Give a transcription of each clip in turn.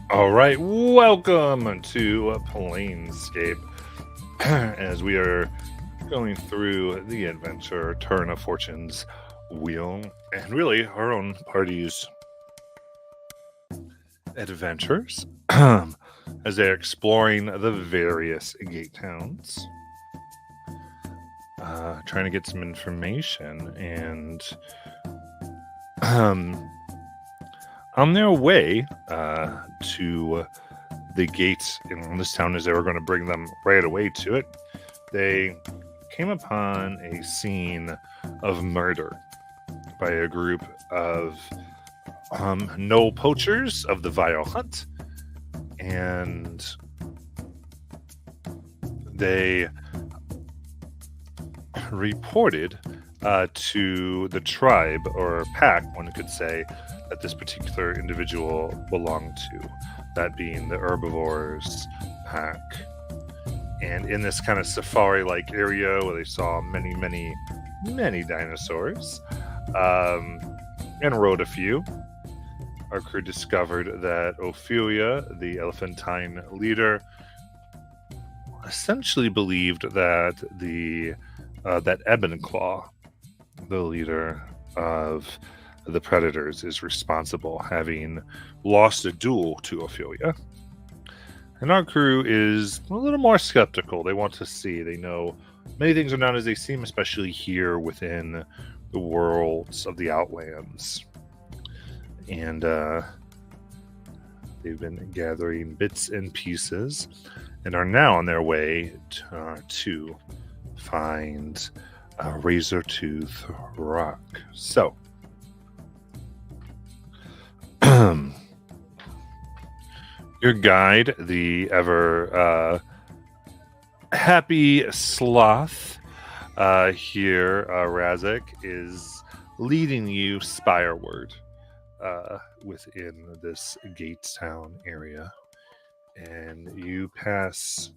All right, welcome to Planescape as we are going through the adventure Turn of Fortune's Wheel and really our own party's adventures as they're exploring the various gate towns, trying to get some information and on their way to the gates in this town, as they were going to bring them right away to it, they came upon a scene of murder by a group of no poachers of the Vile Hunt, and they reported to the tribe or pack, one could say, that this particular individual belonged to, that being the herbivores pack. And in this kind of safari-like area where they saw many dinosaurs and rode a few, our crew discovered that Ophelia, the elephantine leader, essentially believed that that Ebon-Claw, the leader of the Predators, is responsible, having lost a duel to Ophelia. And our crew is a little more skeptical. They want to see. They know many things are not as they seem, especially here within the worlds of the Outlands. And they've been gathering bits and pieces and are now on their way to find Razortooth Rock. So, your guide, the ever happy sloth here, Razak, is leading you spireward within this gate town area, and you pass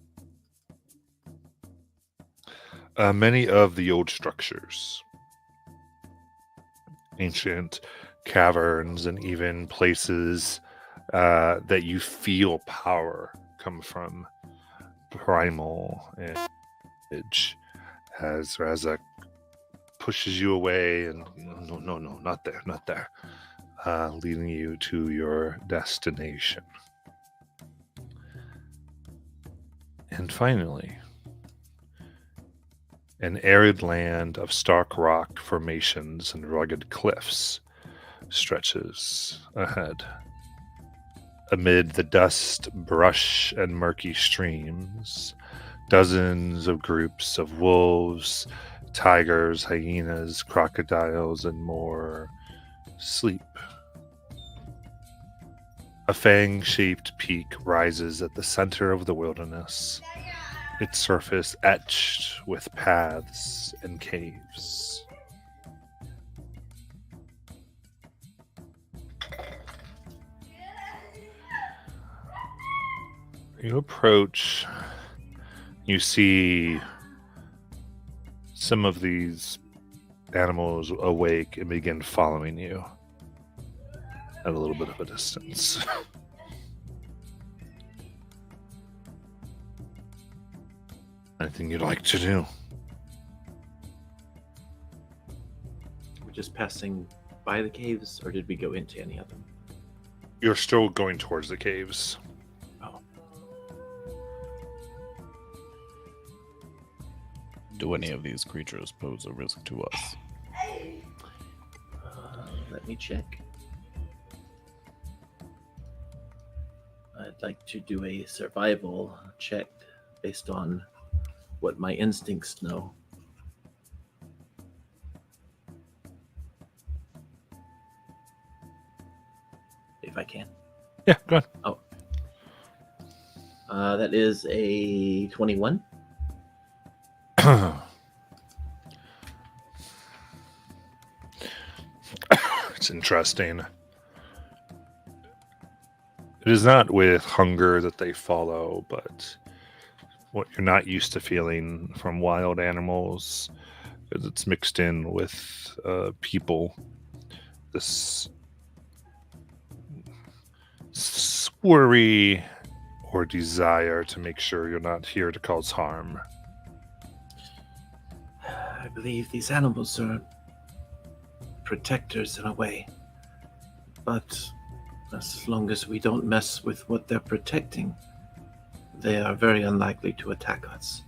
many of the old structures, ancient caverns, and even places that you feel power come from, primal and edge, as Razak pushes you away and no, not there, leading you to your destination. And finally, an arid land of stark rock formations and rugged cliffs stretches ahead. Amid the dust, brush, and murky streams, dozens of groups of wolves, tigers, hyenas, crocodiles, and more sleep. A fang-shaped peak rises at the center of the wilderness, its surface etched with paths and caves. You approach, you see some of these animals awake and begin following you at a little bit of a distance. Anything you'd like to do? We're just passing by the caves, or did we go into any of them? You're still going towards the caves. Do any of these creatures pose a risk to us? Let me check. I'd like to do a survival check based on what my instincts know. If I can. Yeah, go ahead. Oh. That is a 21. It's interesting. It is not with hunger that they follow, but what you're not used to feeling from wild animals, because it's mixed in with people. This worry or desire to make sure you're not here to cause harm? I believe these animals are protectors in a way. But as long as we don't mess with what they're protecting, they are very unlikely to attack us.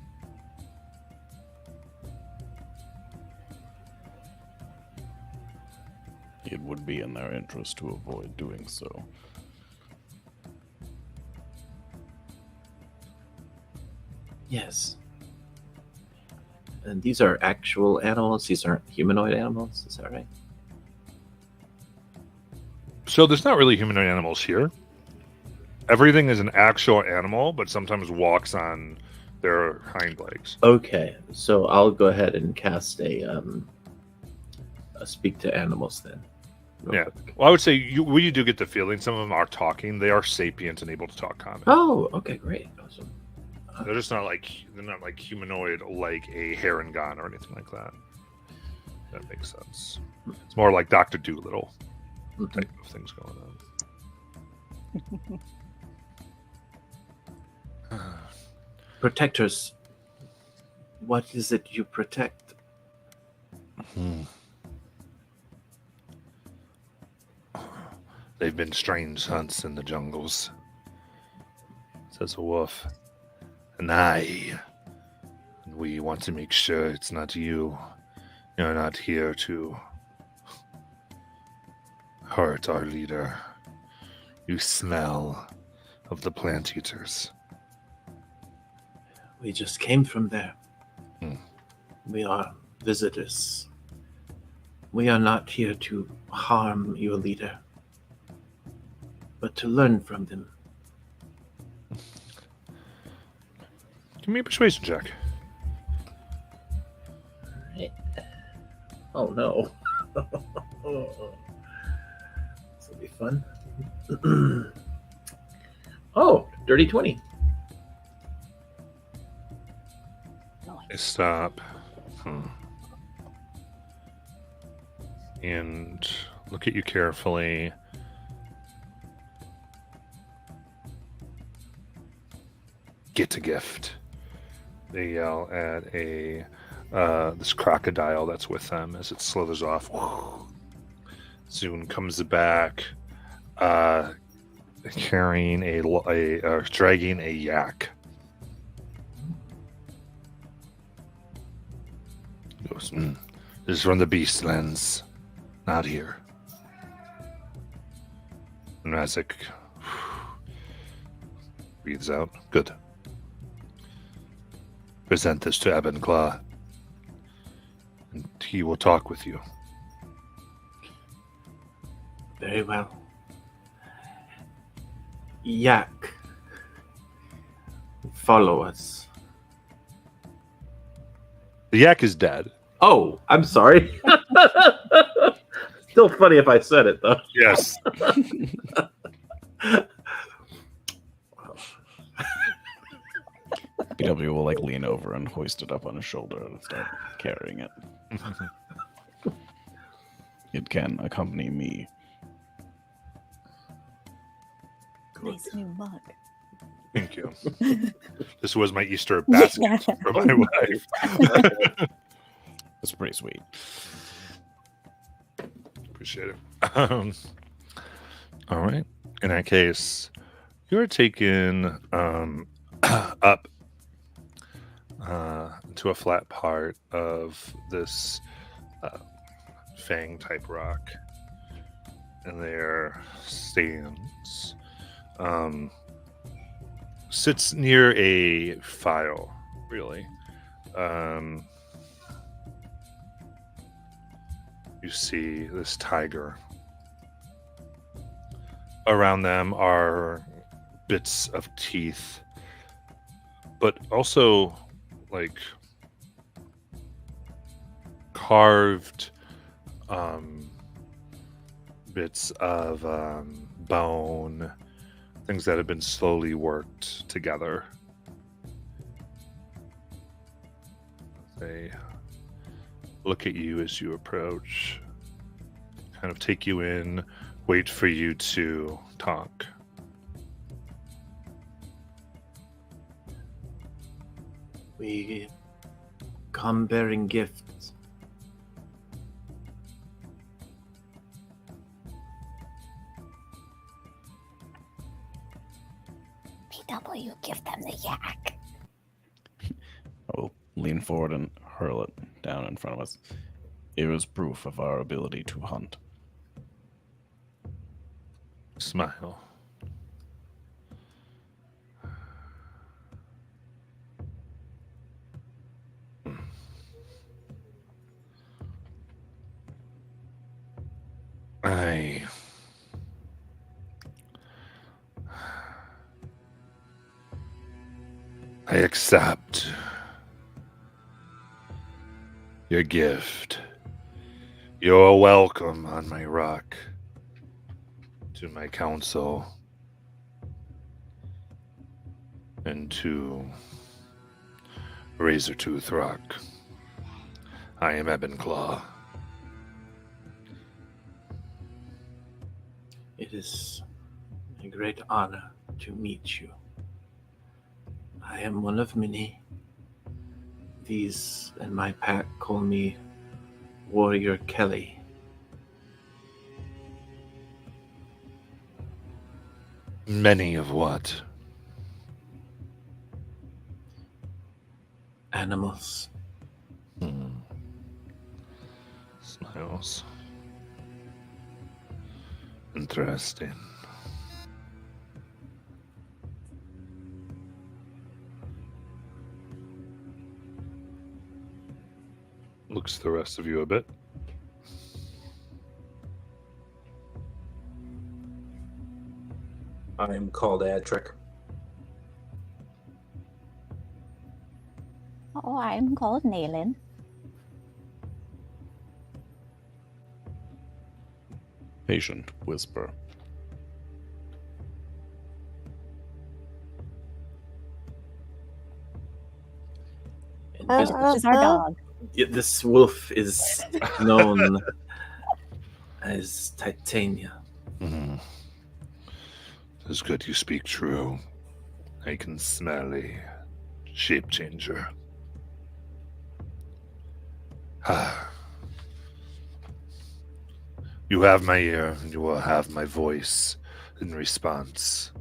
It would be in their interest to avoid doing so. Yes. And these are actual animals? These aren't humanoid animals? Is that right? So there's not really humanoid animals here. Everything is an actual animal, but sometimes walks on their hind legs. Okay, so I'll go ahead and cast a speak to animals then. Yeah. Well, I would say you do get the feeling some of them are talking. They are sapient and able to talk common. Oh, okay, great. Awesome. They're just not like humanoid like a Harengon or anything like that. That makes sense. It's more like Dr. Doolittle type of things going on. Protectors. What is it you protect? They've been strange hunts in the jungles, says a wolf. And we want to make sure it's not you. You're not here to hurt our leader. You smell of the plant eaters. We just came from there. Hmm. We are visitors. We are not here to harm your leader, but to learn from them. Give me a persuasion check. Oh no. This will be fun. Oh, dirty 20. Stop. And look at you carefully. Get a gift. They yell at this crocodile that's with them as it slithers off. Soon comes back, carrying dragging a yak. Goes, this is from the Beastlands, not here. And Razik breathes out. Good. Present this to Ebenclaw, and he will talk with you. Very well. Yak. Follow us. The yak is dead. Oh, I'm sorry. Still funny if I said it, though. Yes. BW will lean over and hoist it up on his shoulder and start carrying it. It can accompany me. Nice new mug. Thank you. This was my Easter basket for my wife. It's pretty sweet. Appreciate it. All right. In that case, you're taken up to a flat part of this fang type rock, and there stands sits near a file, really. You see this tiger. Around them are bits of teeth, but also like carved bits of bone, things that have been slowly worked together. They look at you as you approach, kind of take you in, wait for you to talk. We come bearing gifts. PW, give them the yak. I will lean forward and hurl it down in front of us. It was proof of our ability to hunt. Smile. I accept your gift. You're welcome on my rock to my council and to Razortooth Rock. I am Ebenclaw. It is a great honor to meet you. I am one of many. These and my pack call me Warrior Kelly. Many of what? Animals. Smiles. Interesting. Looks at the rest of you a bit. I'm called Adric. Oh, I'm called Nayland. Patient whisper. And This is our dog. this wolf is known as Titania. It's good you speak true. I can smell a shape changer. You have my ear, and you will have my voice in response.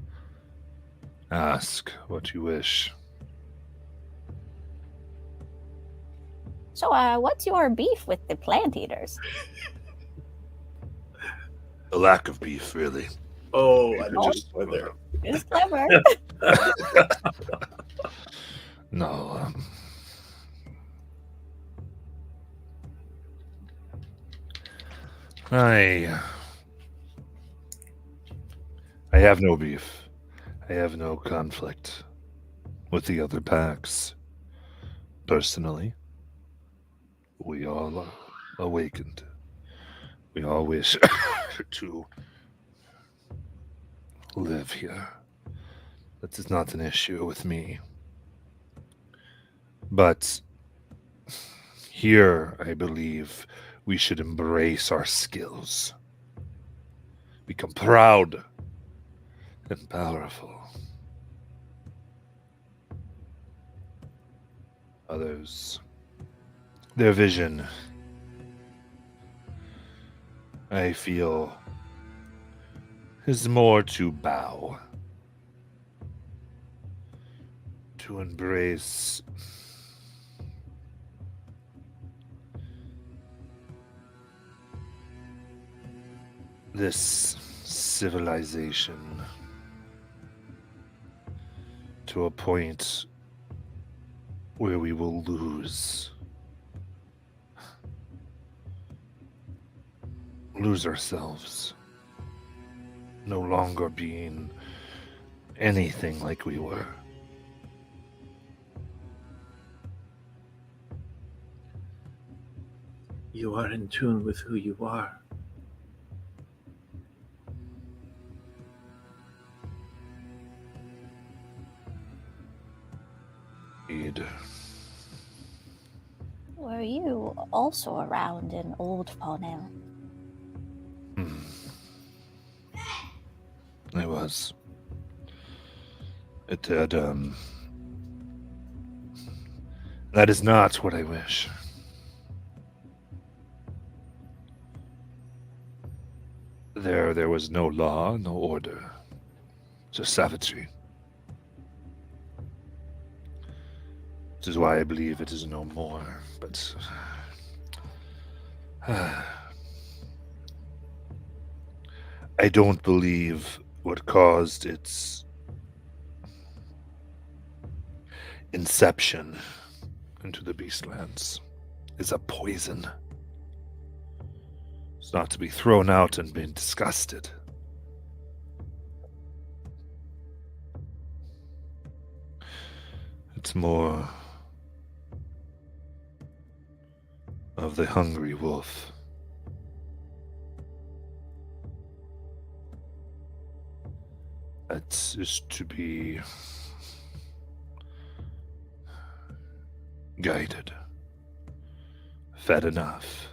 Ask what you wish. So, what's your beef with the plant eaters? The lack of beef, really. Oh, I Oh. just went there. It's clever. No, I have no beef. I have no conflict with the other packs. Personally, we all are awakened. We all wish to live here. That is not an issue with me. But here, I believe we should embrace our skills, become proud and powerful. Others, their vision, I feel, is more to bow, to embrace this civilization to a point where we will lose ourselves, no longer being anything like we were. You are in tune with who you are. Indeed. Were you also around in Old Pawnell? I was. It had That is not what I wish. There was no law, no order, just savagery. Which is why I believe it is no more, but... I don't believe what caused its inception into the Beastlands is a poison. It's not to be thrown out and be disgusted. It's more of the hungry wolf. That is to be guided, fed enough,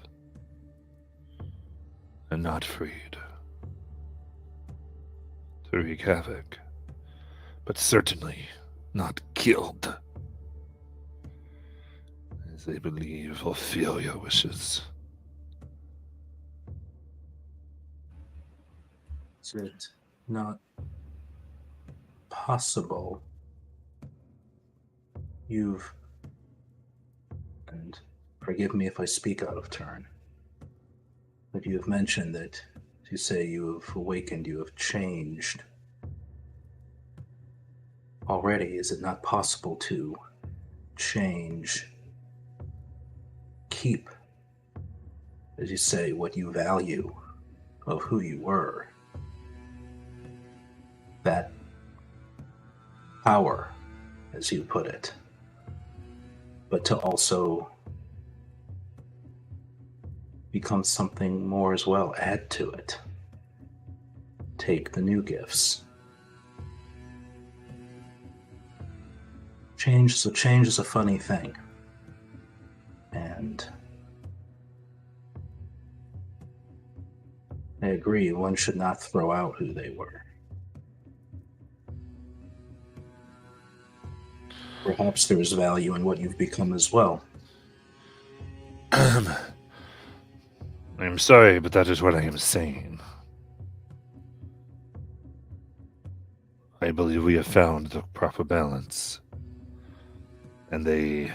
and not freed to wreak havoc, but certainly not killed, as they believe fulfill your wishes. Is it not possible you've, and forgive me if I speak out of turn, but you have mentioned that you say you have awakened, you have changed. Already, is it not possible to change, keep, as you say, what you value of who you were? That power, as you put it, but to also become something more as well, add to it. Take the new gifts. Change is a funny thing. And I agree, one should not throw out who they were. Perhaps there is value in what you've become as well. I'm sorry, but that is what I am saying. I believe we have found the proper balance. And they,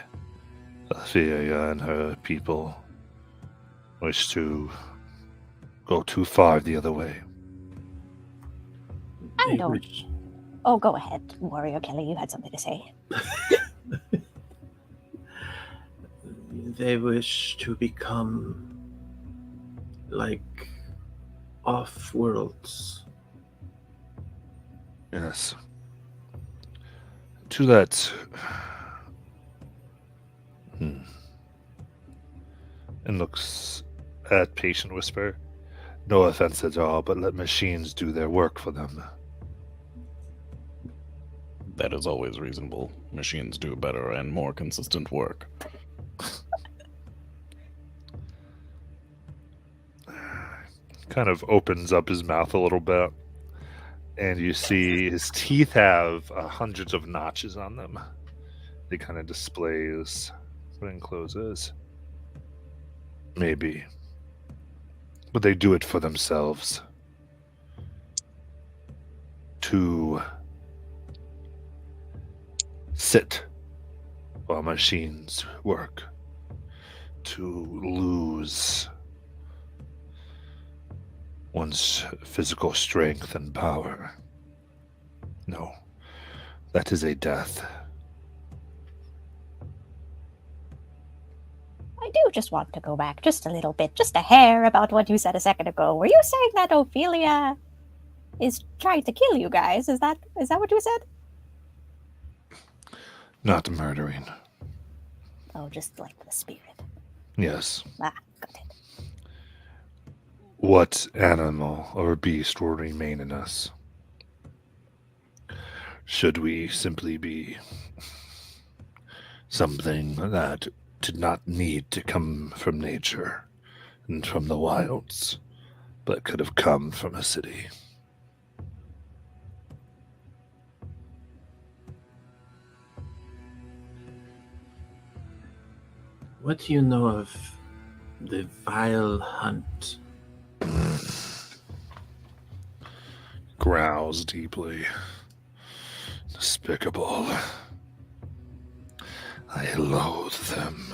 Ophelia and her people, wish to go too far the other way. I They don't. wish- Oh, go ahead, Warrior Kelly. You had something to say. They wish to become like off-worlds. Yes. To that. And looks at Patient Whisper. No offense at all, but let machines do their work for them. That is always reasonable. Machines do better and more consistent work. Kind of opens up his mouth a little bit, and you see his teeth have hundreds of notches on them. He kind of displays when it closes. Maybe. But they do it for themselves. To sit while machines work. To lose one's physical strength and power. No, that is a death. I do just want to go back just a little bit, just a hair about what you said a second ago. Were you saying that Ophelia is trying to kill you guys? Is that what you said? Not murdering. Oh, just like the spirit. Yes. Ah, got it. What animal or beast will remain in us? Should we simply be something that did not need to come from nature and from the wilds, but could have come from a city? What do you know of the vile hunt? Growls deeply. Despicable. I loathe them.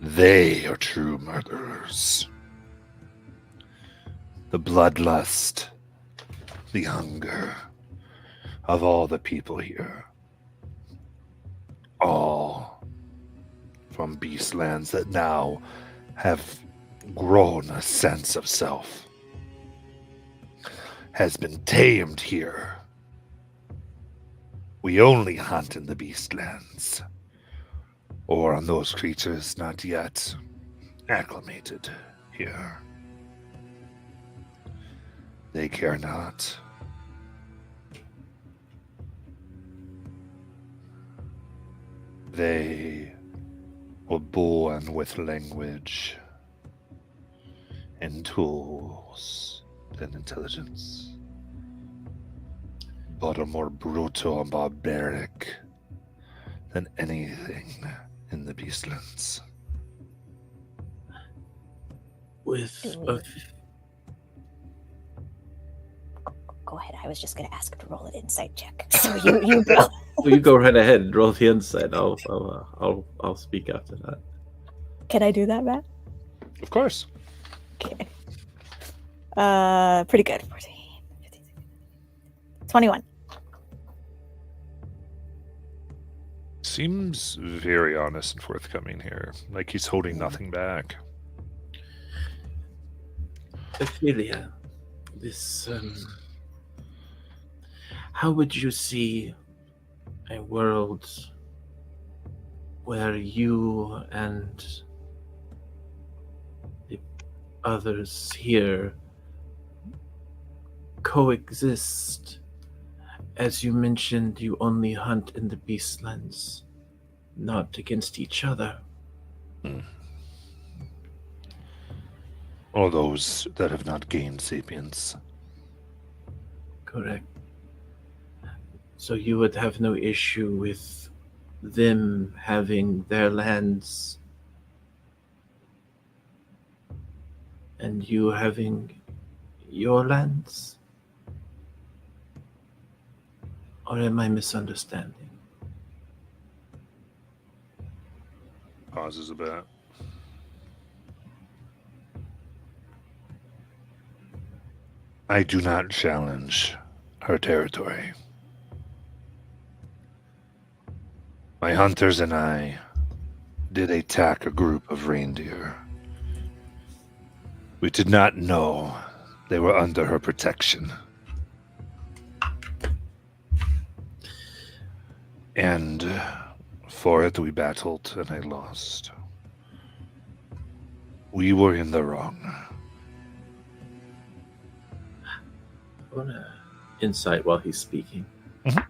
They are true murderers. The bloodlust, the hunger of all the people here. All from beastlands that now have grown a sense of self. Has been tamed here. We only hunt in the beastlands, or on those creatures not yet acclimated here. They care not. They were born with language and tools than intelligence, but are more brutal and barbaric than anything in the Beastlands. Go ahead. I was just going to ask to roll an insight check. So you go. Well, you go right ahead and roll the insight. I'll speak after that. Can I do that, Matt? Of course. Okay. Pretty good. 14, 15, 21. Seems very honest and forthcoming here. Like he's holding nothing back. Ophelia, how would you see a world where you and the others here coexist? As you mentioned, you only hunt in the Beastlands, not against each other. Or those that have not gained sapience. Correct. So you would have no issue with them having their lands and you having your lands? Or am I misunderstanding? Pauses a bit. I do not challenge her territory. My hunters and I did attack a group of reindeer. We did not know they were under her protection. And for it we battled and I lost. We were in the wrong. I want to insight while he's speaking. Mhm.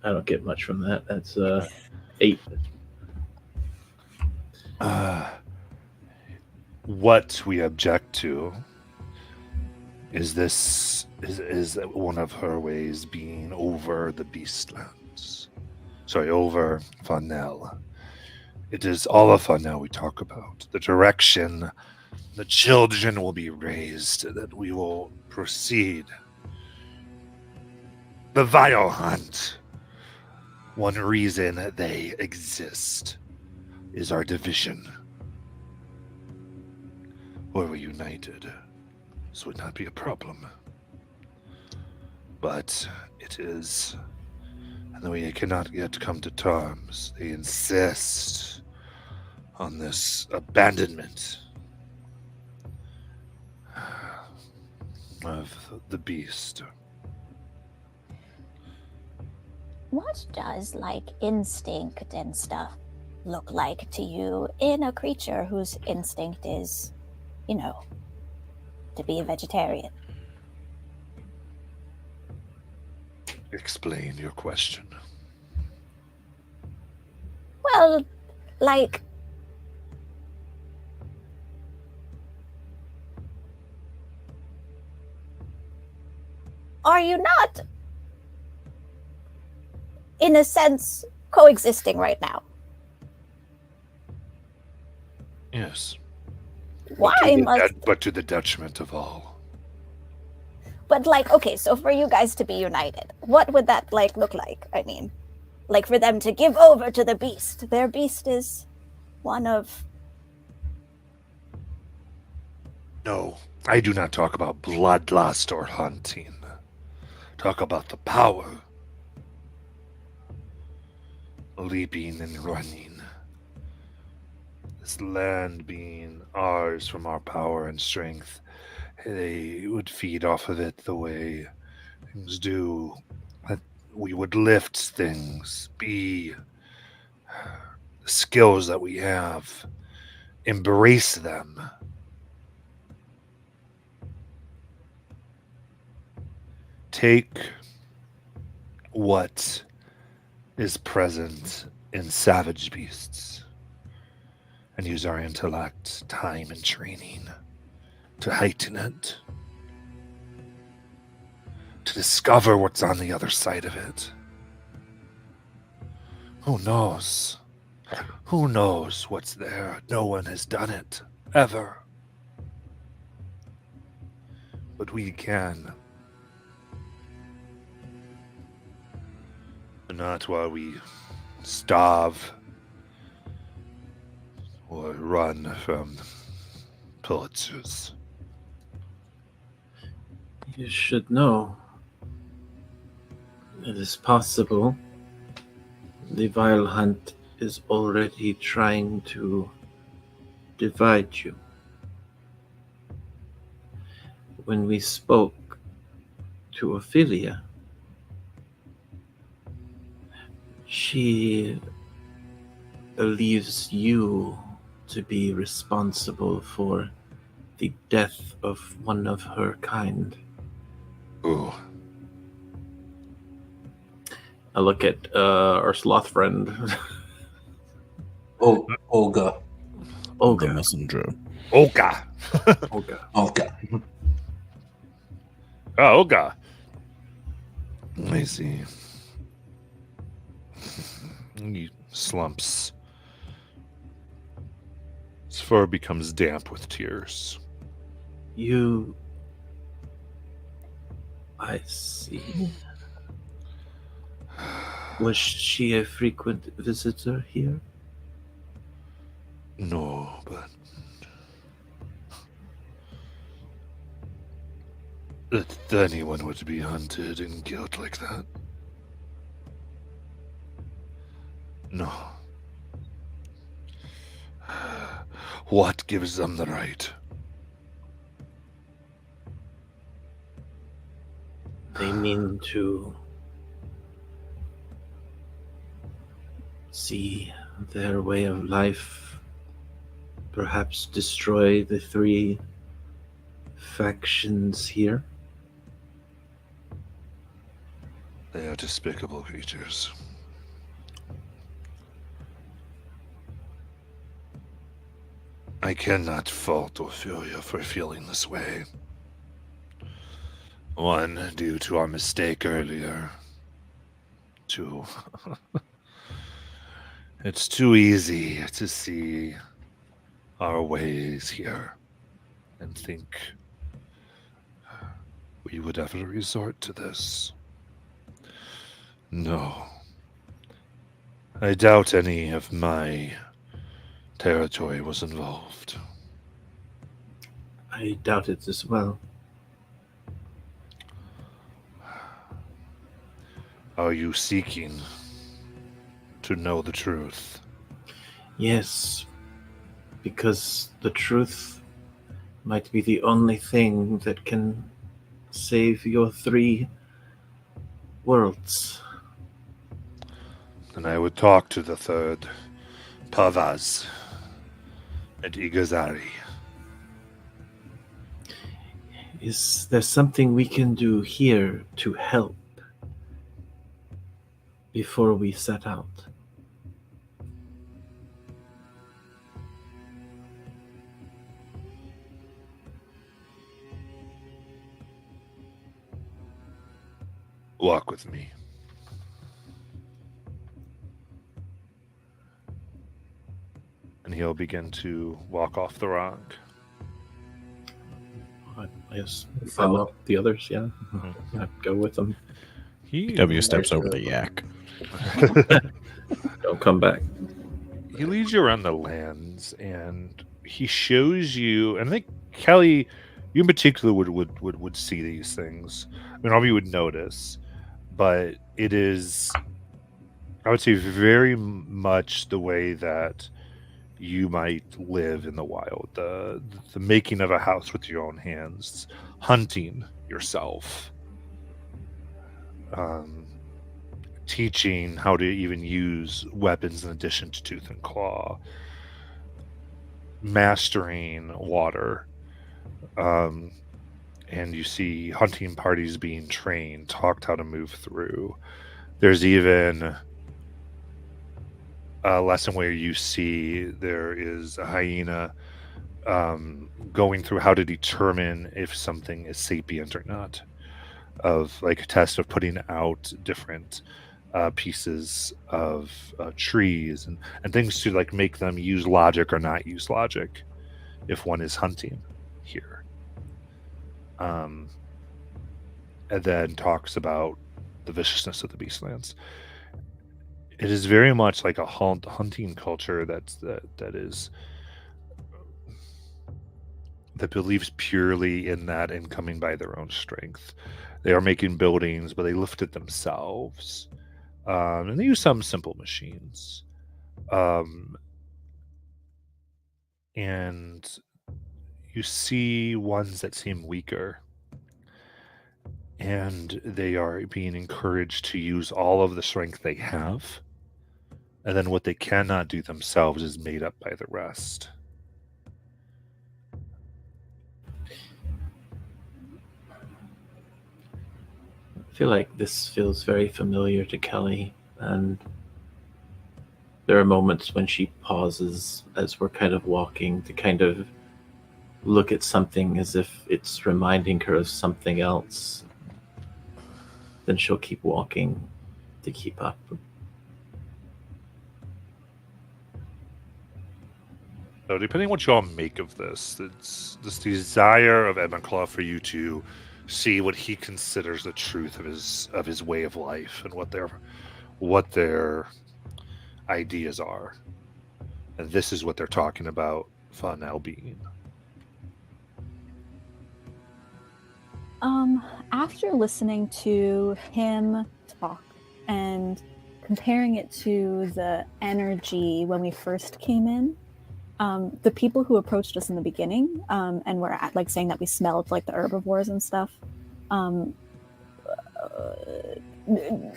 I don't get much from that. That's 8. What we object to is this is one of her ways being over the Beastlands. Sorry, over Funnel. It is all of Funnel we talk about. The direction the children will be raised, that we will proceed. The vile hunt. One reason they exist is our division. Were we united, this would not be a problem. But it is, and we cannot yet come to terms. They insist on this abandonment of the beast. What does, like, instinct and stuff look like to you in a creature whose instinct is, you know, to be a vegetarian? Explain your question. Well, like, are you not, in a sense, coexisting right now. Yes. Why must... But to the detriment of all. But, like, okay, so for you guys to be united, what would that, like, look like? I mean, like, for them to give over to the beast. Their beast is one of... No, I do not talk about bloodlust or hunting. Talk about the power. Leaping and running. This land being ours from our power and strength. They would feed off of it the way things do. That we would lift things, be the skills that we have, embrace them. Take what is present in savage beasts and use our intellect, time, and training to heighten it, to discover what's on the other side of it. Who knows? Who knows what's there? No one has done it, ever. But we can. Not while we starve or run from pillarers. You should know. It is possible the Vile Hunt is already trying to divide you. When we spoke to Ophelia, she believes you to be responsible for the death of one of her kind. Ooh. I look at our sloth friend. Oh, Olga. The Olga. messenger. Olga. Olga. Olga. Oh, Olga. I see. He slumps. His fur becomes damp with tears. I see. Was she a frequent visitor here? No, but that anyone would be hunted and killed like that. No. What gives them the right? They mean to see their way of life, perhaps destroy the three factions here. They are despicable creatures. I cannot fault Ophelia for feeling this way. One, due to our mistake earlier. Two, it's too easy to see our ways here and think we would ever resort to this. No. I doubt any of my territory was involved. I doubt it as well. Are you seeking to know the truth? Yes, because the truth might be the only thing that can save your three worlds. Then I would talk to the third, Pavaz and Igazari. Is there something we can do here to help before we set out? Walk with me. he'll begin to walk off the rock. I guess follow the others. Yeah, yeah, go with them. W steps over the yak. Don't come back. He leads you around the lands, and he shows you. And I think Kelly, you in particular, would see these things. I mean, all of you would notice, but it is, I would say, very much the way that you might live in the wild. The making of a house with your own hands, hunting yourself, teaching how to even use weapons in addition to tooth and claw, mastering water, and you see hunting parties being trained, taught how to move through. There's even a lesson where you see there is a hyena going through how to determine if something is sapient or not, of like a test of putting out different pieces of trees and things to like make them use logic or not use logic if one is hunting here. And then talks about the viciousness of the beastlands. It is very much like a hunting culture that believes purely in that and coming by their own strength. They are making buildings, but they lift it themselves. And they use some simple machines. And you see ones that seem weaker. And they are being encouraged to use all of the strength they have. And then what they cannot do themselves is made up by the rest. I feel like this feels very familiar to Kelly, and there are moments when she pauses as we're kind of walking to kind of look at something as if it's reminding her of something else. Then she'll keep walking to keep up. So depending on what you all make of this, it's this desire of Ebenclaw for you to see what he considers the truth of his way of life and what their ideas are. And this is what they're talking about Fanel being. After listening to him talk and comparing it to the energy when we first came in, the people who approached us in the beginning and were like saying that we smelled like the herbivores and stuff,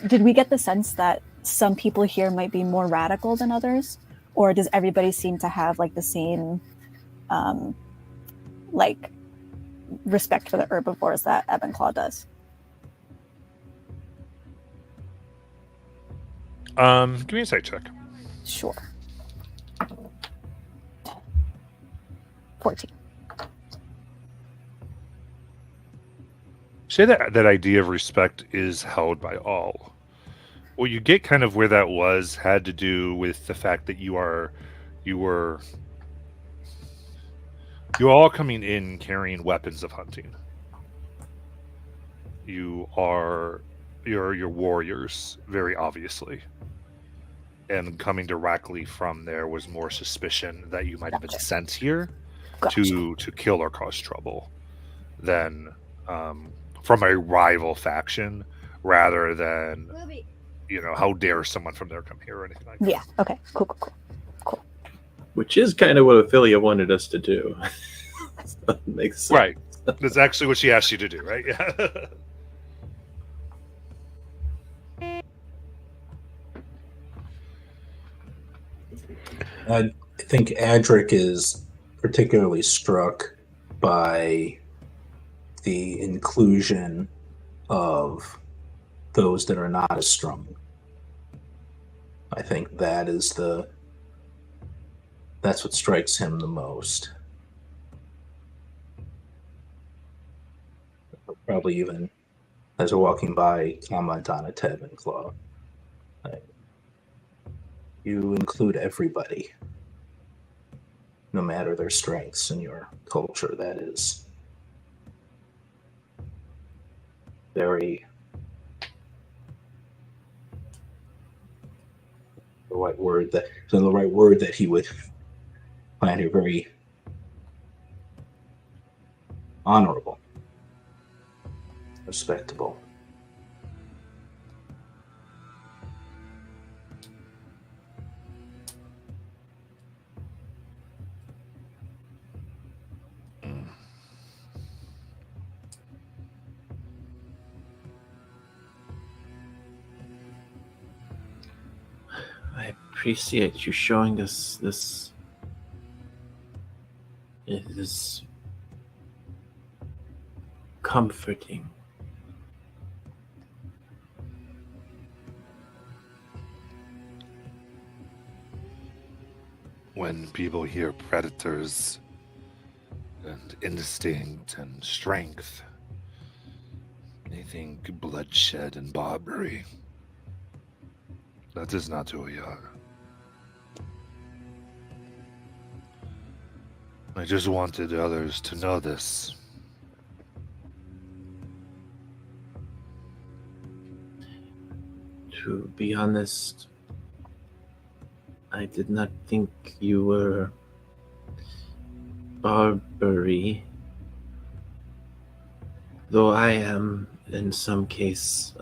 did we get the sense that some people here might be more radical than others, or does everybody seem to have like the same like respect for the herbivores that Ebenclaw does? Give me a insight check. Sure. 14. Say that idea of respect is held by all. Well, you get kind of where that was had to do with the fact that you were all coming in carrying weapons of hunting. You're warriors, very obviously. And coming directly from there was more suspicion that you might have been sent here to kill or cause trouble than from a rival faction, rather than how dare someone from there come here or anything like that. Yeah. Okay. Cool. Which is kind of what Ophelia wanted us to do. So it makes sense. Right. That's actually what she asked you to do, right? Yeah. I think Adric is particularly struck by the inclusion of those that are not as strong. I think that's what strikes him the most. Probably even as we're walking by, comment on a Ted and Claw. You include everybody. no matter their strengths in your culture. That is very the right word that he would find here very honorable, respectable. I appreciate you showing us this. It is comforting. When people hear predators and instinct and strength, they think bloodshed and barbary. That is not who we are. I just wanted others to know this. To be honest, I did not think you were Barbary, though I am in some case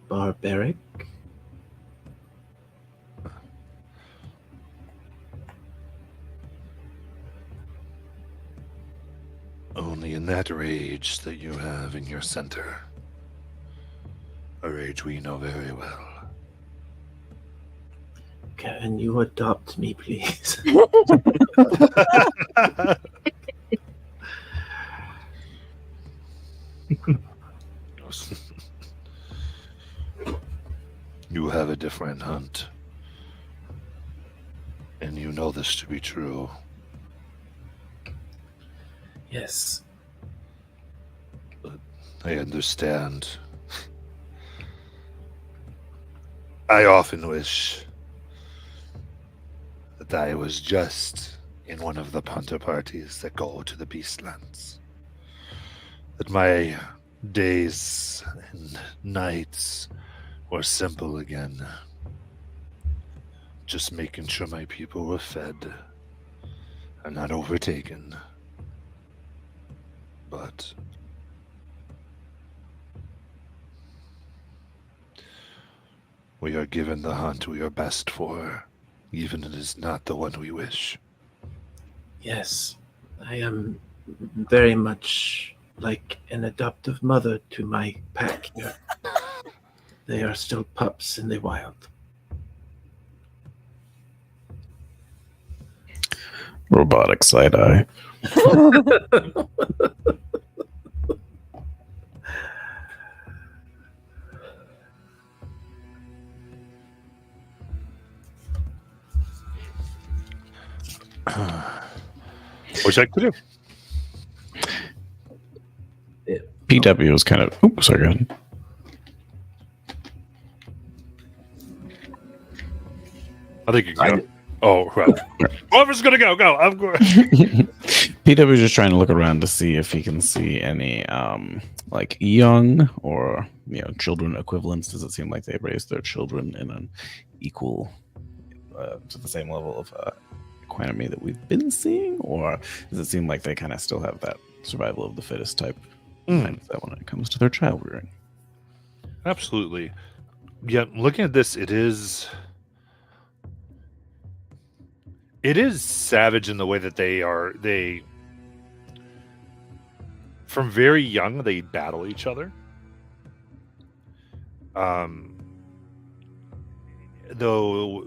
barbaric. Only in that rage that you have in your center. A rage we know very well. Can you adopt me, please? You have a different hunt. And you know this to be true. Yes. But I understand. I often wish that I was just in one of the punter parties that go to the Beastlands. That my days and nights were simple again. Just making sure my people were fed and not overtaken. But we are given the hunt we are best for, even if it is not the one we wish. Yes. I am very much like an adoptive mother to my pack here. They are still pups in the wild. Robotic side eye. Which I could do. PW is kind of. Oops, sorry, go ahead. I think you can go. Oh, well. Whoever's gonna go, go. I'm going. PW is just trying to look around to see if he can see any like young or children equivalents. Does it seem like they raised their children in an equal to the same level of equanimity that we've been seeing, or does it seem like they kind of still have that survival of the fittest type mindset when it comes to their child rearing? Absolutely. Yeah, looking at this, it is savage in the way that they from very young they battle each other. Though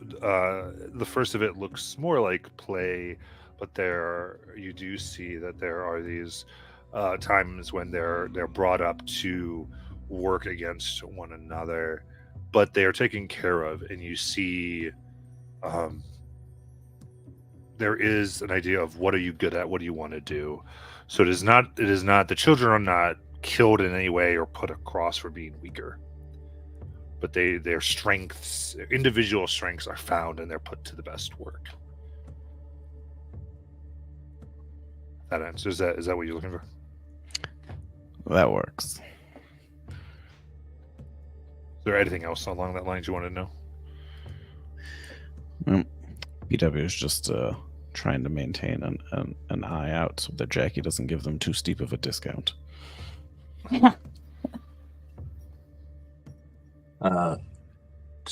the first of it looks more like play, but you do see that there are these times when they're brought up to work against one another, but they are taken care of, and you see there is an idea of what are you good at, what do you want to do. So it is not the children are not killed in any way or put across for being weaker, but their strengths, individual strengths, are found and they're put to the best work. That answers that. Is that what you're looking for? That works. Is there anything else along that line you want to know? PW is just trying to maintain an eye out so that Jackie doesn't give them too steep of a discount. Just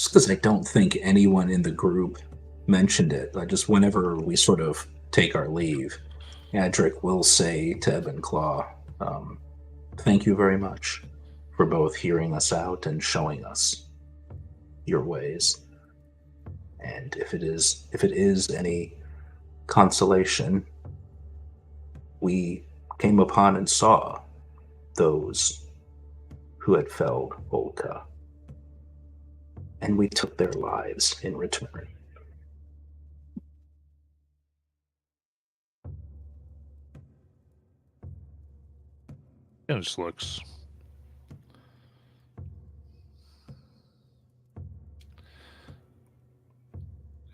because I don't think anyone in the group mentioned it, whenever we sort of take our leave, Adric will say to Ebb and Claw, thank you very much for both hearing us out and showing us your ways. And if it is any consolation, we came upon and saw those who had felled Olka, and we took their lives in return. Yeah, it just looks.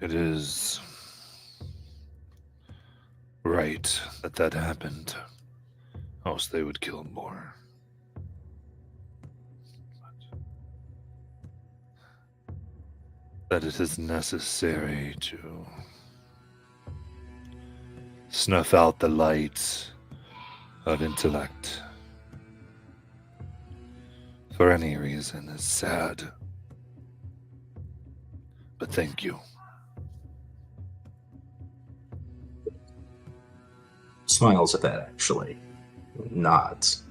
It is right that happened. Else they would kill more. That it is necessary to snuff out the light of intellect for any reason is sad. But thank you. Smiles at that, actually. Nods.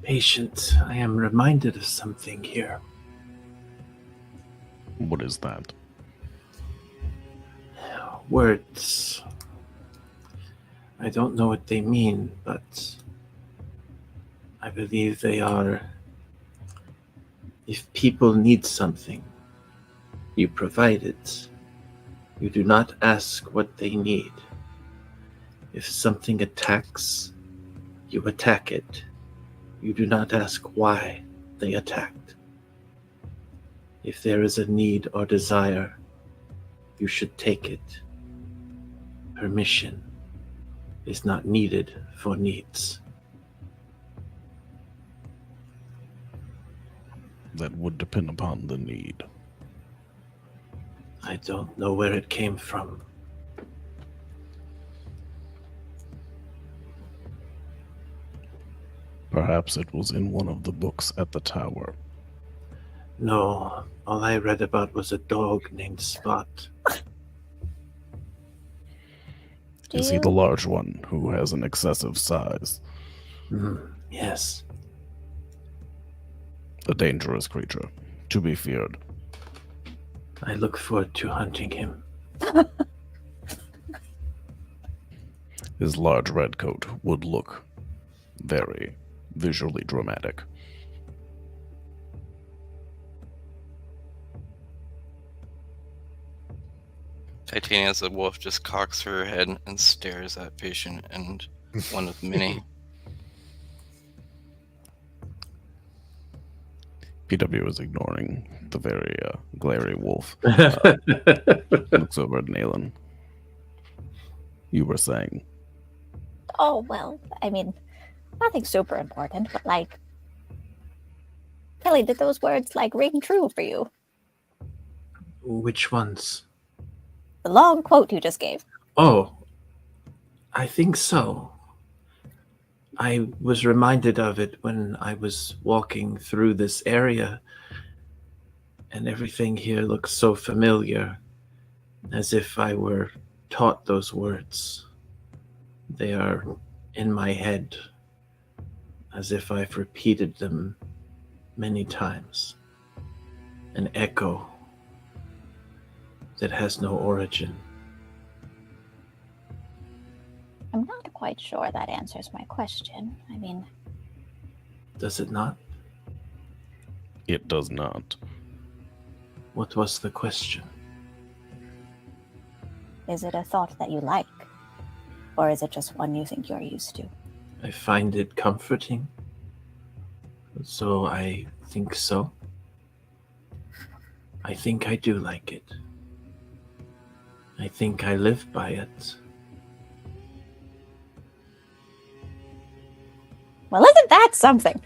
Patient, I am reminded of something here. What is that? Words. I don't know what they mean, but I believe they are. If people need something, you provide it. You do not ask what they need. If something attacks, you attack it. You do not ask why they attacked. If there is a need or desire, you should take it. Permission is not needed for needs. That would depend upon the need. I don't know where it came from. Perhaps it was in one of the books at the tower. No, all I read about was a dog named Spot. Is he the large one who has an excessive size? Yes. A dangerous creature, to be feared. I look forward to hunting him. His large red coat would look very visually dramatic. Titania as the wolf just cocks her head and stares at Patient and one of many. PW is ignoring the very glary wolf. Looks over at Naylan. You were saying? Oh, well, I mean, nothing super important, but like, Kelly, did those words like ring true for you? Which ones? The long quote you just gave. Oh, I think so. I was reminded of it when I was walking through this area, and everything here looks so familiar, as if I were taught those words. They are in my head, as if I've repeated them many times. An echo that has no origin. I'm not quite sure that answers my question. I mean, Does it not? It does not. What was the question? is it a thought that you like? Or is it just one you think you're used to? I find it comforting. So I think so. I think I do like it. I think I live by it. Well, isn't that something?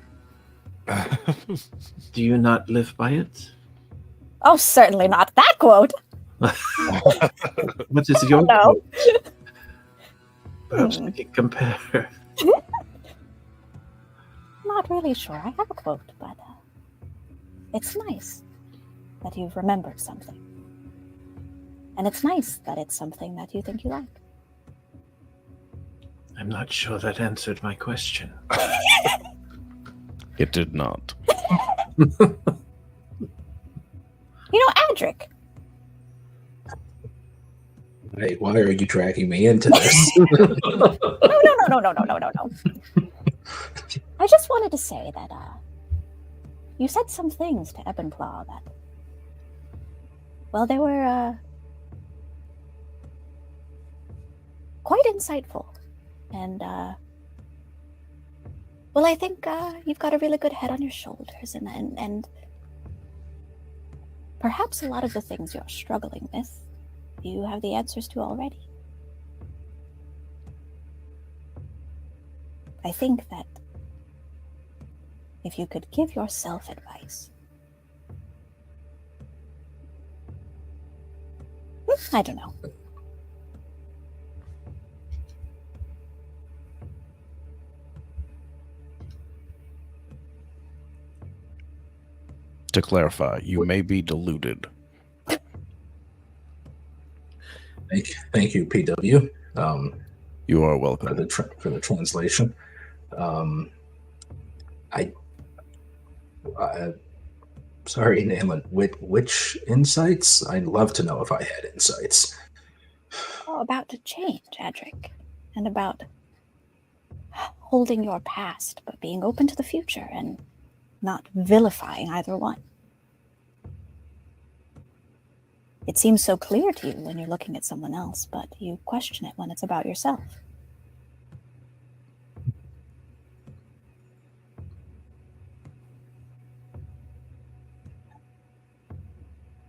Do you not live by it? Oh, certainly not that quote. What is your No. quote? Perhaps we can compare. Not really sure I have a quote, but it's nice that you've remembered something. And it's nice that it's something that you think you like. I'm not sure that answered my question. It did not. You know, Adric. Hey, why are you dragging me into this? No. I just wanted to say that you said some things to Ebenclaw that, well, they were quite insightful. And, well, I think you've got a really good head on your shoulders, and perhaps a lot of the things you're struggling with, you have the answers to already. I think that if you could give yourself advice, I don't know. To clarify, you may be deluded. Thank you, PW, You are for welcome. the translation. Sorry, Nayland. Which insights? I'd love to know if I had insights. Oh, about to change, Adric, and about holding your past, but being open to the future and not vilifying either one. It seems so clear to you when you're looking at someone else, but you question it when it's about yourself.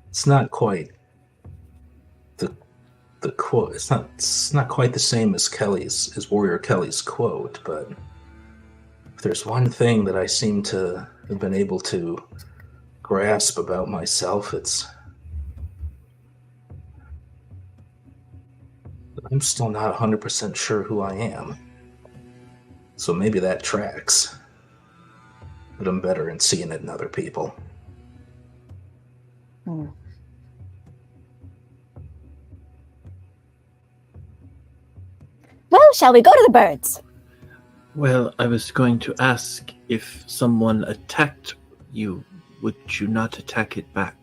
It's not quite the quote. It's not quite the same as Warrior Kelly's quote, but if there's one thing that I seem to have been able to grasp about myself, it's I'm still not 100% sure who I am. So maybe that tracks. But I'm better in seeing it in other people. Well, shall we go to the birds? Well, I was going to ask if someone attacked you, would you not attack it back?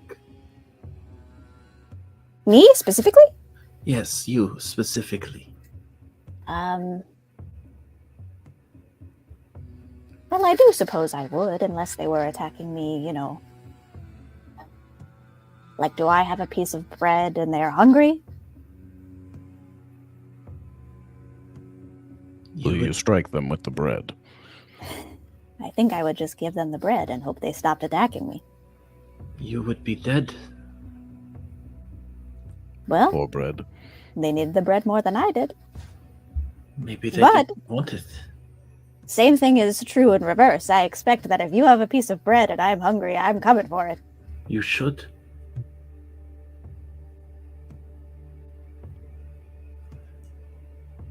Me, specifically? Yes, you specifically. Well, I do suppose I would, unless they were attacking me, you know. Like, do I have a piece of bread and they're hungry? Will you strike them with the bread? I think I would just give them the bread and hope they stopped attacking me. You would be dead. Well, Or bread? they needed the bread more than I did. Maybe they But- didn't want it. Same thing is true in reverse. I expect that if you have a piece of bread and I'm hungry, I'm coming for it. You should.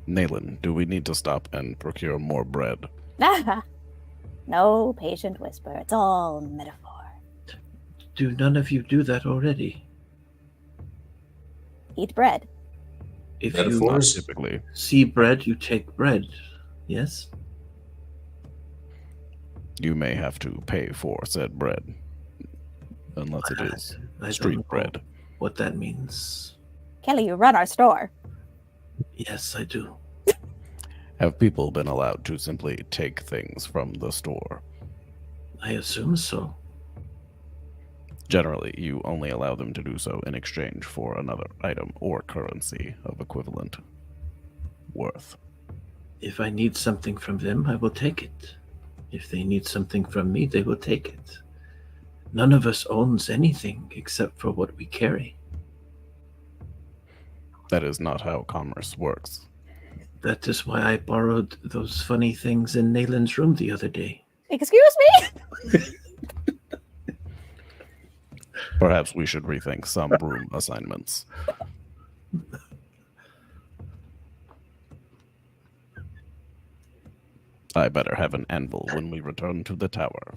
Nayland, do we need to stop and procure more bread? No patient whisper. It's all metaphor. Do none of you do that already? Eat bread. If Not you Metaphors? typically. see bread, you take bread. Yes? You may have to pay for said bread. Unless it is I don't street know bread. what that means. Kelly, you run our store. Yes, I do. Have people been allowed to simply take things from the store? I assume so. Generally, you only allow them to do so in exchange for another item or currency of equivalent worth. If I need something from them, I will take it. If they need something from me, they will take it. None of us owns anything except for what we carry. That is not how commerce works. That is why I borrowed those funny things in Nalen's room the other day. Excuse me? Perhaps we should rethink some room assignments. I better have an anvil when we return to the tower.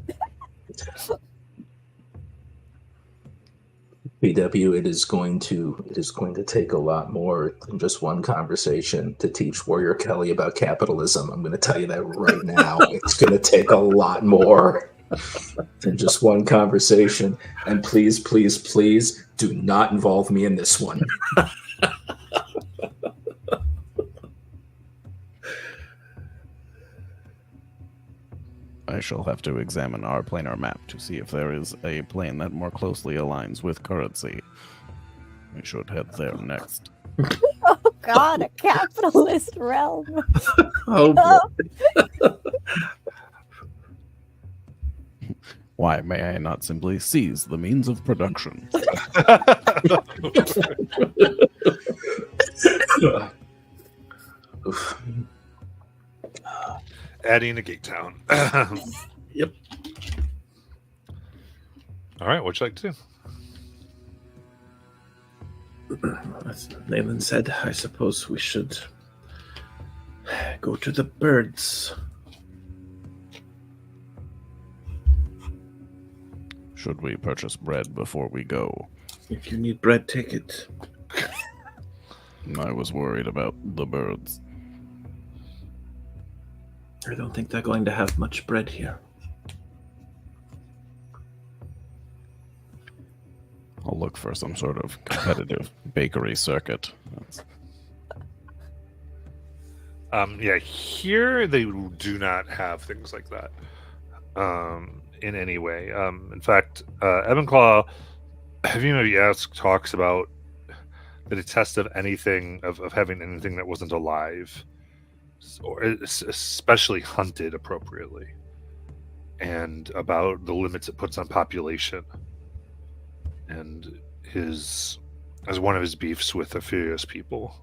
BW, it is going to take a lot more than just one conversation to teach Warrior Kelly about capitalism. I'm going to tell you that right now. It's going to take a lot more than just one conversation. And please, please, please do not involve me in this one. I shall have to examine our planar map to see if there is a plane that more closely aligns with currency. We should head there next. Oh God, a capitalist realm. Oh, boy. Why may I not simply seize the means of production? Oof. Adding a gate town. Yep. All right, what'd you like to do? As Nalen said, I suppose we should go to the birds. Should we purchase bread before we go? If you need bread, take it. I was worried about the birds. I don't think they're going to have much bread here. I'll look for some sort of competitive bakery circuit. Yeah, here they do not have things like that in any way. In fact, Evanclaw, have you maybe talks about the test of anything, of having anything that wasn't alive, or especially hunted appropriately, and about the limits it puts on population. And as one of his beefs with the Furious people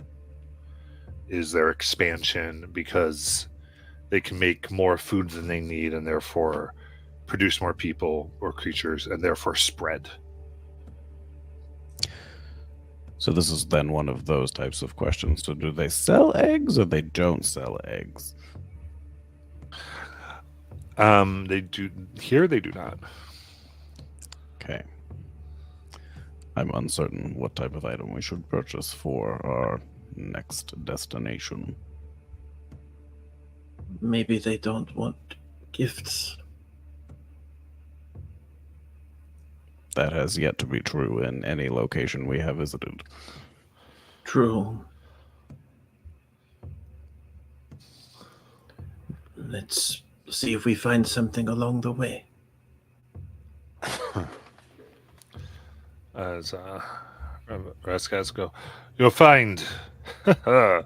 is their expansion, because they can make more food than they need and therefore produce more people or creatures and therefore spread. So this is then one of those types of questions. So do they sell eggs or they don't sell eggs? They do. Here they do not. Okay. I'm uncertain what type of item we should purchase for our next destination. Maybe they don't want gifts. That has yet to be true in any location we have visited. True. Let's see if we find something along the way. As Raskas go, you'll find that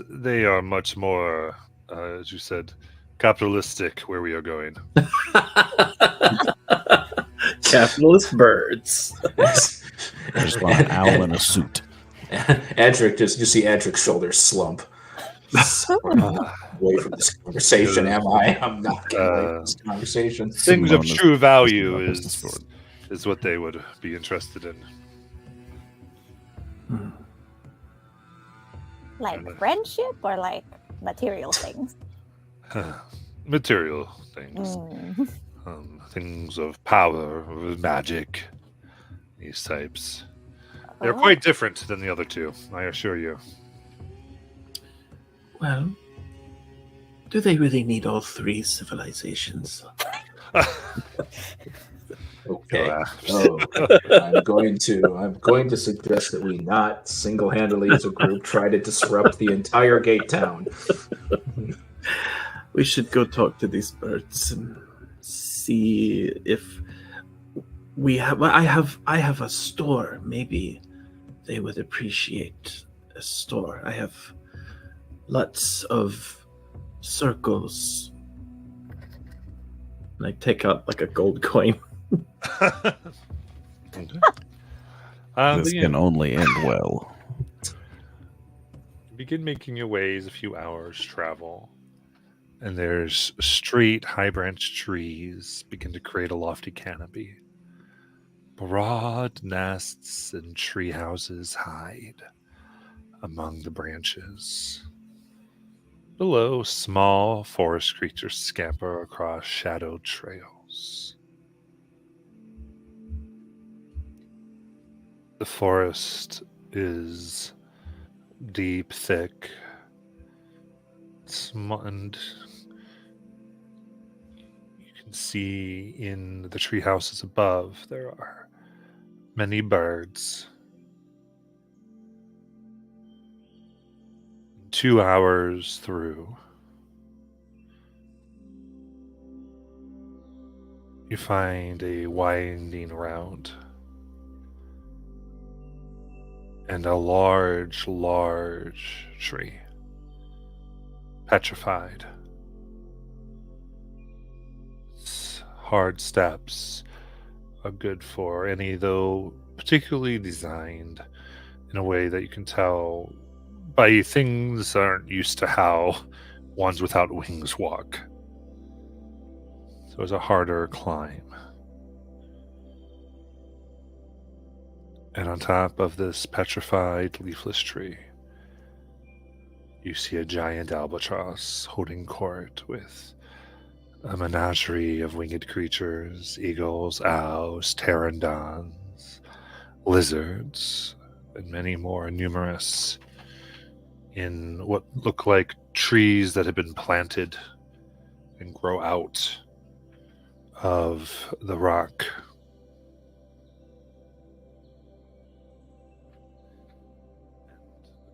they are much more, as you said, capitalistic where we are going. Capitalist birds. I just want an owl in a suit. Adric, you see Adric's shoulders slump. Away from this conversation, am I? I'm not getting away from this conversation. Things of Simone true value is business is forward. is what they would be interested in. Like friendship or like material things? Material things. Things of power, of magic, these types. They're Oh. quite different than the other two, I assure you. Well, do they really need all three civilizations? Okay. Laughs. Oh, I'm going to suggest that we not single-handedly as a group try to disrupt the entire gate town. We should go talk to these birds and see if we have. Well, I have a store. Maybe they would appreciate a store. I have lots of circles. And I take out like a gold coin. Okay. This can only end well. Begin making your ways a few hours travel, and there's straight high branch trees begin to create a lofty canopy. Broad nests and tree houses hide among the branches. Below, small forest creatures scamper across shadowed trails. The forest is deep, thick, and you can see in the tree houses above there are many birds. 2 hours through, you find a winding route and a large tree, petrified. Its hard steps are good for any, though particularly designed in a way that you can tell by things aren't used to how ones without wings walk. So it's a harder climb. And on top of this petrified leafless tree, you see a giant albatross holding court with a menagerie of winged creatures, eagles, owls, pteranodons, lizards, and many more numerous in what look like trees that have been planted and grow out of the rock.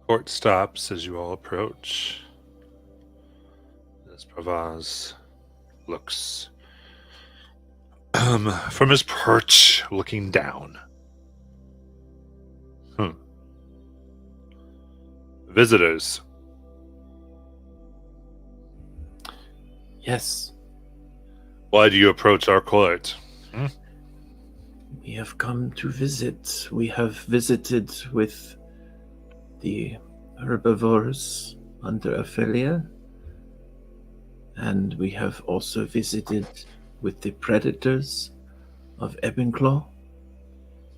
The court stops as you all approach. As Pravaz looks from his perch, looking down. Visitors. Yes, Why do you approach our court? we have come to visit. We have visited with the herbivores under Ophelia, and we have also visited with the predators of Ebenclaw,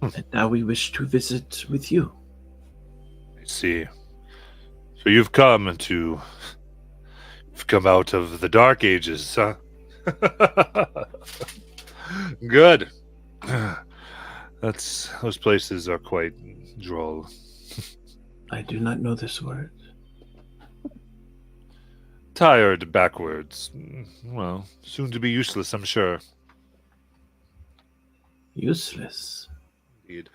and now we wish to visit with you. I see. So you've come out of the Dark Ages, huh? Good. Those places are quite droll. I do not know this word. Tired backwards. Well, soon to be useless, I'm sure. Useless. Indeed.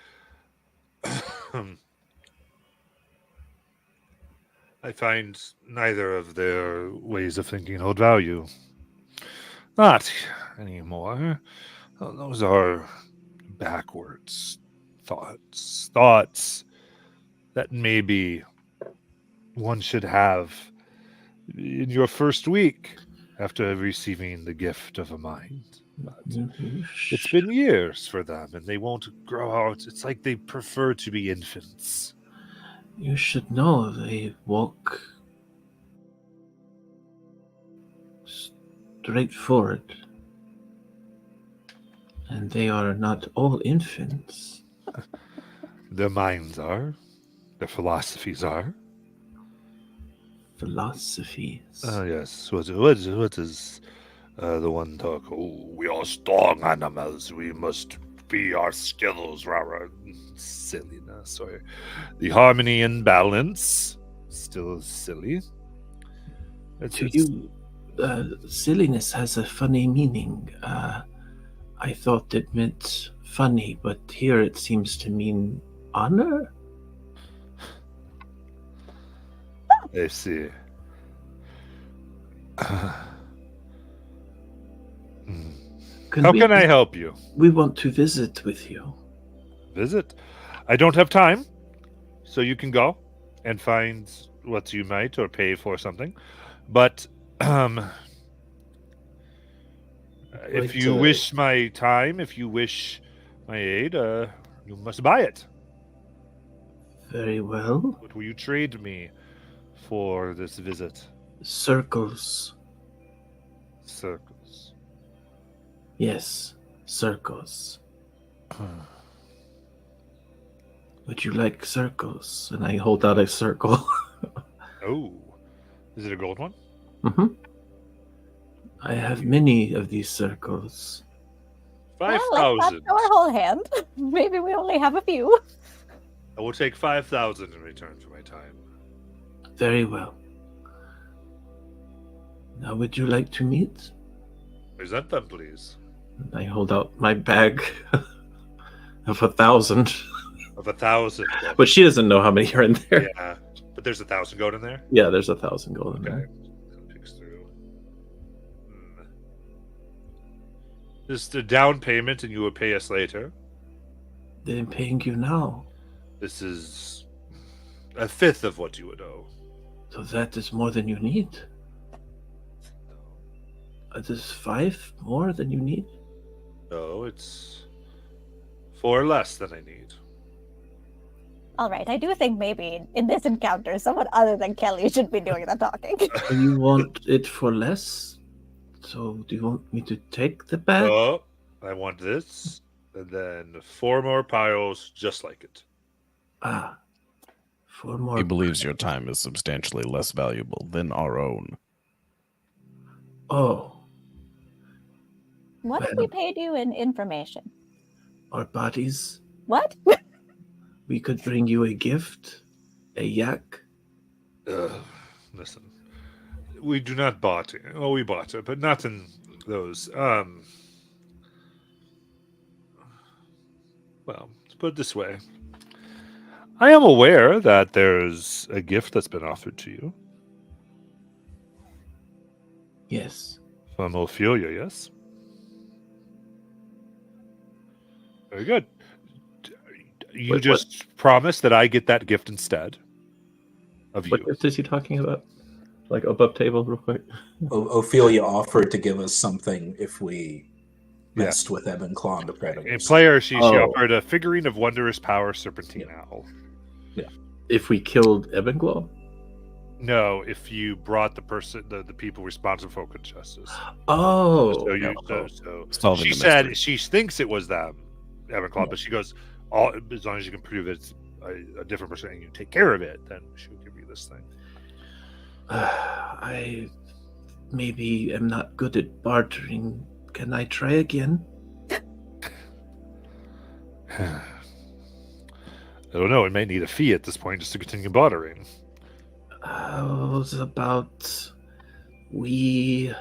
I find neither of their ways of thinking hold value. Not anymore. Those are backwards thoughts. Thoughts that maybe one should have in your first week after receiving the gift of a mind. But it's been years for them, and they won't grow out. It's like they prefer to be infants. You should know they walk straight forward. And they are not all infants. Their minds are. Their philosophies are. Philosophies. Yes. What is the one talk? Oh, we are strong animals. We must be our skills. Rara. Silliness. Or the harmony and balance. Still silly. To you, silliness has a funny meaning. I thought it meant funny, but here it seems to mean honor? I see. How can I help you? We want to visit with you. Visit? I don't have time, so you can go and find what you might or pay for something. But If like you to- wish my time, if you wish my aid, you must buy it. Very well. What will you trade me for this visit? Circles. Circles. Yes, circles. Would you like circles? And I hold out a circle. Oh, is it a gold one? Mm-hmm. I have many of these circles. Five Well, let's not thousand. show our whole hand. Maybe we only have a few. I will take 5,000 in return for my time. Very well. Now, would you like to meet? Present them, please. I hold out my bag of 1,000. Of 1,000. But she doesn't know how many are in there. Yeah, but there's 1,000 gold in there. Yeah, there's 1,000 gold in Okay. there. Picks through. Just a down payment, and you will pay us later. Then I'm paying you now. This is a fifth of what you would owe. So that is more than you need. This 5 more than you need? No, it's 4 less than I need. All right, I do think maybe in this encounter, someone other than Kelly should be doing the talking. You want it for less? So do you want me to take the bag? Oh, I want this, and then 4 more piles just like it. 4 more. He believes your time is substantially less valuable than our own. Oh, What if we paid you in information? our bodies. What? We could bring you a gift, a yak. Listen, we do not bought it. Oh, we bought it, but not in those. Well, let's put it this way. I am aware that there's a gift that's been offered to you Yes. from Ophelia, yes? Very good. You What- just promise that I get that gift instead of What you. gift is he talking about? Like above table, real quick. Ophelia offered to give us something if we Yeah. messed with Ebon Claw and the In Predators. player, she Oh. offered a figurine of wondrous power, Serpentine Owl. If we killed Ebenglaw? No, if you brought the person, the people responsible for open justice. Oh. So you, no. so Solving she the said mystery. she thinks it was them, Everclaw, but she goes, all as long as you can prove it's a different person and you take care of it, then she'll give you this thing. I maybe am not good at bartering. Can I try again? I don't know. It may need a fee at this point just to continue bartering. How's about we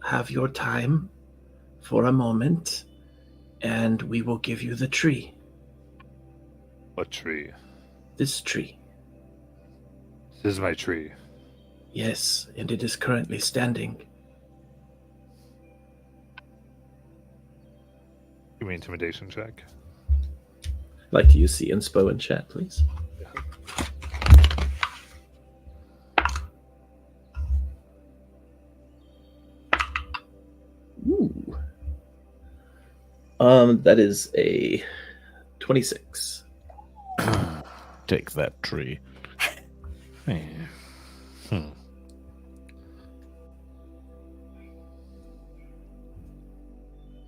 have your time for a moment and we will give you the tree. What tree? This tree. This is my tree. Yes, and it is currently standing. Give me an intimidation check. I'd like to use the inspo in chat, please. Ooh. That is a 26. Take that tree.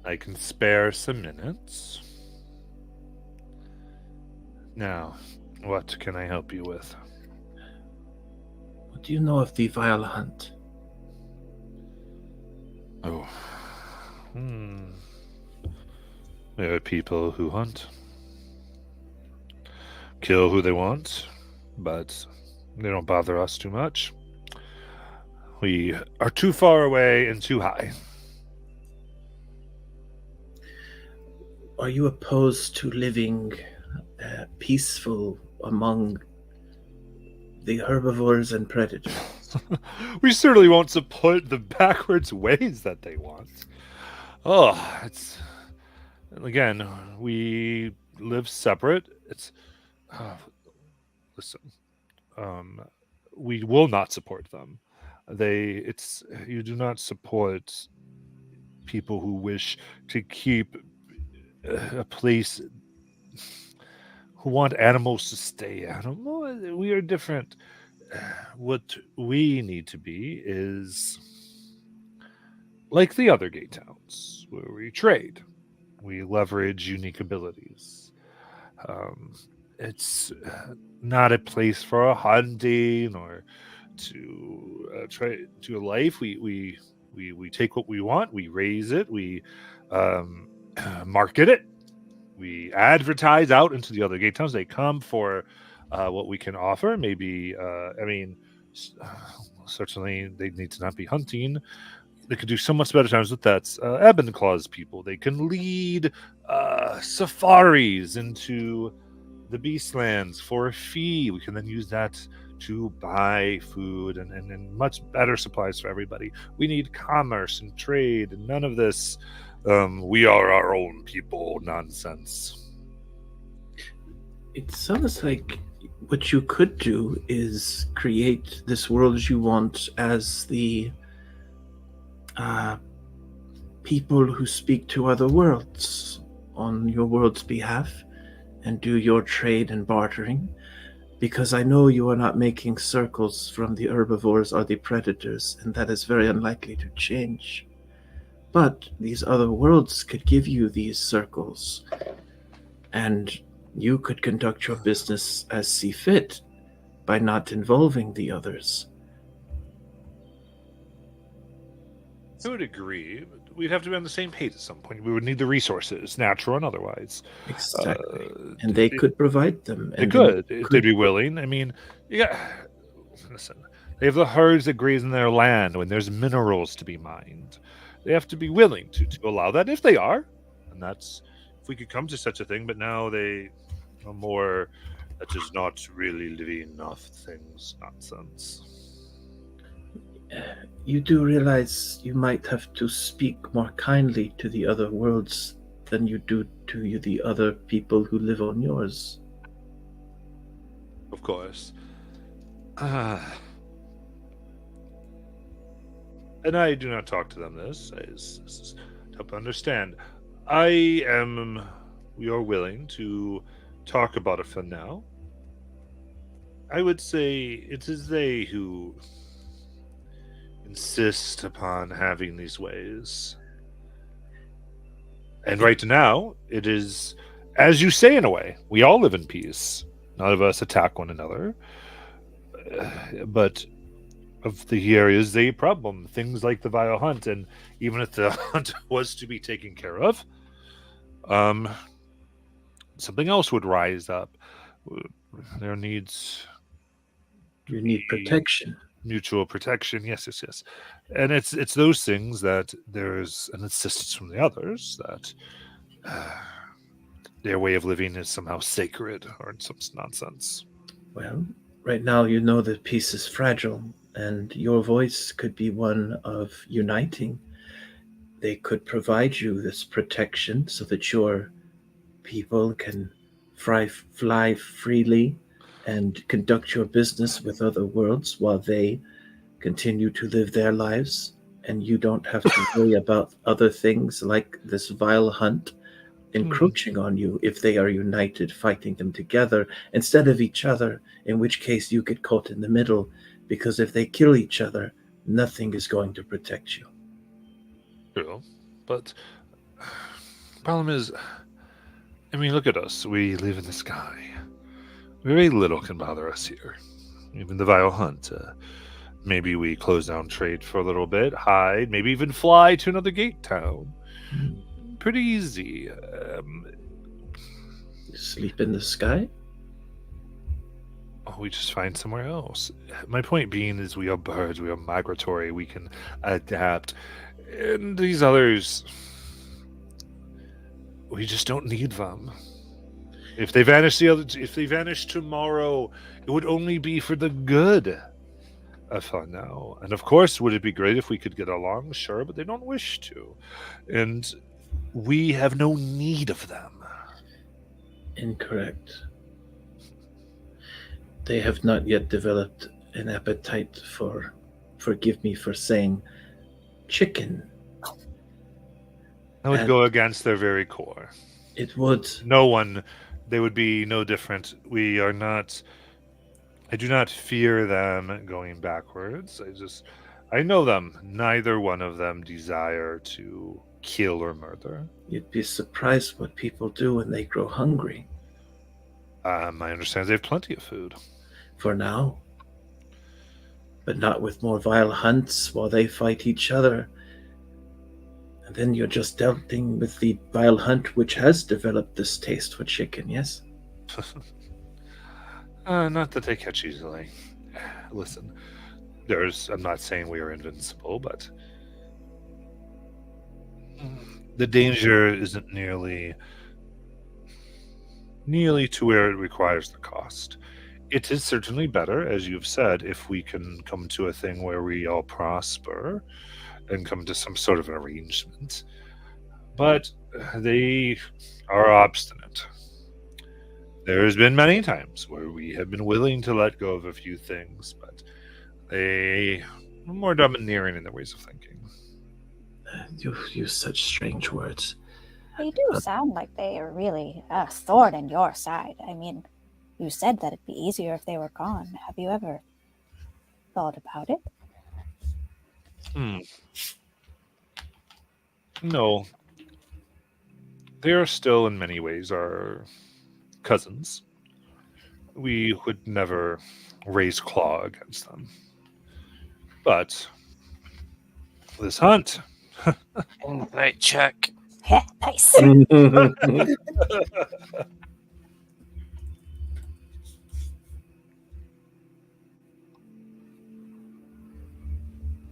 I can spare some minutes. Now, what can I help you with? What do you know of the Vile Hunt? Oh. There are people who hunt. Kill who they want, but they don't bother us too much. We are too far away and too high. Are you opposed to living peaceful among the herbivores and predators? We certainly won't support the backwards ways that they want. Oh, it's again, we live separate. It's listen, we will not support them. You do not support people who wish to keep a place, who want animals to stay animal. We are different. What we need to be is like the other gay towns, where we trade, we leverage unique abilities. Um, it's not a place for a hunting or to try to a life. We take what we want, we raise it, we um, market it, we advertise out into the other gate towns. They come for what we can offer. Maybe certainly they need to not be hunting. They could do so much better times with that. Ebon Claws people. They can lead safaris into the Beastlands for a fee. We can then use that to buy food and much better supplies for everybody. We need commerce and trade and none of this we are our own people nonsense. It sounds like what you could do is create this world you want as the people who speak to other worlds on your world's behalf and do your trade and bartering, because I know you are not making circles from the herbivores or the predators, and that is very unlikely to change. But these other worlds could give you these circles, and you could conduct your business as see fit by not involving the others. I would agree. We'd have to be on the same page at some point. We would need the resources, natural and otherwise. Exactly. And they could provide them. They could. They'd be willing. I mean, listen, they have the herds that graze in their land when there's minerals to be mined. They have to be willing to allow that if they are. And that's, if we could come to such a thing, but now they are more, that is not really living off things nonsense. You do realize you might have to speak more kindly to the other worlds than you do to the other people who live on yours. Of course. And I do not talk to them this is to help understand. We are willing to talk about it for now. I would say it is they who insist upon having these ways. And right now, it is, as you say, in a way, we all live in peace. None of us attack one another. But of the areas, they problem. Things like the vile hunt, and even if the hunt was to be taken care of, something else would rise up. There needs... You need protection. Mutual protection, yes. And it's those things that there's an insistence from the others that their way of living is somehow sacred or some nonsense. Well, right now you know that peace is fragile, and your voice could be one of uniting. They could provide you this protection so that your people can fly freely and conduct your business with other worlds while they continue to live their lives, and you don't have to worry about other things like this vile hunt encroaching on you if they are united, fighting them together instead of each other, in which case you get caught in the middle, because if they kill each other, nothing is going to protect you. True, but problem is, I mean, look at us. We live in the sky. Very little can bother us here. Even the vile hunt. Maybe we close down trade for a little bit, hide, maybe even fly to another gate town. Pretty easy. Sleep in the sky? Oh, we just find somewhere else. My point being is we are birds, we are migratory, we can adapt. And these others, we just don't need them. If they vanish tomorrow, it would only be for the good of fun now. And of course, would it be great if we could get along? Sure, but they don't wish to. And we have no need of them. Incorrect. They have not yet developed an appetite for forgive me for saying chicken. That would And- go against their very core. It would. They would be no different. I do not fear them going backwards. I know them. Neither one of them desire to kill or murder. You'd be surprised what people do when they grow hungry. I understand they have plenty of food. For now. But not with more vile hunts while they fight each other. And then you're just dealing with the vile hunt which has developed this taste for chicken, yes? Not that they catch easily. Listen, I'm not saying we are invincible, but the danger isn't nearly to where it requires the cost. It is certainly better, as you've said, if we can come to a thing where we all prosper and come to some sort of an arrangement. But they are obstinate. There's been many times where we have been willing to let go of a few things, but they are more domineering in their ways of thinking. You use such strange words. They do sound like they are really a thorn in your side. I mean, you said that it'd be easier if they were gone. Have you ever thought about it? No. They are still, in many ways, our cousins. We would never raise claw against them. But this hunt... Invite check. Heh, nice.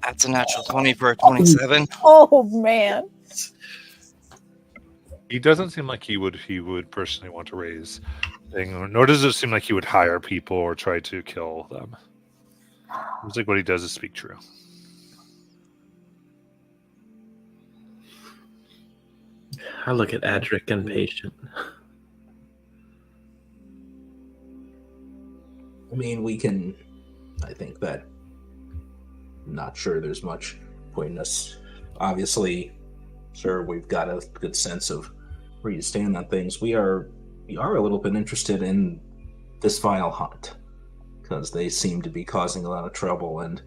That's a natural 20 for a 27. Oh man. He doesn't seem like he would personally want to raise thing, nor does it seem like he would hire people or try to kill them. Seems like what he does is speak true. I look at Adric and Patient. I mean, I think that, not sure there's much point in us. Obviously, sure, we've got a good sense of where you stand on things. We are a little bit interested in this vile hunt, because they seem to be causing a lot of trouble, and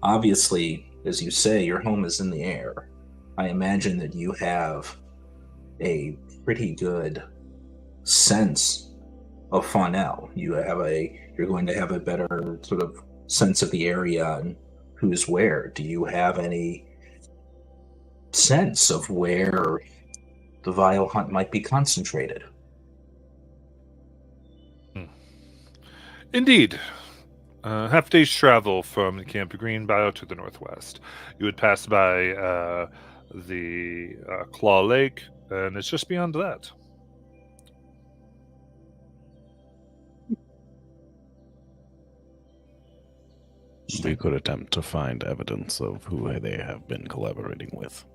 obviously, as you say, your home is in the air. I imagine that you have a pretty good sense of Faunel. You're going to have a better sort of sense of the area and who's where. Do you have any sense of where the vile hunt might be concentrated? Indeed. Half day's travel from the Camp Greenbow to the northwest. You would pass by the Claw Lake, and it's just beyond that. We could attempt to find evidence of who they have been collaborating with.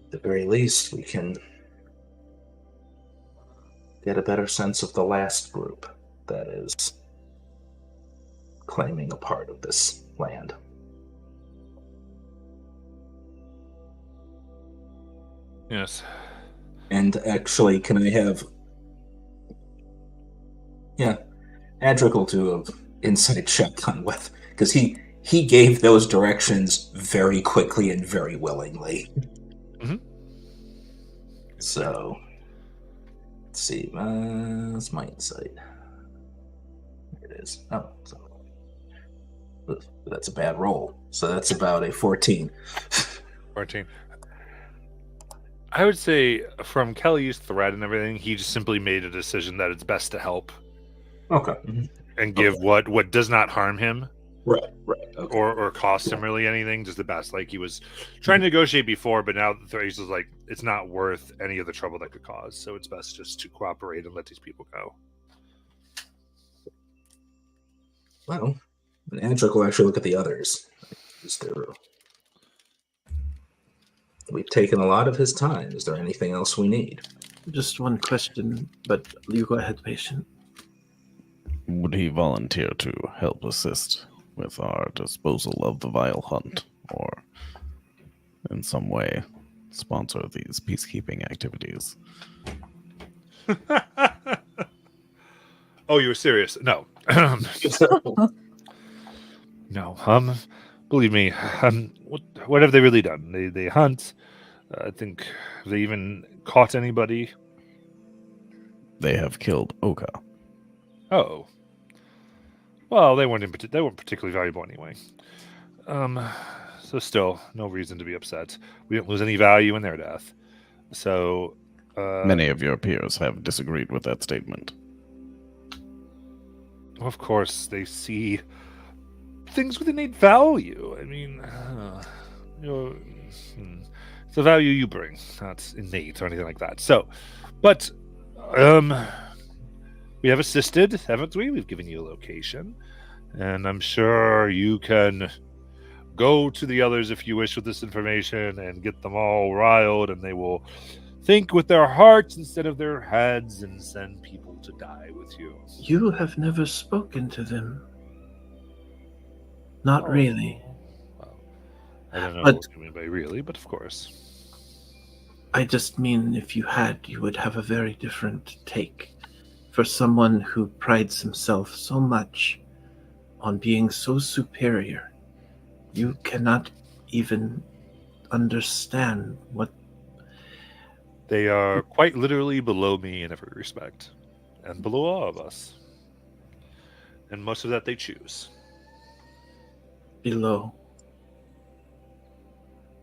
At the very least, we can get a better sense of the last group that is claiming a part of this land. Yes. And actually, can I have... Yeah, Adric will do an insight check on what... Because he gave those directions very quickly and very willingly. Mm-hmm. So, let's see. That's my insight. There it is. Oh, so that's a bad roll. So that's about a 14. 14. I would say from Kelly's threat and everything, he just simply made a decision that it's best to help. Okay. And give what does not harm him. Right. Okay. Or cost him really anything, just the best. Like he was trying to negotiate before, but now he's just like, it's not worth any of the trouble that could cause. So it's best just to cooperate and let these people go. Well, and Adric will actually look at the others. We've taken a lot of his time. Is there anything else we need? Just one question, but you go ahead, Patient. Would he volunteer to help assist with our disposal of the vile hunt, or in some way sponsor these peacekeeping activities? Oh, you were serious? No. No. Believe me. What have they really done? They hunt. I think have they even caught anybody. They have killed Oka. Oh. Well, they weren't they weren't particularly valuable anyway. So still, no reason to be upset. We didn't lose any value in their death. So, Many of your peers have disagreed with that statement. of course, they see things with innate value. I mean, it's the value you bring, not innate or anything like that. So, but we have assisted, haven't we? We've given you a location, and I'm sure you can go to the others if you wish with this information and get them all riled, and they will think with their hearts instead of their heads and send people to die with you. You have never spoken to them. Not really. Well, I don't know But- what you mean by really, but of course. I just mean if you had, you would have a very different take. For someone who prides himself so much on being so superior, you cannot even understand what. They are quite literally below me in every respect, and below all of us. And most of that they choose. Below.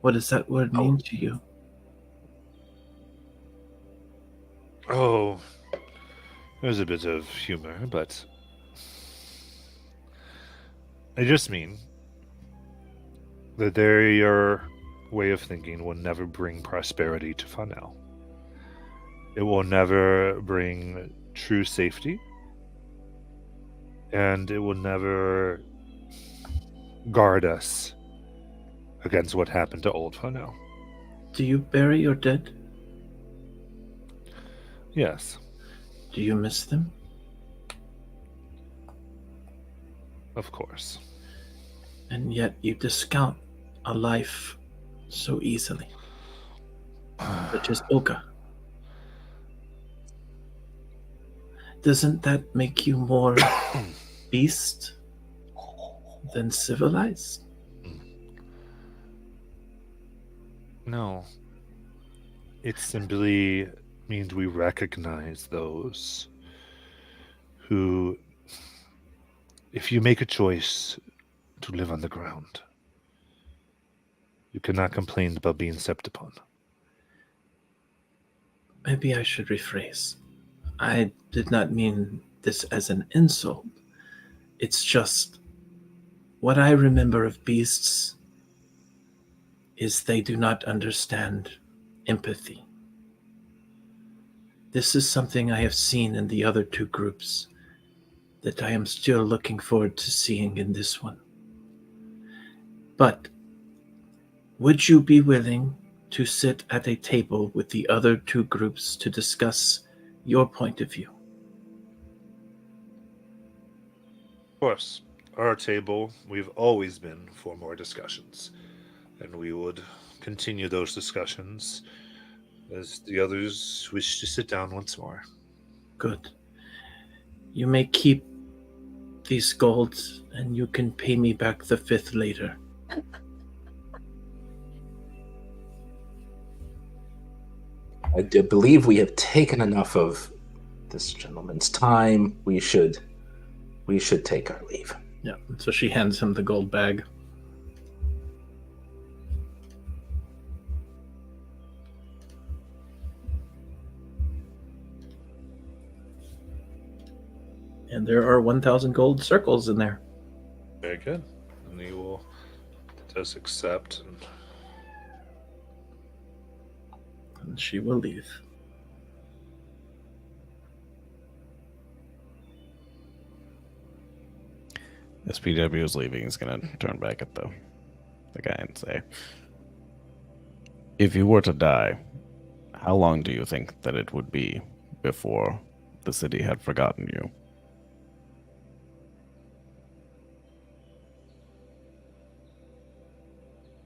What does that word mean to you? Oh, there's a bit of humor, but I just mean that their way of thinking will never bring prosperity to Fanel. It will never bring true safety, and it will never guard us against what happened to old Fanel. Do you bury your dead? Yes, Do you miss them? of course. And yet you discount a life so easily, such as Oka. Doesn't that make you more beast than civilized? No. It simply means we recognize those who, if you make a choice to live on the ground, you cannot complain about being stepped upon. Maybe I should rephrase. I did not mean this as an insult. It's just what I remember of beasts is they do not understand empathy. This is something I have seen in the other two groups that I am still looking forward to seeing in this one. But would you be willing to sit at a table with the other two groups to discuss your point of view? Of course, our table, we've always been for more discussions, and we would continue those discussions as the others wish to sit down once more. Good. You may keep these golds, and you can pay me back the 5th later. I do believe we have taken enough of this gentleman's time. We should take our leave. Yeah, so she hands him the gold bag. And there are 1,000 gold circles in there. Very good. And he will just accept. And she will leave. SPW is leaving. He's going to turn back at the guy and say, if you were to die, how long do you think that it would be before the city had forgotten you?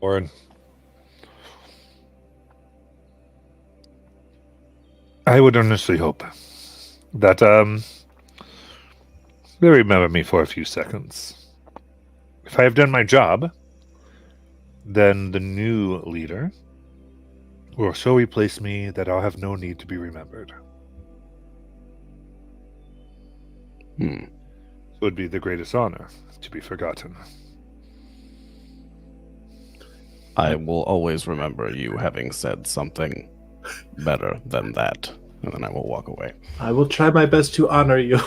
Warren. I would earnestly hope that they remember me for a few seconds. If I have done my job, then the new leader will so replace me that I'll have no need to be remembered. Hmm. It would be the greatest honor to be forgotten. I will always remember you having said something better than that, and then I will walk away. I will try my best to honor you.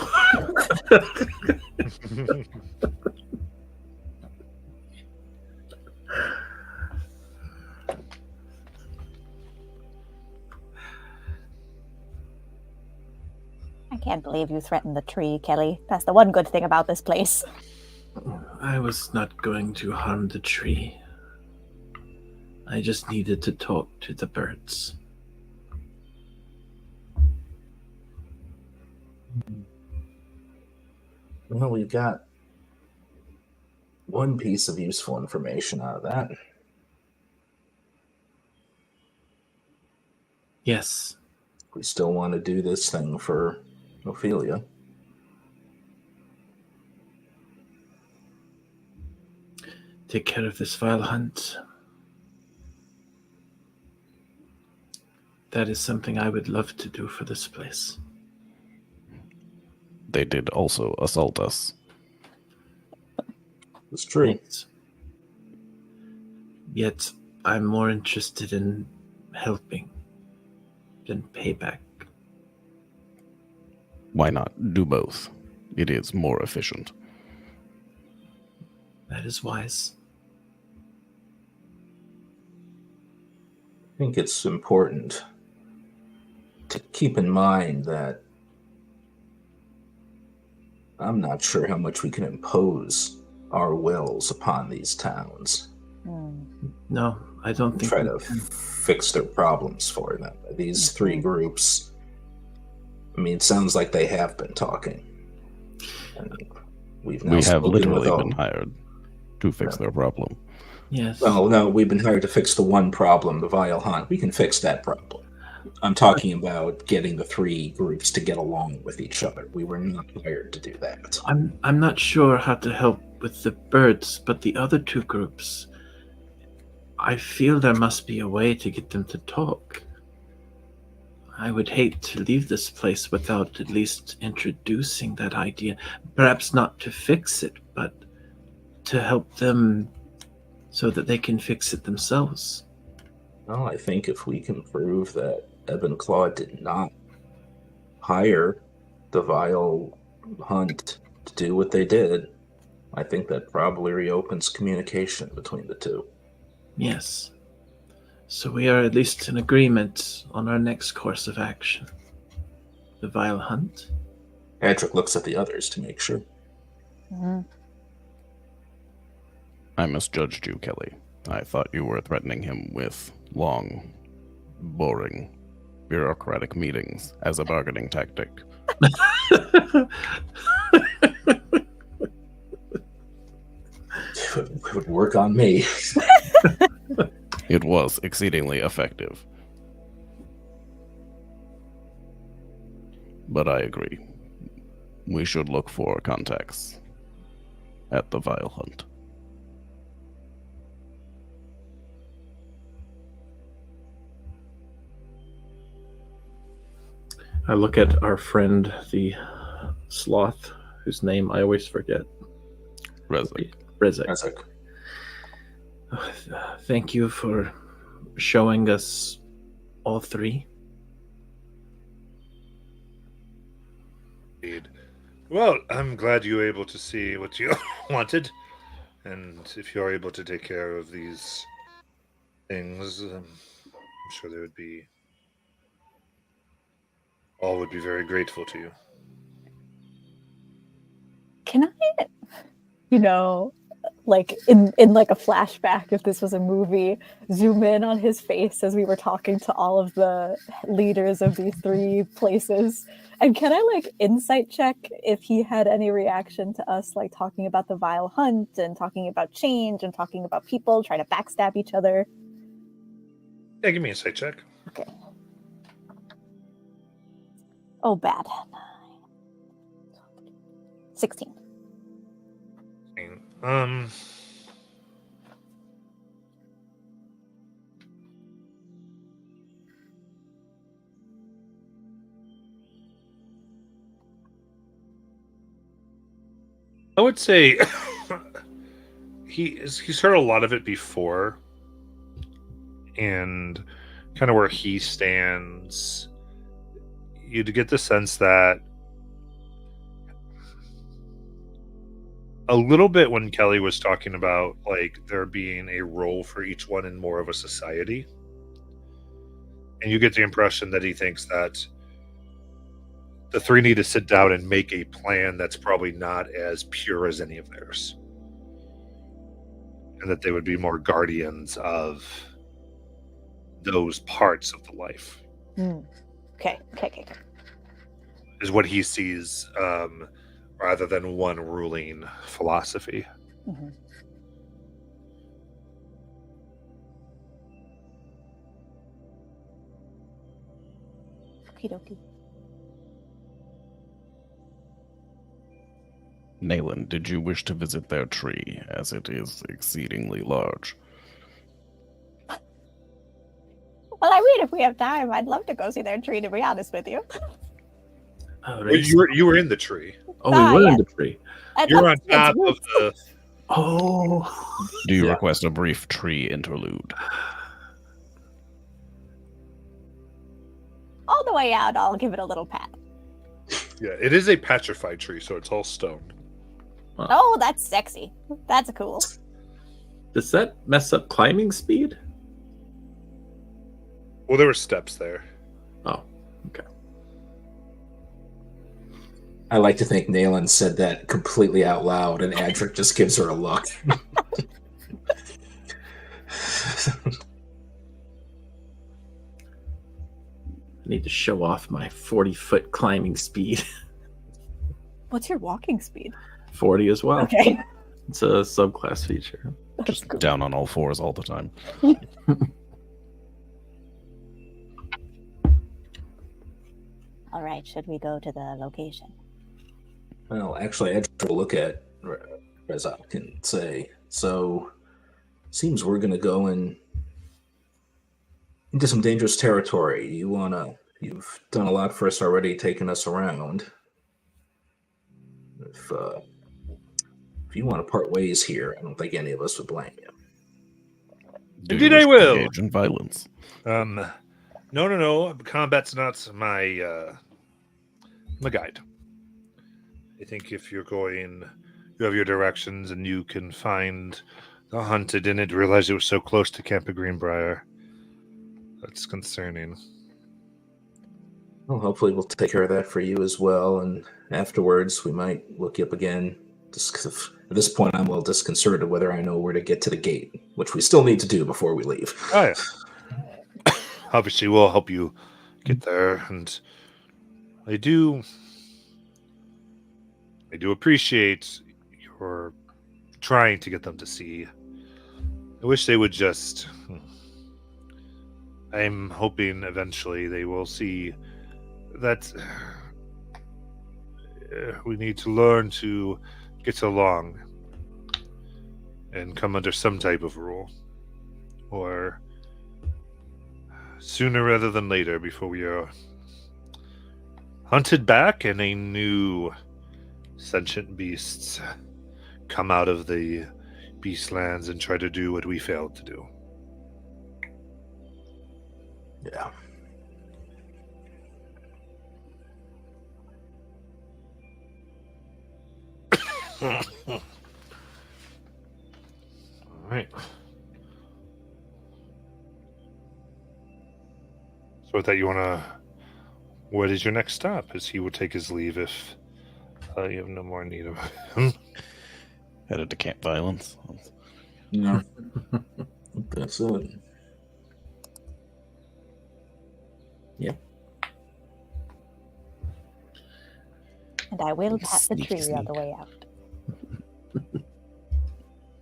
I can't believe you threatened the tree, Kelly. That's the one good thing about this place. I was not going to harm the tree. I just needed to talk to the birds. Well, we've got one piece of useful information out of that. Yes. We still want to do this thing for Ophelia. Take care of this vile hunt. That is something I would love to do for this place. They did also assault us. It's true. Yes. Yet, I'm more interested in helping than payback. Why not do both? It is more efficient. That is wise. I think it's important to keep in mind that I'm not sure how much we can impose our wills upon these towns. No, I don't think Try we to can. fix their problems for them. These three groups, I mean, it sounds like they have been talking. And we We have spoken literally with been hired to fix their problem. Yes. Well, no, we've been hired to fix the one problem, the vile hunt. We can fix that problem. I'm talking about getting the three groups to get along with each other. We were not hired to do that. I'm not sure how to help with the birds, but the other two groups, I feel there must be a way to get them to talk. I would hate to leave this place without at least introducing that idea. Perhaps not to fix it, but to help them so that they can fix it themselves. Well, I think if we can prove that Ebon Claw did not hire the vile hunt to do what they did, I think that probably reopens communication between the two. Yes. So we are at least in agreement on our next course of action. The vile hunt. Patrick looks at the others to make sure. I misjudged you, Kelly. I thought you were threatening him with long, boring, bureaucratic meetings as a bargaining tactic. It would work on me. It was exceedingly effective. But I agree. We should look for contacts at the Vile Hunt. I look at our friend, the sloth, whose name I always forget. Rezek. Rezek. Isaac. Thank you for showing us all three. Indeed. Well, I'm glad you were able to see what you wanted, and if you're able to take care of these things, I'm sure they would be all would be very grateful to you. Can I, like in like a flashback, if this was a movie, zoom in on his face as we were talking to all of the leaders of these 3 places. And can I like insight check if he had any reaction to us like talking about the vile hunt and talking about change and talking about people trying to backstab each other? Yeah, give me a sight check. Okay. Oh, bad. 16. I would say he's heard a lot of it before, and kind of where he stands, you'd get the sense that a little bit when Kelly was talking about like there being a role for each one in more of a society, and you get the impression that he thinks that the 3 need to sit down and make a plan that's probably not as pure as any of theirs, and that they would be more guardians of those parts of the life. Okay. Is what he sees, rather than one ruling philosophy. Mm-hmm. Okie dokie. Nayland, did you wish to visit their tree, as it is exceedingly large? Well, I mean, if we have time, I'd love to go see their tree, to be honest with you. You were in the tree. Oh, we were yeah. in the tree. You're on top of the. Oh. Do you Yeah. request a brief tree interlude? All the way out, I'll give it a little pat. Yeah, it is a petrified tree, so it's all stone. Oh, that's sexy. That's cool. Does that mess up climbing speed? Well, there were steps there. Oh, okay. I like to think Nayland said that completely out loud, and Adric just gives her a look. I need to show off my 40-foot climbing speed. What's your walking speed? 40 as well. Okay. It's a subclass feature. Just down on all fours all the time. All right, should we go to the location? Well, actually, Adric will look at Rezak and say, so, seems we're going to go into some dangerous territory. You've done a lot for us already, taking us around. If you want to part ways here, I don't think any of us would blame you. Do Indeed you wish I to will. engage in violence? No. Combat's not my guide. I think if you're going, you have your directions, and you can find the hunted. And didn't realize it was so close to Camp of Greenbrier. That's concerning. Well, hopefully we'll take care of that for you as well, and afterwards we might look you up again. Just 'cause at this point I'm a little disconcerted whether I know where to get to the gate, which we still need to do before we leave. Oh yeah. Obviously, we'll help you get there, and I do appreciate your trying to get them to see. I wish they would just. I'm hoping eventually they will see that we need to learn to get along and come under some type of rule, or sooner rather than later, before we are hunted back and a new sentient beasts come out of the beastlands and try to do what we failed to do. Yeah. All right. So with that, you want to... What is your next stop? As he will take his leave if you have no more need of him. Headed to camp violence. No, that's it. And I will tap the Sneak, tree on sneak. the way out.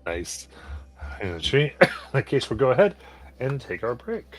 Nice. In the tree. In that case, we'll go ahead and take our break.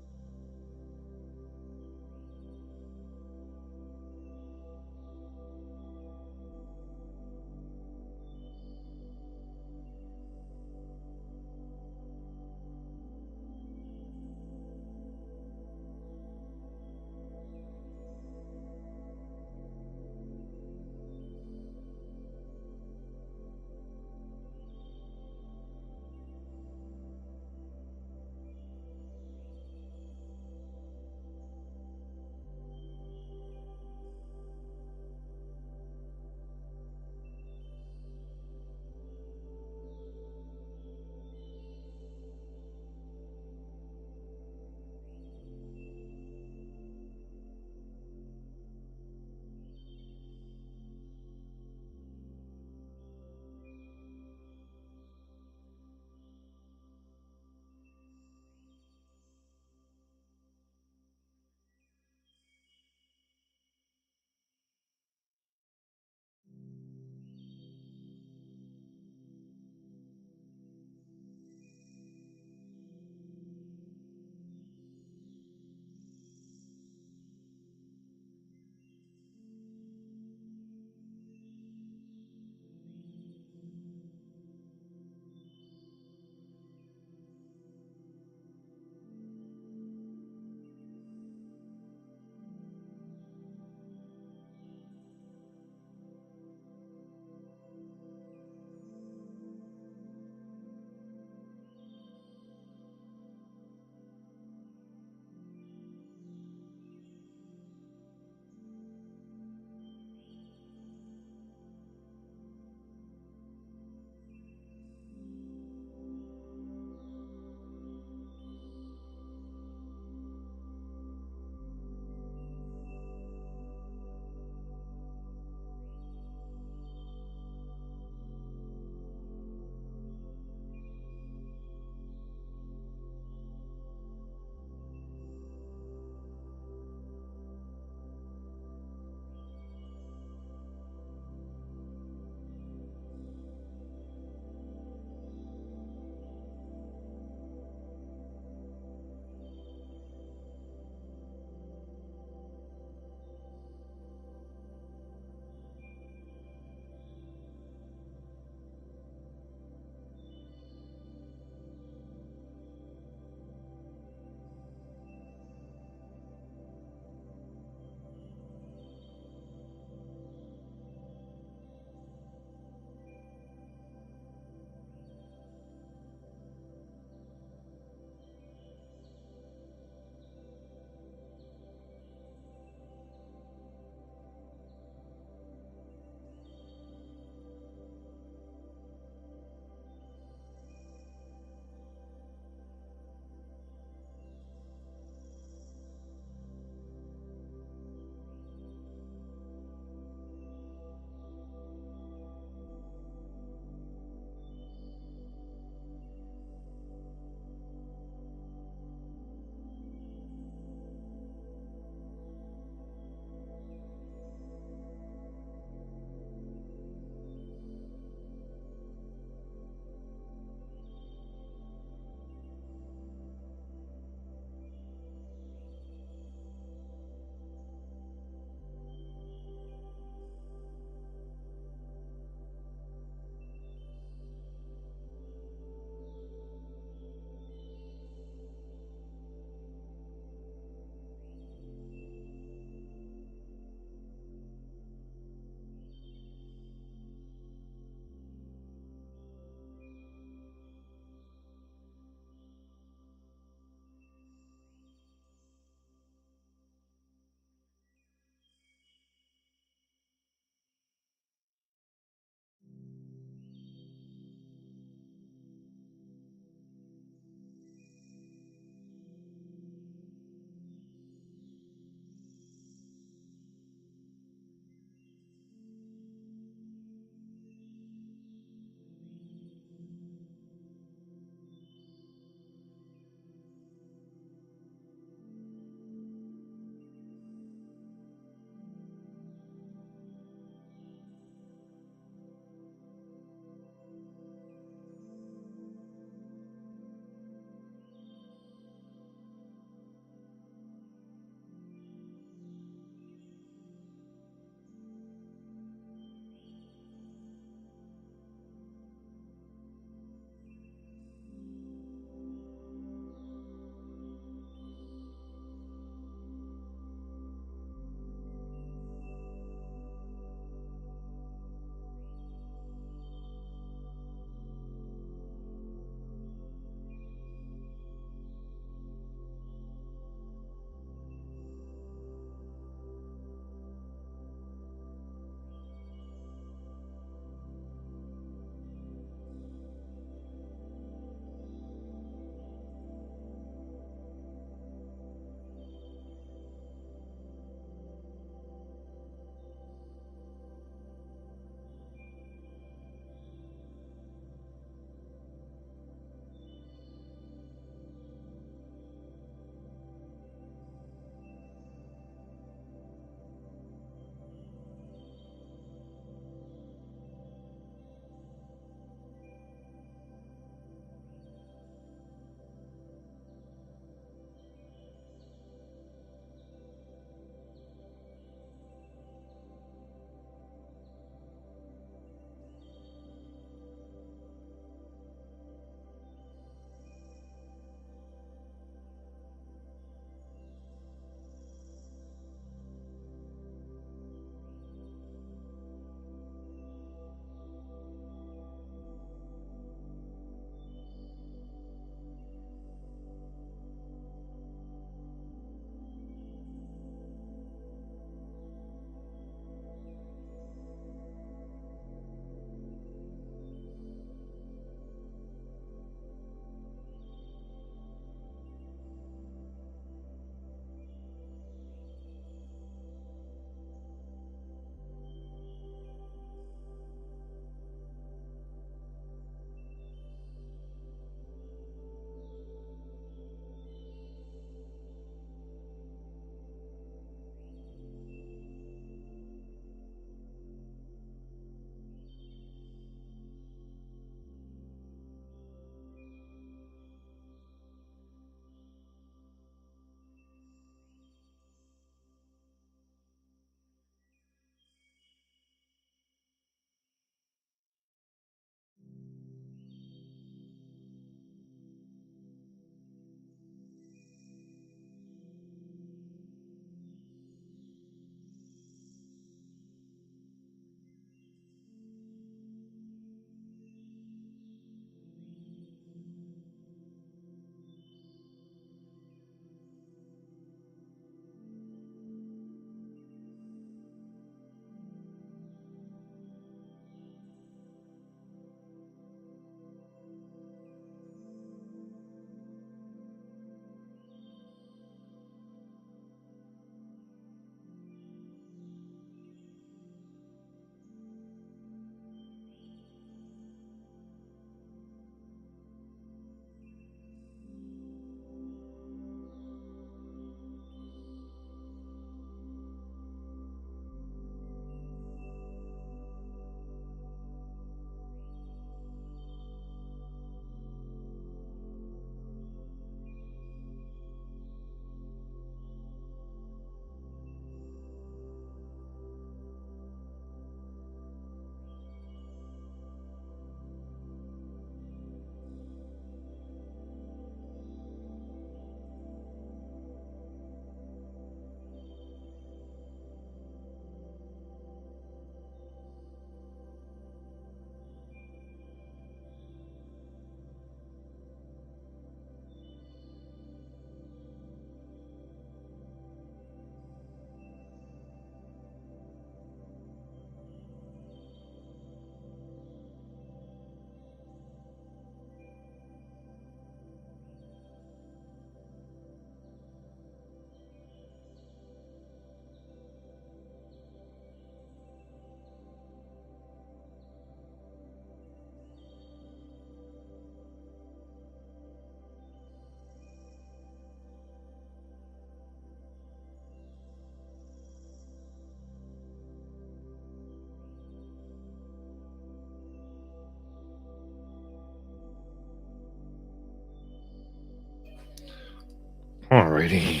Alrighty.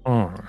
Alright.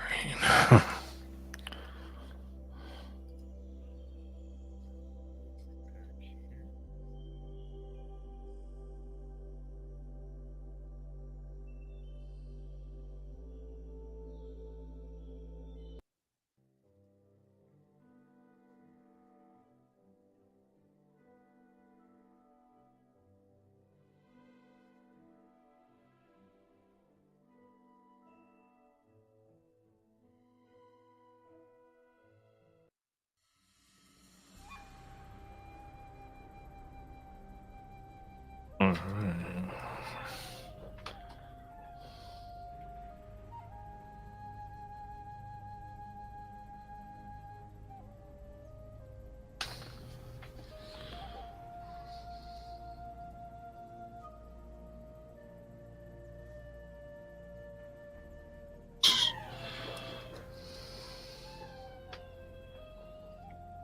Alright.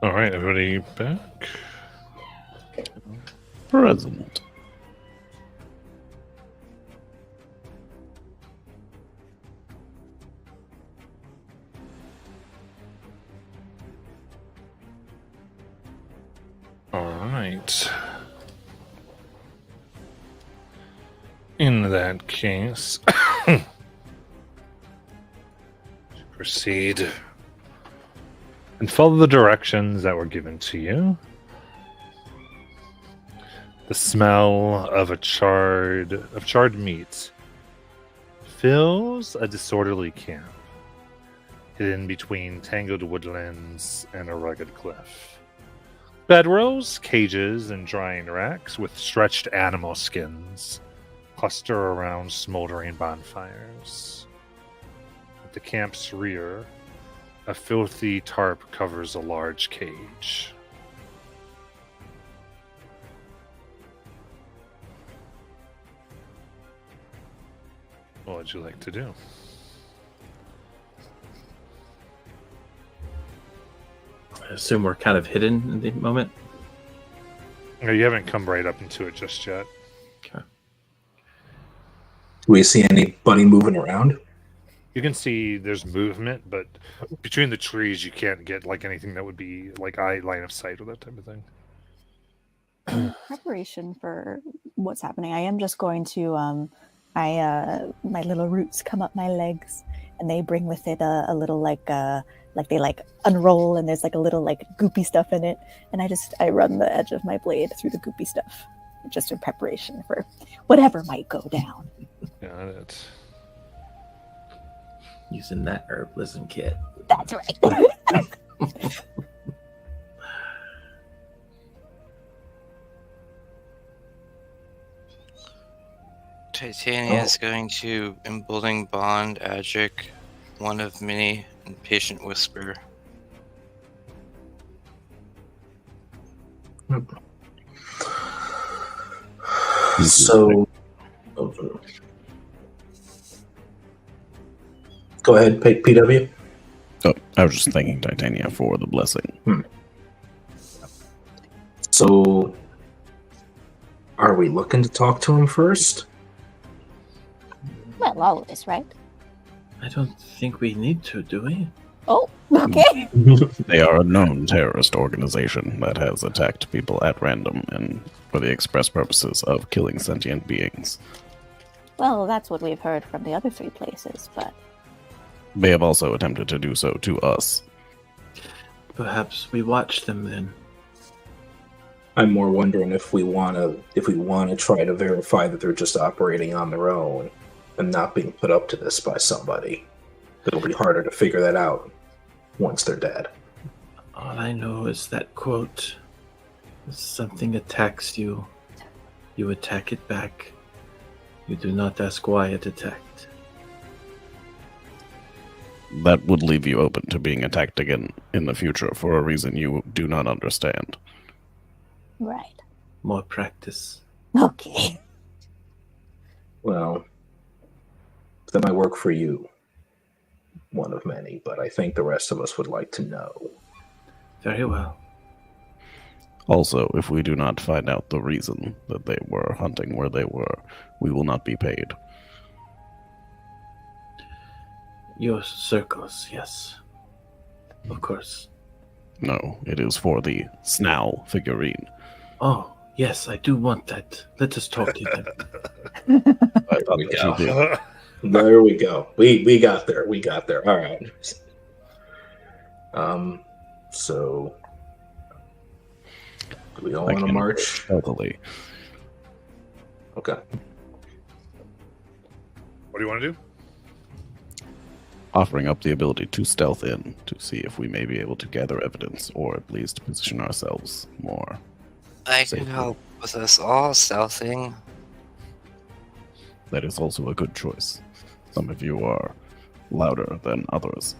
Alright, everybody back? Present. Alright. In that case, proceed and follow the directions that were given to you. The smell of charred meat fills a disorderly camp, hidden between tangled woodlands and a rugged cliff. Bedrolls, cages, and drying racks with stretched animal skins cluster around smoldering bonfires. At the camp's rear, a filthy tarp covers a large cage. What would you like to do? I assume we're kind of hidden in the moment. No, you haven't come right up into it just yet. Okay. Do we see anybody moving around? You can see there's movement, but between the trees, you can't get like anything that would be like line of sight or that type of thing. Preparation for what's happening. I am just going to my little roots come up my legs, and they bring with it a little like they unroll, and there's like a little like goopy stuff in it, and I run the edge of my blade through the goopy stuff, just in preparation for whatever might go down. Got it. Using that herbalism kit. That's right. Titania is going to embolden bond Adric, one of many, and patient whisper. So, go ahead, PW. Oh, I was just thanking Titania for the blessing. So, are we looking to talk to him first? Well, always, right? I don't think we need to, do we? Oh, okay. They are a known terrorist organization that has attacked people at random and for the express purposes of killing sentient beings. Well, that's what we've heard from the other 3 places, but They have also attempted to do so to us. Perhaps we watch them then. I'm more wondering if we want to try to verify that they're just operating on their own and not being put up to this by somebody. It'll be harder to figure that out once they're dead. All I know is that quote, if something attacks you, you attack it back. You do not ask why it attacked. That would leave you open to being attacked again in the future for a reason you do not understand. right. More practice. Okay. Well, that might work for you. one of many, but I think the rest of us would like to know. Very well. Also, if we do not find out the reason that they were hunting where they were, we will not be paid. Your circles, yes. Of course. No, it is for the Snow figurine. Oh, yes, I do want that. Let us talk to them. I There thought we that go. you did. There we go. We got there. We got there. All right. So do we all I want to can march? stealthily. Okay. What do you want to do? Offering up the ability to stealth in to see if we may be able to gather evidence or at least position ourselves more. I can Safely. help with us all stealthing. That is also a good choice. Some of you are louder than others.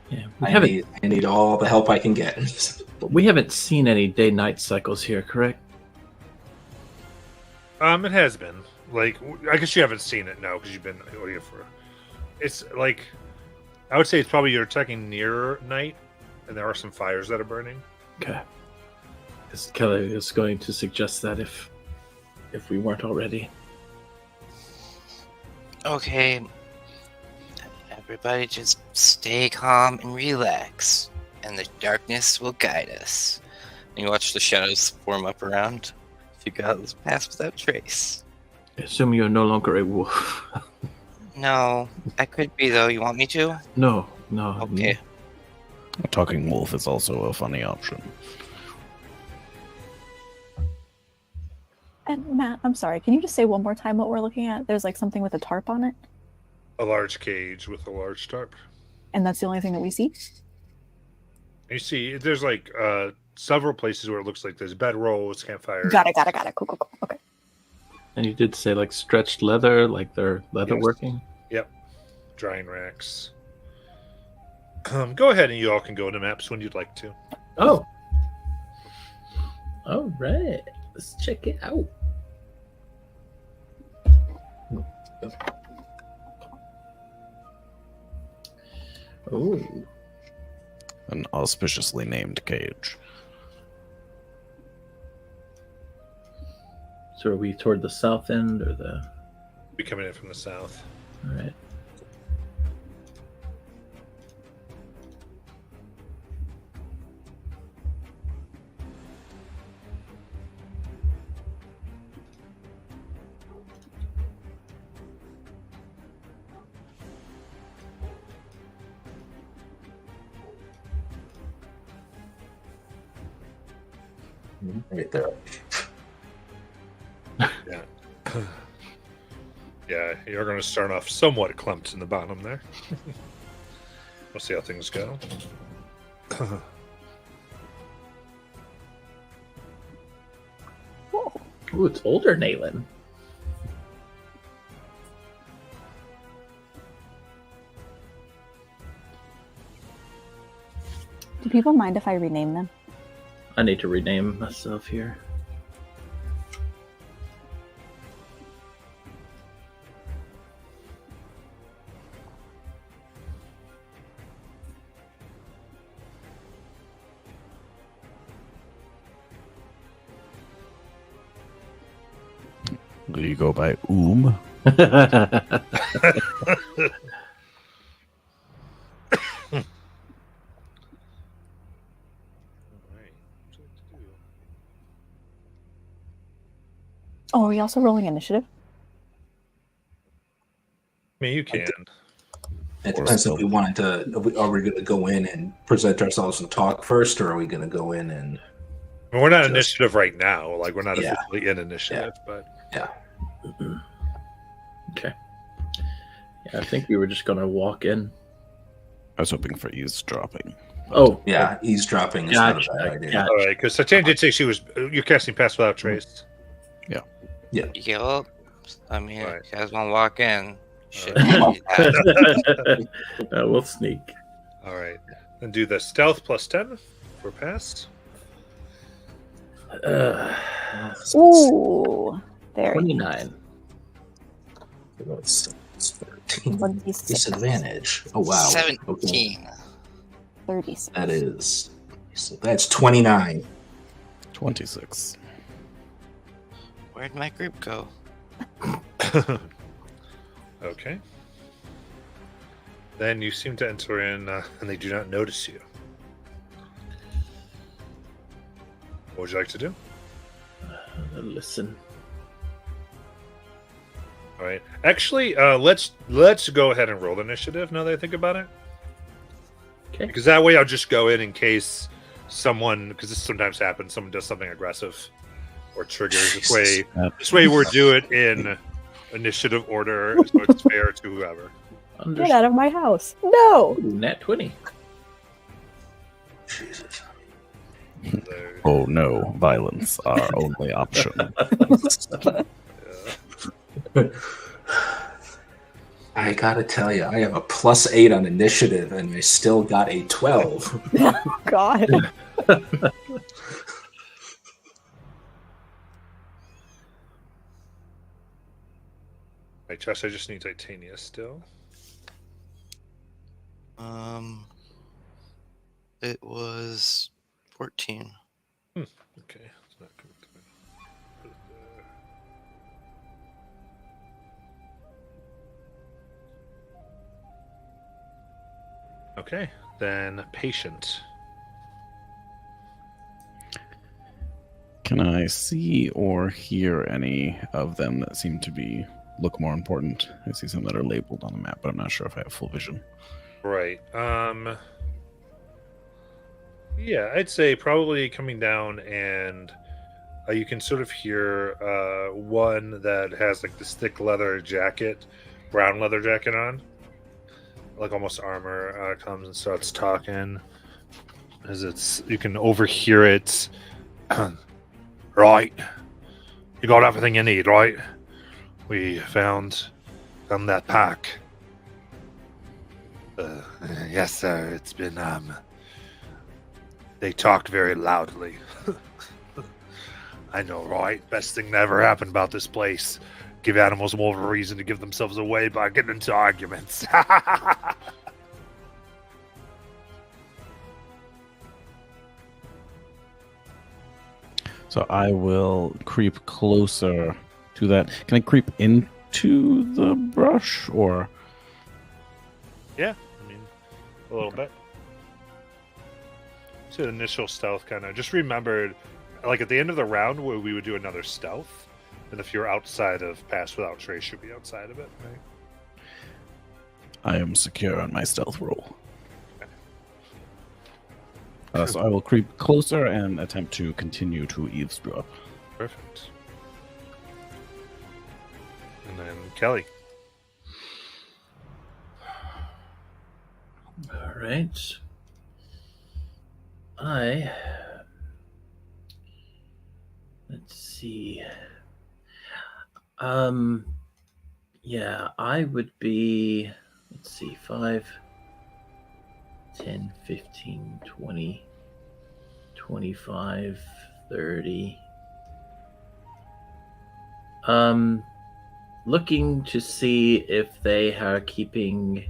Yeah, I need all the help I can get. we haven't seen any day-night cycles here, correct? It has been. Like, I guess you haven't seen it now because you've been here for. It's like, I would say it's probably you're attacking near night, and there are some fires that are burning. Okay. Because Kelly is going to suggest that if we weren't already. Okay. Everybody just stay calm and relax, and the darkness will guide us. And you watch the shadows form up around. If you got this pass without trace. I assume you're no longer a wolf. No, I could be though. You want me to? No. Okay. A talking wolf is also a funny option. And Matt, I'm sorry. Can you just say one more time what we're looking at? There's like something with a tarp on it, A large cage with a large tarp. and that's the only thing that we see. You see, there's like several places where it looks like there's bedrolls, campfires. Got it. Cool. Okay. And you did say like stretched leather, like they're leather Yes. working? Yep. Drying racks. Go ahead and you all can go into maps when you'd like to. Oh. All right. Let's check it out. Oh. An auspiciously named cage. So are we toward the south end or the... Be coming in from the south. All right. Right there. Yeah, you're going to start off somewhat clumped in the bottom there. We'll see how things go. Whoa. Ooh, it's older Nayland. Do people mind if I rename them? I need to rename myself here. Do you go by Oom? Oh, are we also rolling initiative? I mean, you can. It Or depends if we stealth. wanted to. Are we going to go in and present ourselves and talk first, or are we going to go in and? I mean, we're not Just- initiative right now. Like, we're not Yeah. officially in initiative, but Okay. Yeah, I think we were just going to walk in. I was hoping for eavesdropping. Oh, Yeah, eavesdropping is not Gotcha, a bad idea. gotcha. all right. Because Satan did say you're casting Pass Without Trace. Yup. I mean, Right. if you guys want to walk in, shit. Alright. We'll sneak. All right. Then do the stealth plus 10 for pass. Ooh, there. 29. Let's start. 14. 1d6. Disadvantage. Oh, wow. 17. 36. That is. So that's 29. 26. Where'd my group go? Okay. Then you seem to enter in, and they do not notice you. What would you like to do? Listen. All right. Actually, let's go ahead and roll initiative now that I think about it. Okay. Because that way I'll just go in case someone, because this sometimes happens, someone does something aggressive or triggers. This way we'll do it in initiative order so it's fair to whoever. Get out of my house. No! Nat 20. Jesus. So, Oh no, violence our only option. I gotta tell you, I have a +8 on initiative, and I still got a 12. Oh, God. right, Josh, I just need Titania still. It was 14. Okay. It's not coming through. Put it there. Okay, then patient. Can I see or hear any of them that seem to look more important? I see some that are labeled on the map, but I'm not sure if I have full vision. Right. Yeah, I'd say probably coming down, and you can sort of hear one that has like this thick leather jacket, brown leather jacket on, like almost armor, comes and starts talking. You can overhear it. Right, you got everything you need, right? We found that pack. Yes, sir. It's been they talked very loudly. I know, right? Best thing that ever happened about this place. Give animals more of a reason to give themselves away by getting into arguments. So I will creep closer to that. Can I creep into the brush, or? Yeah, I mean, a little bit. So initial stealth kind of. Just remembered, like at the end of the round, where we would do another stealth, and if you're outside of Pass Without Trace, you'll be outside of it, right? I am secure on my stealth roll. So I will creep closer and attempt to continue to eavesdrop. Perfect. And then Kelly. All right. Let's see. Yeah, I would be, let's see, 5, 10, 15, 20, 25, 30. Looking to see if they are keeping.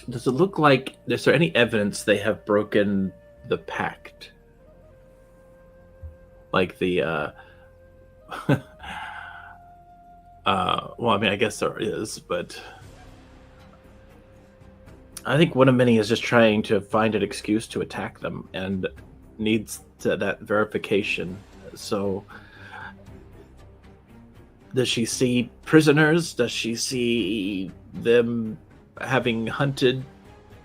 Does it look like, is there any evidence they have broken the pact? Like the, well, I mean, I guess there is, but I think one of many is just trying to find an excuse to attack them and needs that verification. So, does she see prisoners? Does she see them having hunted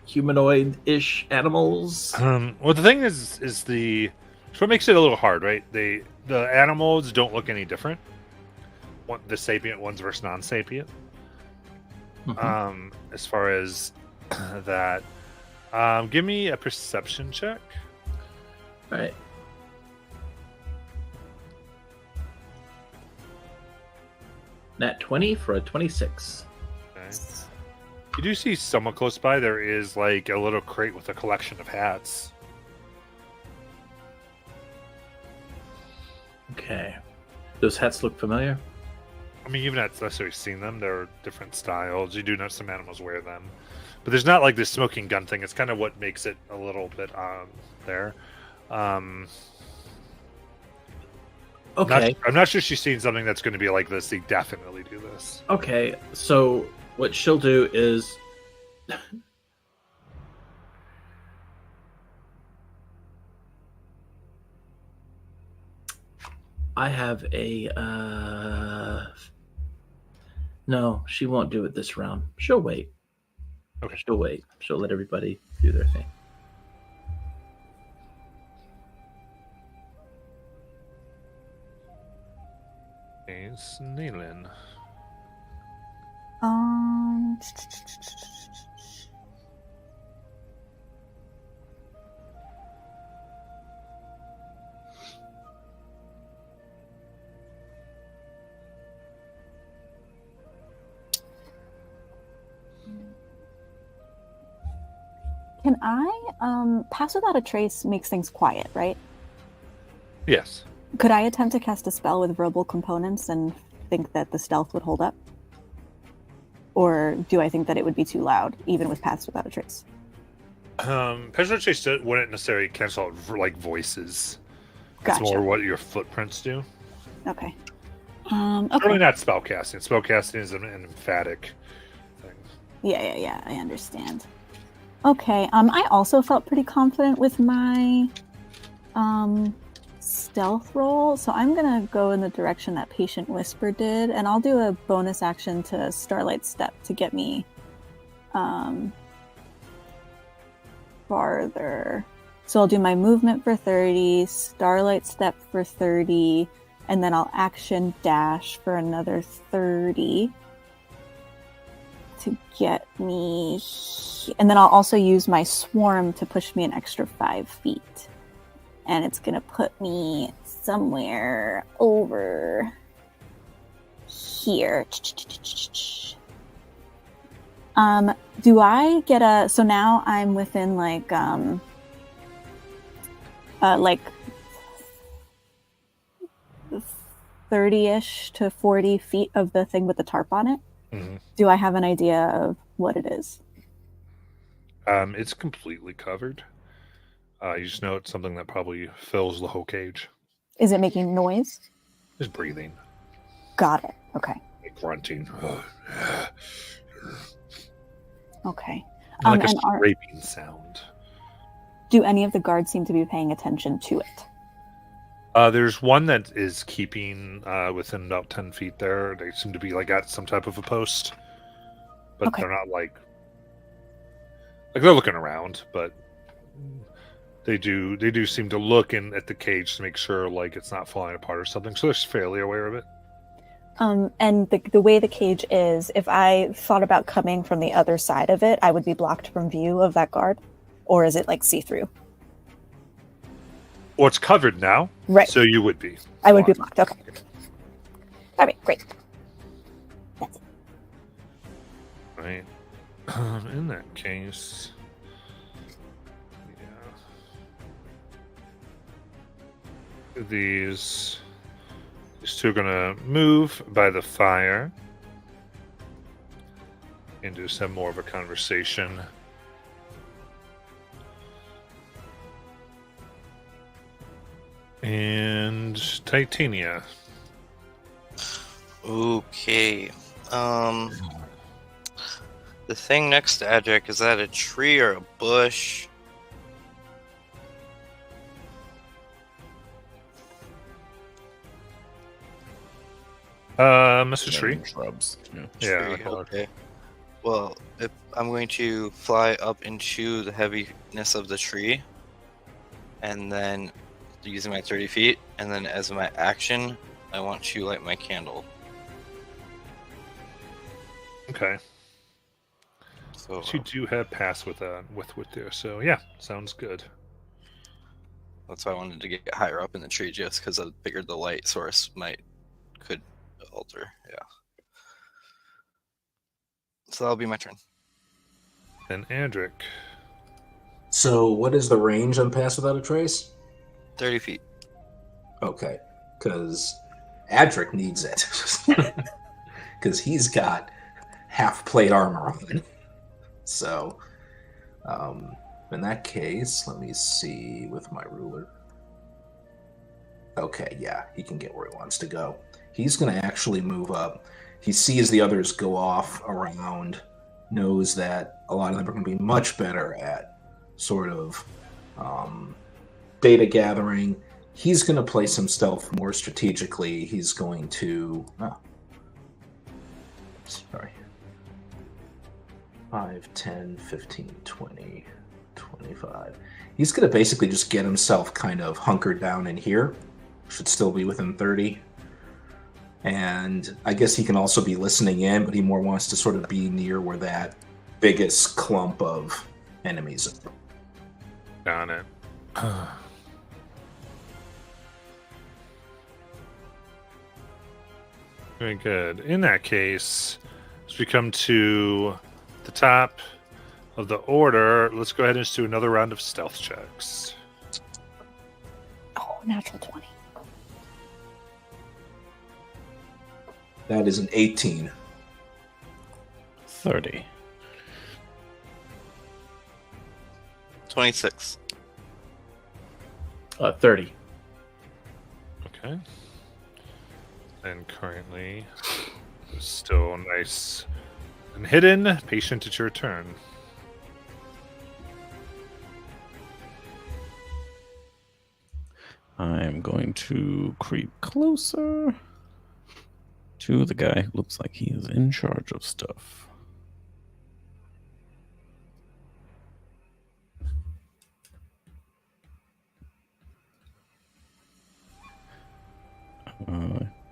humanoid-ish animals? Well, the thing is so what makes it a little hard, right? The animals don't look any different. The sapient ones versus non-sapient. Mm-hmm. As far as that, give me a perception check. All right. Nat 20 for a 26. Okay. You do see somewhat close by. There is like a little crate with a collection of hats. Okay. Those hats look familiar. I mean, you've not necessarily seen them. They're different styles. You do know some animals wear them. But there's not like this smoking gun thing. It's kind of what makes it a little bit there. Okay. I'm not sure she's seen something that's going to be like this. They definitely do this. Okay. So what she'll do is I have a no, she won't do it this round. She'll wait. Okay. She'll wait. She'll let everybody do their thing. Okay, Snelin. Um. Can I pass without a trace makes things quiet, right? Yes. Could I attempt to cast a spell with verbal components and think that the stealth would hold up? Or do I think that it would be too loud, even with paths without a trace? Peasant Chase wouldn't necessarily cancel out like voices. Gotcha. It's more what your footprints do. Okay. It's really not spellcasting. Spellcasting is an emphatic thing. Yeah, I understand. Okay, I also felt pretty confident with my stealth roll, so I'm gonna go in the direction that Patient Whisper did, and I'll do a bonus action to Starlight Step to get me farther. So I'll do my movement for 30, Starlight Step for 30, and then I'll action dash for another 30 to get me, and then I'll also use my swarm to push me an extra 5 feet, and it's gonna put me somewhere over here. Do I get a, so now I'm within like 30-ish to 40 feet of the thing with the tarp on it? Mm-hmm. Do I have an idea of what it is? It's completely covered. You just know it's something that probably fills the whole cage. Is it making noise? Just breathing. Got it. Okay. Like grunting. Okay. Like a and scraping sound. do any of the guards seem to be paying attention to it? There's one that is keeping within about 10 feet there. They seem to be like at some type of a post. But Okay. they're not like they're looking around, but they do seem to look in at the cage to make sure like it's not falling apart or something. So they're fairly aware of it. And the way the cage is, if I thought about coming from the other side of it, I would be blocked from view of that guard? Or is it like see-through? Well, it's covered now. Right. So you would be. I would be blocked. Okay. All right, great. That's it. Right. In that case, yeah. These two are gonna move by the fire and just have more of a conversation. And Titania. Okay. The thing next to Adric, is that a tree or a bush? Mr. Tree. Shrubs. Yeah. Tree, okay. Well, if I'm going to fly up into the heaviness of the tree, and then using my 30 feet, and then as my action, I want to light my candle. Okay. So But you do have pass with there, so yeah, sounds good. that's why I wanted to get higher up in the tree, just because I figured the light source could alter. Yeah. So that'll be my turn. And Andric. So, what is the range on Pass Without a Trace? 30 feet. Okay, because Adric needs it because he's got half plate armor on. So, in that case, let me see with my ruler. Okay, yeah, he can get where he wants to go. He's going to actually move up. He sees the others go off around, knows that a lot of them are going to be much better at sort of data gathering. He's going to play some stealth more strategically. He's going to... Oh. Sorry. 5, 10, 15, 20, 25. He's going to basically just get himself kind of hunkered down in here. Should still be within 30. And I guess he can also be listening in, but he more wants to sort of be near where that biggest clump of enemies are. Got it. Very good. In that case, as we come to the top of the order, let's go ahead and just do another round of stealth checks. Oh, natural 20. That is an 18. 30. 26. 30. Okay. And currently, still nice and hidden. Patient, it's your turn. I'm going to creep closer to the guy who looks like he is in charge of stuff.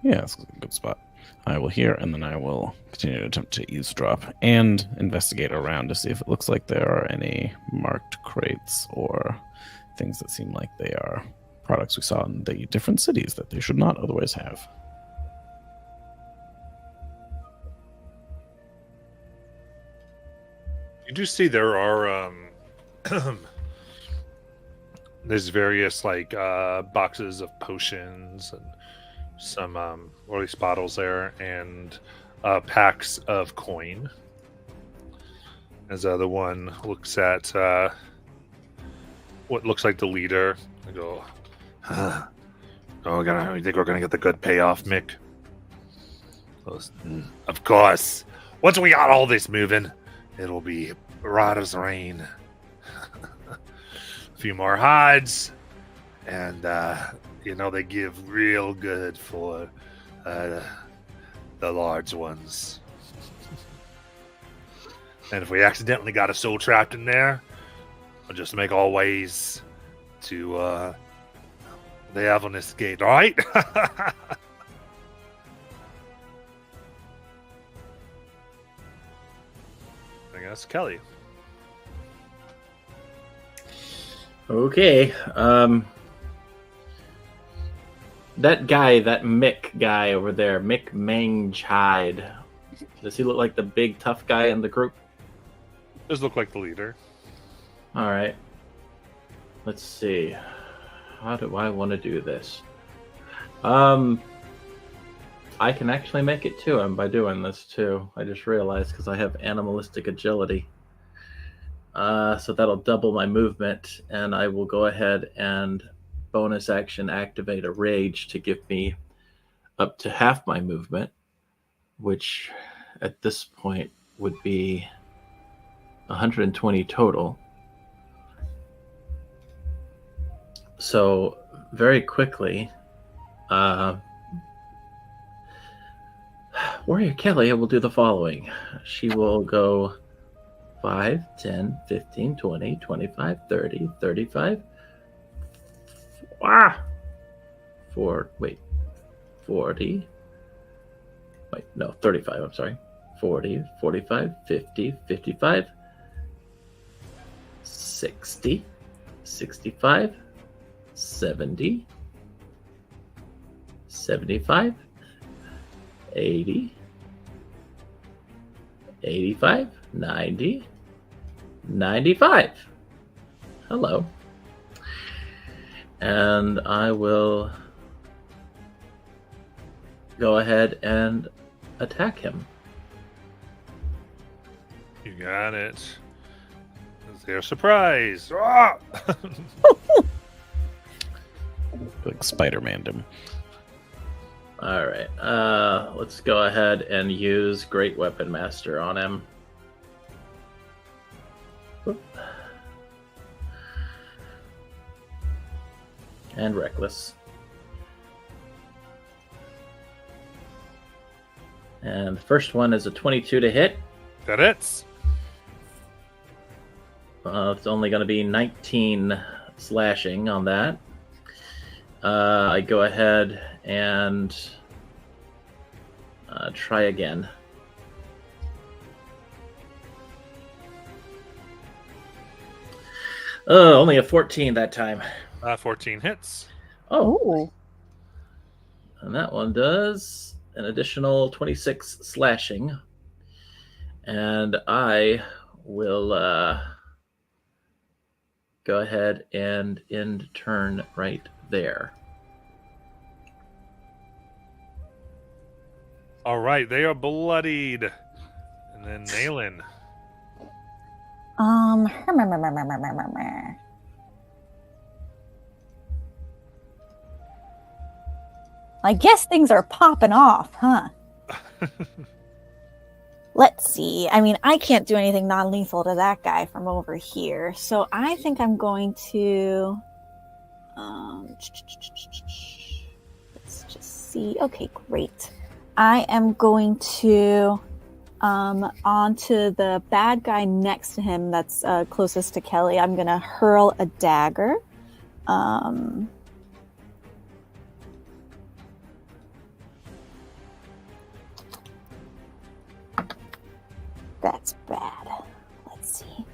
Yeah, that's a good spot. I will hear, and then I will continue to attempt to eavesdrop and investigate around to see if it looks like there are any marked crates or things that seem like they are products we saw in the different cities that they should not otherwise have. You do see there are there's various like boxes of potions and some or at least bottles there, and packs of coin. As the other one looks at what looks like the leader, I go, "Oh, you think we're gonna get the good payoff, Mick?" Of course. Once we got all this moving, it'll be right as rain. A few more hides, and they give real good for the large ones. And if we accidentally got a soul trapped in there, we'll just make all ways to the Avernus Gate, all right? I guess Kelly. Okay. That guy, that Mick guy over there, Mick Mangehide, does he look like the big tough guy in the group? Does look like the leader. All right. Let's see. How do I want to do this? I can actually make it to him by doing this too. I just realized because I have animalistic agility. So that'll double my movement, and I will go ahead and bonus action activate a rage to give me up to half my movement, which at this point would be 120 total. So very quickly, Warrior Kelly will do the following. She will go 5, 10, 15, 20, 25, 30, 35. 40. Wait, no, 35, I'm sorry. 40, 45, 50, 55, 60, 65, 70, 75, 80, 85, 90, 95. Hello. And I will go ahead and attack him. You got it. They're surprised. Ah! Like Spider-Man him. All right. Let's go ahead and use Great Weapon Master on him. Oop. And Reckless. And the first one is a 22 to hit. That hits. It's only going to be 19 slashing on that. I go ahead and try again. Only a 14 that time. 14 hits. Oh, And that one does an additional 26 slashing. And I will go ahead and end turn right there. All right, they are bloodied. And then Nayland. I guess things are popping off, huh? Let's see. I mean, I can't do anything non-lethal to that guy from over here, so I think I'm going to. Let's just see. Okay, great. I am going to onto the bad guy next to him that's closest to Kelly. I'm going to hurl a dagger. That's bad. Let's see.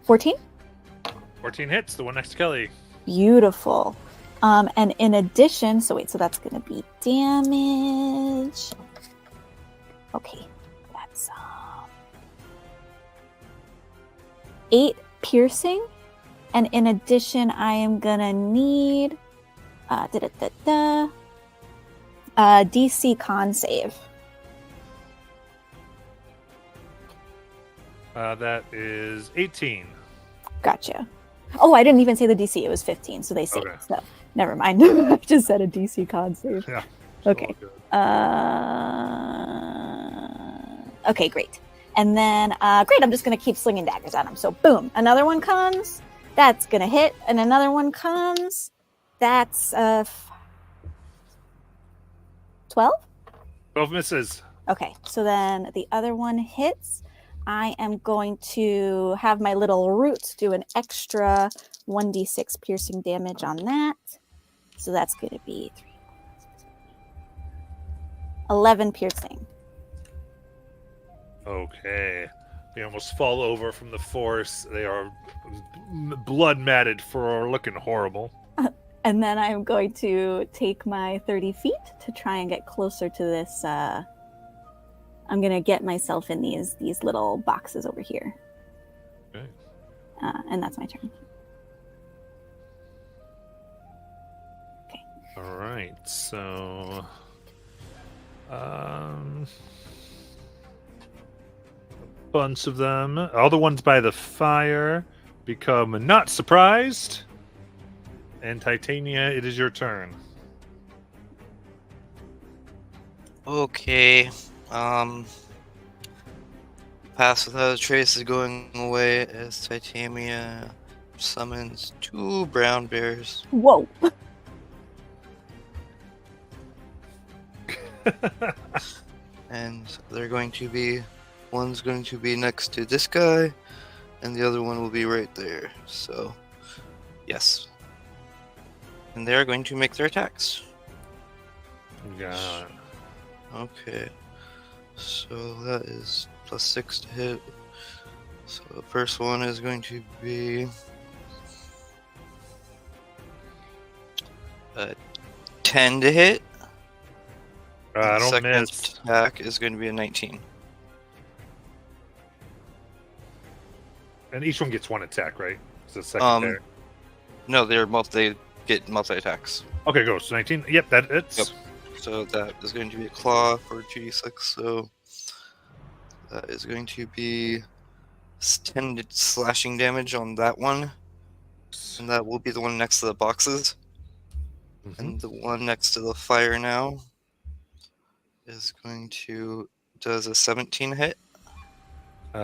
14? 14 hits, the one next to Kelly. Beautiful. And in addition, so that's going to be damage. Okay, that's 8 piercing. And in addition, I am going to need DC con save. That is 18. Gotcha. Oh, I didn't even say the DC. It was 15, so they saved. Okay. So never mind. I just said a DC con save. Yeah. Okay. Okay, great. And then, great, I'm just going to keep slinging daggers at him. So, boom, another one comes. That's going to hit. And another one comes. That's 12? 12 misses. Okay, so then the other one hits. I am going to have my little root do an extra 1d6 piercing damage on that. So that's going to be 11 piercing. Okay. They almost fall over from the force. They are blood matted for looking horrible. And then I'm going to take my 30 feet to try and get closer to this. I'm going to get myself in these little boxes over here. Okay. And that's my turn. All right. So, a bunch of them. All the ones by the fire become not surprised. And Titania, it is your turn. Okay. Pass Without a Trace is going away as Titania summons 2 brown bears. Whoa. And they're going to be, one's going to be next to this guy, and the other one will be right there. So, yes. And they're going to make their attacks. Yeah. Okay. So that is +6 to hit. So the first one is going to be 10 to hit. I The don't second miss. attack is going to be a 19. And each one gets one attack, right? It's the second there. No, they get multi attacks. Okay, go. So 19. Yep, that hits. Yep. So that is going to be a claw for 2d6. So that is going to be 10 slashing damage on that one, and that will be the one next to the boxes. Mhm. And the one next to the fire now is going to does a 17 hit,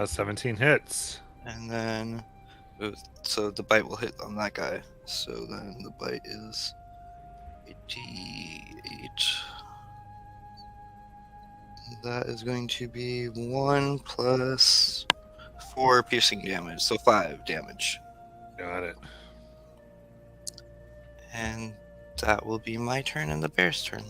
17 hits. and then so the bite will hit on that guy. So then the bite is 88. That is going to be 1 plus 4 piercing damage, so 5 damage. Got it. And that will be my turn and the bear's turn.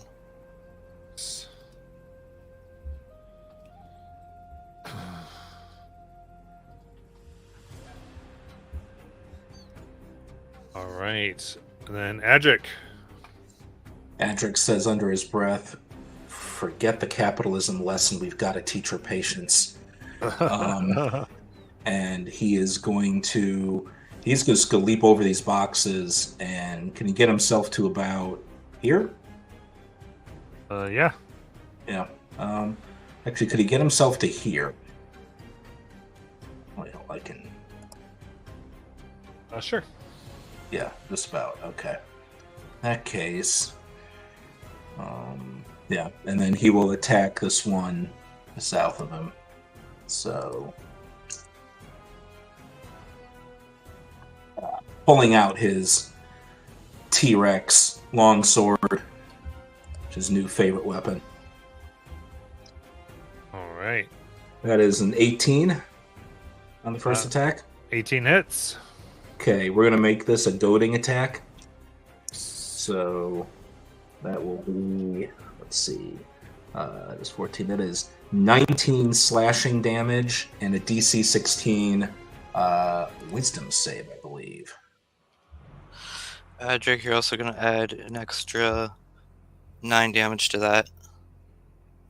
All right. And then Adric. Adric says under his breath, "Forget the capitalism lesson. We've got to teach her patience." And he's just going to leap over these boxes. And can he get himself to about here? Yeah. Yeah. Actually, could he get himself to here? Well, I can. Sure. Yeah, just about. Okay. In that case, yeah, and then he will attack this one south of him. So, pulling out his T-Rex longsword, which is his new favorite weapon. All right. That is an 18 on the first attack. 18 hits. Okay, we're going to make this a goading attack. So that will be, let's see, that's 14. That is 19 slashing damage and a DC 16 wisdom save, I believe. Drake, you're also going to add an extra 9 damage to that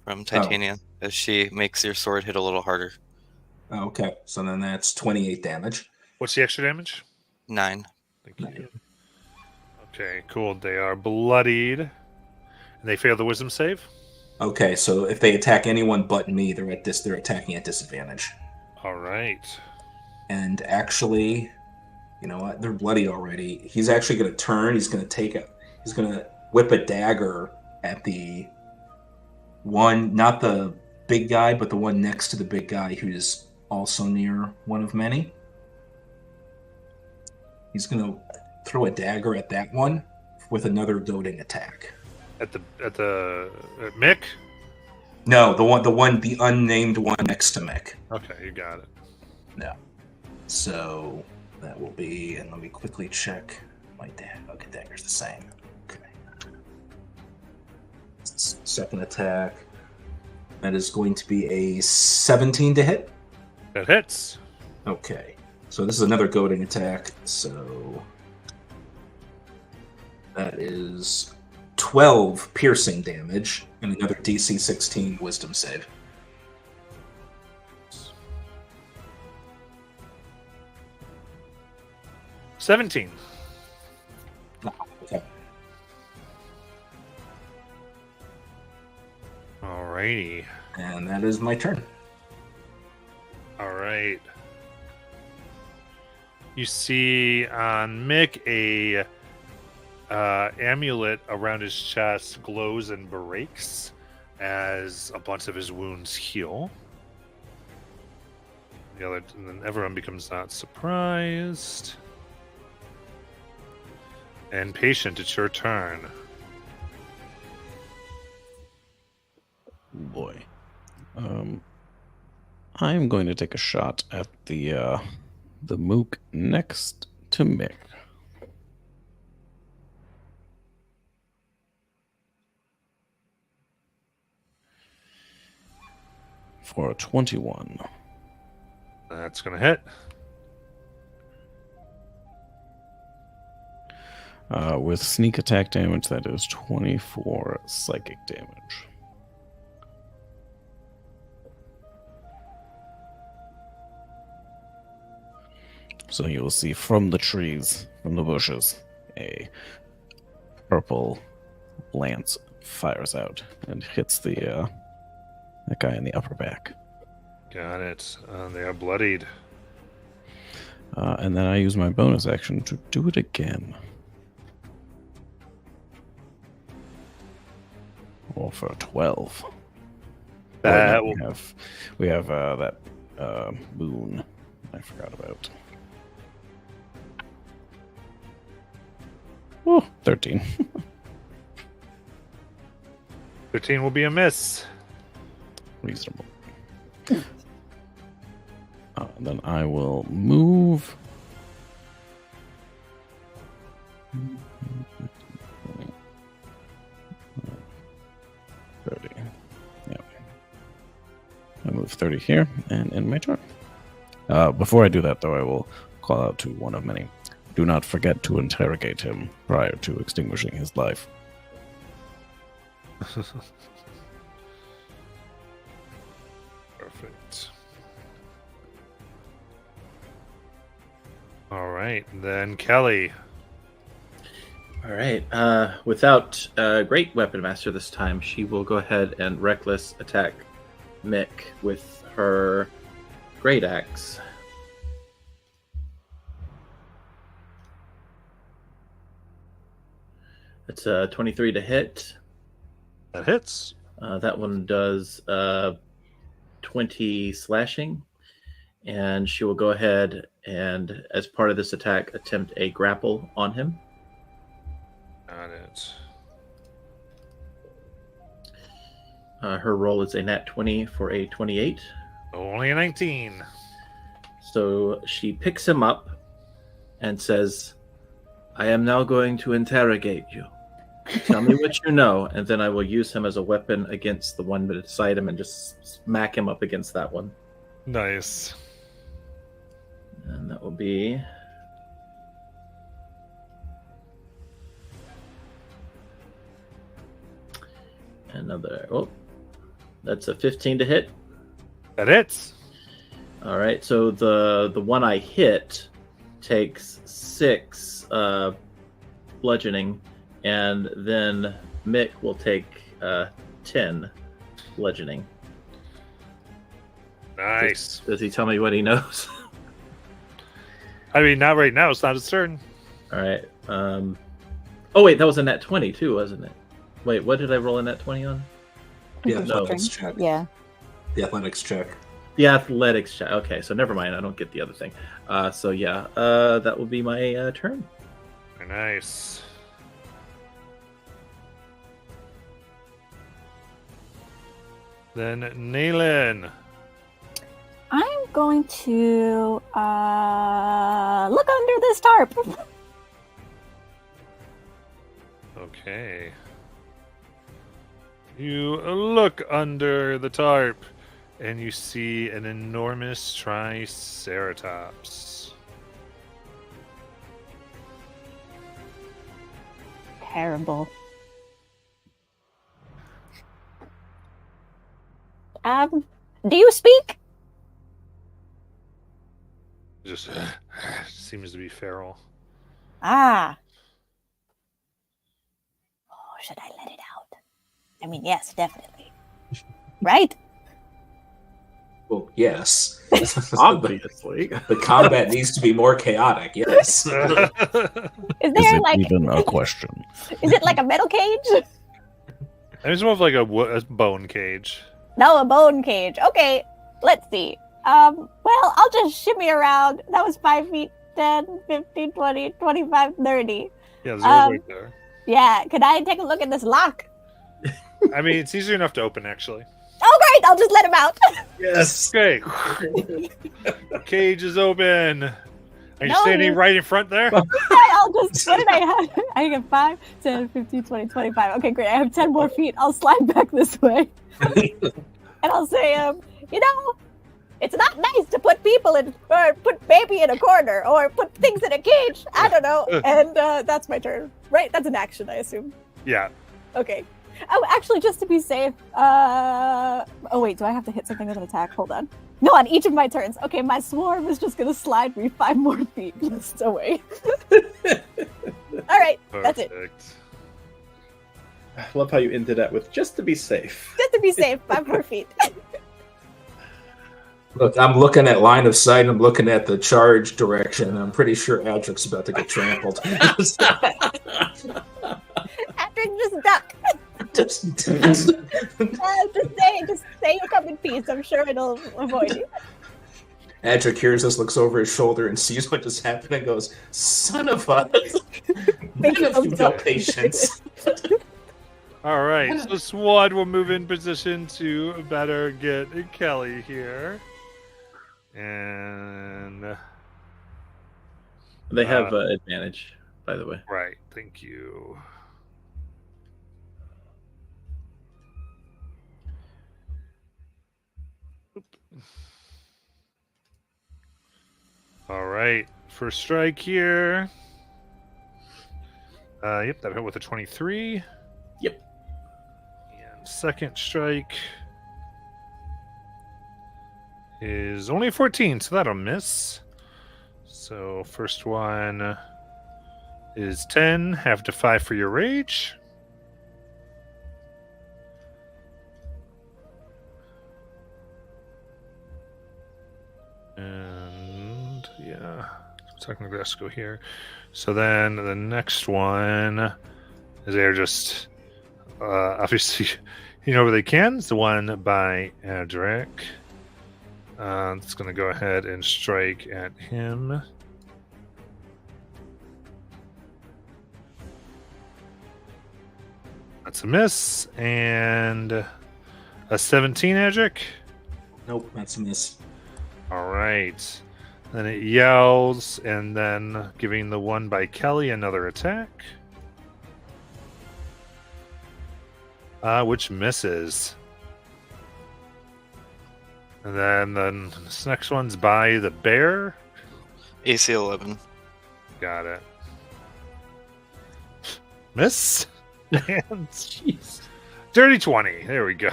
from Titania, as she makes your sword hit a little harder. Okay, so then that's 28 damage. What's the extra damage? 9. Thank you. Okay, cool. They are bloodied. And they fail the wisdom save? Okay, so if they attack anyone but me, they're attacking at disadvantage. All right. And actually, you know what? They're bloodied already. He's actually going to turn. He's going to whip a dagger at the one, not the big guy, but the one next to the big guy who's also near one of many. He's going to throw a dagger at that one with another goading attack. At Mick? No, the unnamed one next to Mick. Okay, you got it. No. So that will be, and let me quickly check my dagger. Okay, dagger's the same. Okay. Second attack. That is going to be a 17 to hit. That hits. Okay. So this is another goading attack. So that is 12 piercing damage and another DC 16 wisdom save. — 17. Okay. Alrighty. And that is my turn. All right. You see on Mick a amulet around his chest glows and breaks as a bunch of his wounds heal. And then everyone becomes not surprised. And Patient, it's your turn. Boy. I'm going to take a shot at the mook next to Mick. For a 21. That's going to hit. With sneak attack damage, that is 24 psychic damage. So you will see from the trees, from the bushes, a purple lance fires out and hits that guy in the upper back. Got it. They are bloodied. And then I use my bonus action to do it again. Roll for a 12. That Wait, will- no, we have that boon I forgot about. Oh, 13. 13 will be a miss. Reasonable. And then I will move. I move 30 here and end my turn. Before I do that, though, I will call out to one of many. Do not forget to interrogate him prior to extinguishing his life. Perfect. All right, then Kelly. All right. Without Great Weapon Master this time, she will go ahead and reckless attack Mick with her Great Axe. It's a 23 to hit. That hits. That one does 20 slashing. And she will go ahead and, as part of this attack, attempt a grapple on him. Got it. Her roll is a nat 20 for a 28. Only a 19. So she picks him up and says, I am now going to interrogate you. Tell me what you know, and then I will use him as a weapon against the one beside him and just smack him up against that one. Nice. And that will be... another... Oh, that's a 15 to hit. That hits. All right, so the one I hit takes 6 bludgeoning, and then Mick will take 10 bludgeoning. Nice. Does he tell me what he knows? I mean, not right now. It's not his turn. All right. Oh wait, that was a nat 20 too, wasn't it? Wait, what did I roll a nat 20 on? The No. athletics check. Yeah. The athletics check. The athletics check. Okay, so never mind. I don't get the other thing. So yeah, that will be my turn. Very nice. Then Naylan. I'm going to look under this tarp. Okay. You look under the tarp, and you see an enormous Triceratops. Terrible. Do you speak? Just seems to be feral. Ah. Oh, should I let it out? I mean, yes, definitely. Right? Well, yes. Obviously. The combat needs to be more chaotic. Yes. Is Is there it like, even a question? is it like a metal cage? It's more of like a bone cage. No, a bone cage. Okay, let's see. Well, I'll just shimmy around. That was 5 feet, 10, 15, 20, 25, 30. Yeah, there's right there. Yeah, could I take a look at this lock? I mean, it's easy enough to open, actually. Oh, great! I'll just let him out. Yes. Okay. Cage is open. Are you No, standing you- right in front there? I'll just, what did I have? I have 5, 10, 15, 20, 25. Okay, great. I have 10 more feet. I'll slide back this way. And I'll say, you know, it's not nice to put people in, or put baby in a corner, or put things in a cage. I don't know. And that's my turn. Right? That's an action, I assume. Yeah. Okay. Oh, actually, just to be safe. Oh wait, do I have to hit something with an attack? Hold on. No, on each of my turns. Okay, my swarm is just gonna slide me 5 more feet just away. All right, that's it. Perfect. I love how you ended that with just to be safe. Just to be safe, 5 more feet. Look, I'm looking at line of sight. I'm looking at the charge direction. I'm pretty sure Adric's about to get trampled. Patrick, just duck. just, Just say you come in peace. I'm sure it'll avoid you. Adric hears this, looks over his shoulder, and sees what just happened, and goes, "Son of a! None of you got patience." All right, so Swad will move in position to better get Kelly here. And They have advantage, by the way. right, thank you. All right, first strike here. Yep, that hit with a 23. Yep. And second strike is only a 14, so that'll miss. So first one is 10, have to 5 for your rage. And yeah, technically let's go here. So then the next one is they're just obviously where they can. It's the one by Adric. It's going to go ahead and strike at him. That's a miss. And a 17, Adric. Nope, that's a miss. All right. Then it yells, and then giving the one by Kelly another attack. Which misses. And then this next one's by the bear. AC 11. Got it. Miss. And Jeez. dirty 20. There we go.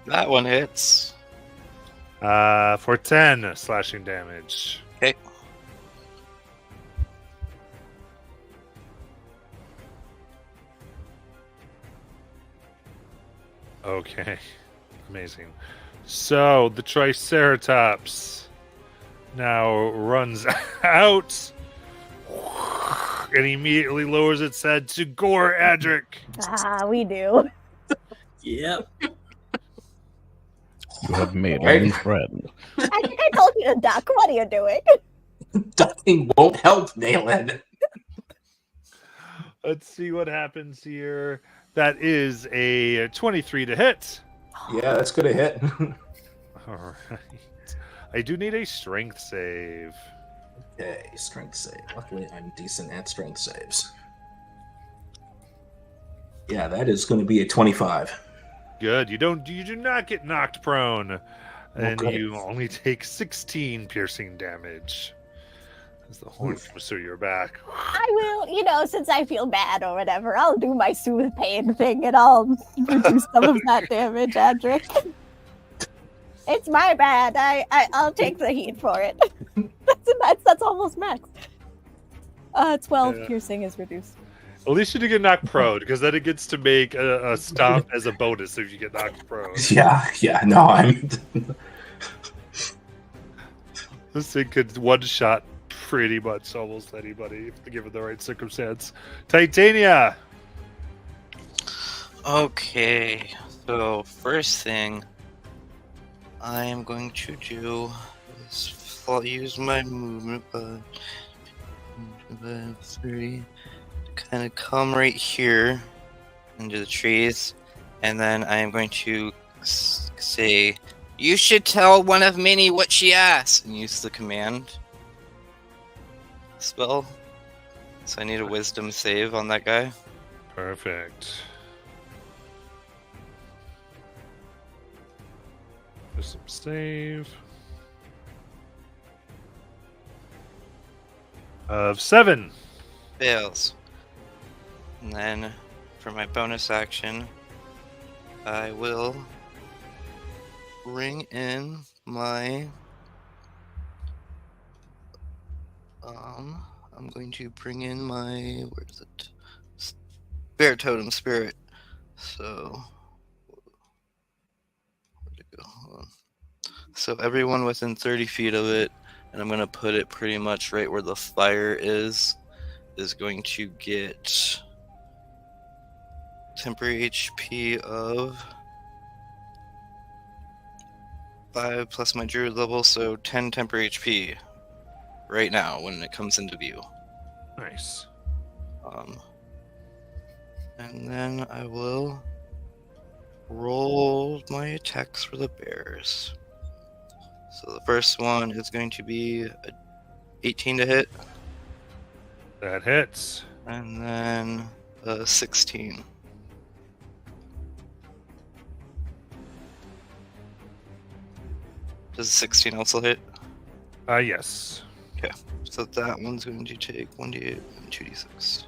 That one hits. For 10 slashing damage. Okay. Okay. Amazing. So the Triceratops now runs out and immediately lowers its head to gore Adric. Ah, we do. Yep. You have made a Right. new friend. I think I told you to duck. What are you doing? Ducking won't help, Nayland. Let's see what happens here. That is a 23 to hit. Yeah, that's gonna hit. All right. I do need a strength save. Okay, strength save. Luckily, I'm decent at strength saves. Yeah, that is going to be a 25. Good. You do not get knocked prone. And Okay. you only take 16 piercing damage. As the horn comes through your back. I will, since I feel bad or whatever, I'll do my soothe pain thing and I'll reduce some of that damage, Adric. It's my bad. I'll take the heat for it. That's almost max. 12 Yeah. piercing is reduced. At least you didn't get knocked prone, because then it gets to make a stomp as a bonus if you get knocked prone. Yeah, no, I'm. This thing could one-shot pretty much almost anybody, if given the right circumstance. Titania! Okay, so first thing I am going to do is use my movement by 30, kind of come right here into the trees, and then I am going to say, "You should tell one of Minnie what she asked," and use the command spell. So I need a wisdom save on that guy. Perfect. Wisdom save. Of 7. Fails. And then for my bonus action, I will bring in my I'm going to bring in my where is it? Bear totem spirit. So where'd it go? Hold on. So everyone within 30 feet of it, and I'm gonna put it pretty much right where the fire is going to get temporary HP of 5 plus my druid level, so 10 temporary HP right now when it comes into view. Nice. And then I will roll my attacks for the bears. So the first one is going to be a 18 to hit, That hits. and then a 16. Does 16 also hit? Yes. So that one's going to take 1d8 and 2d6.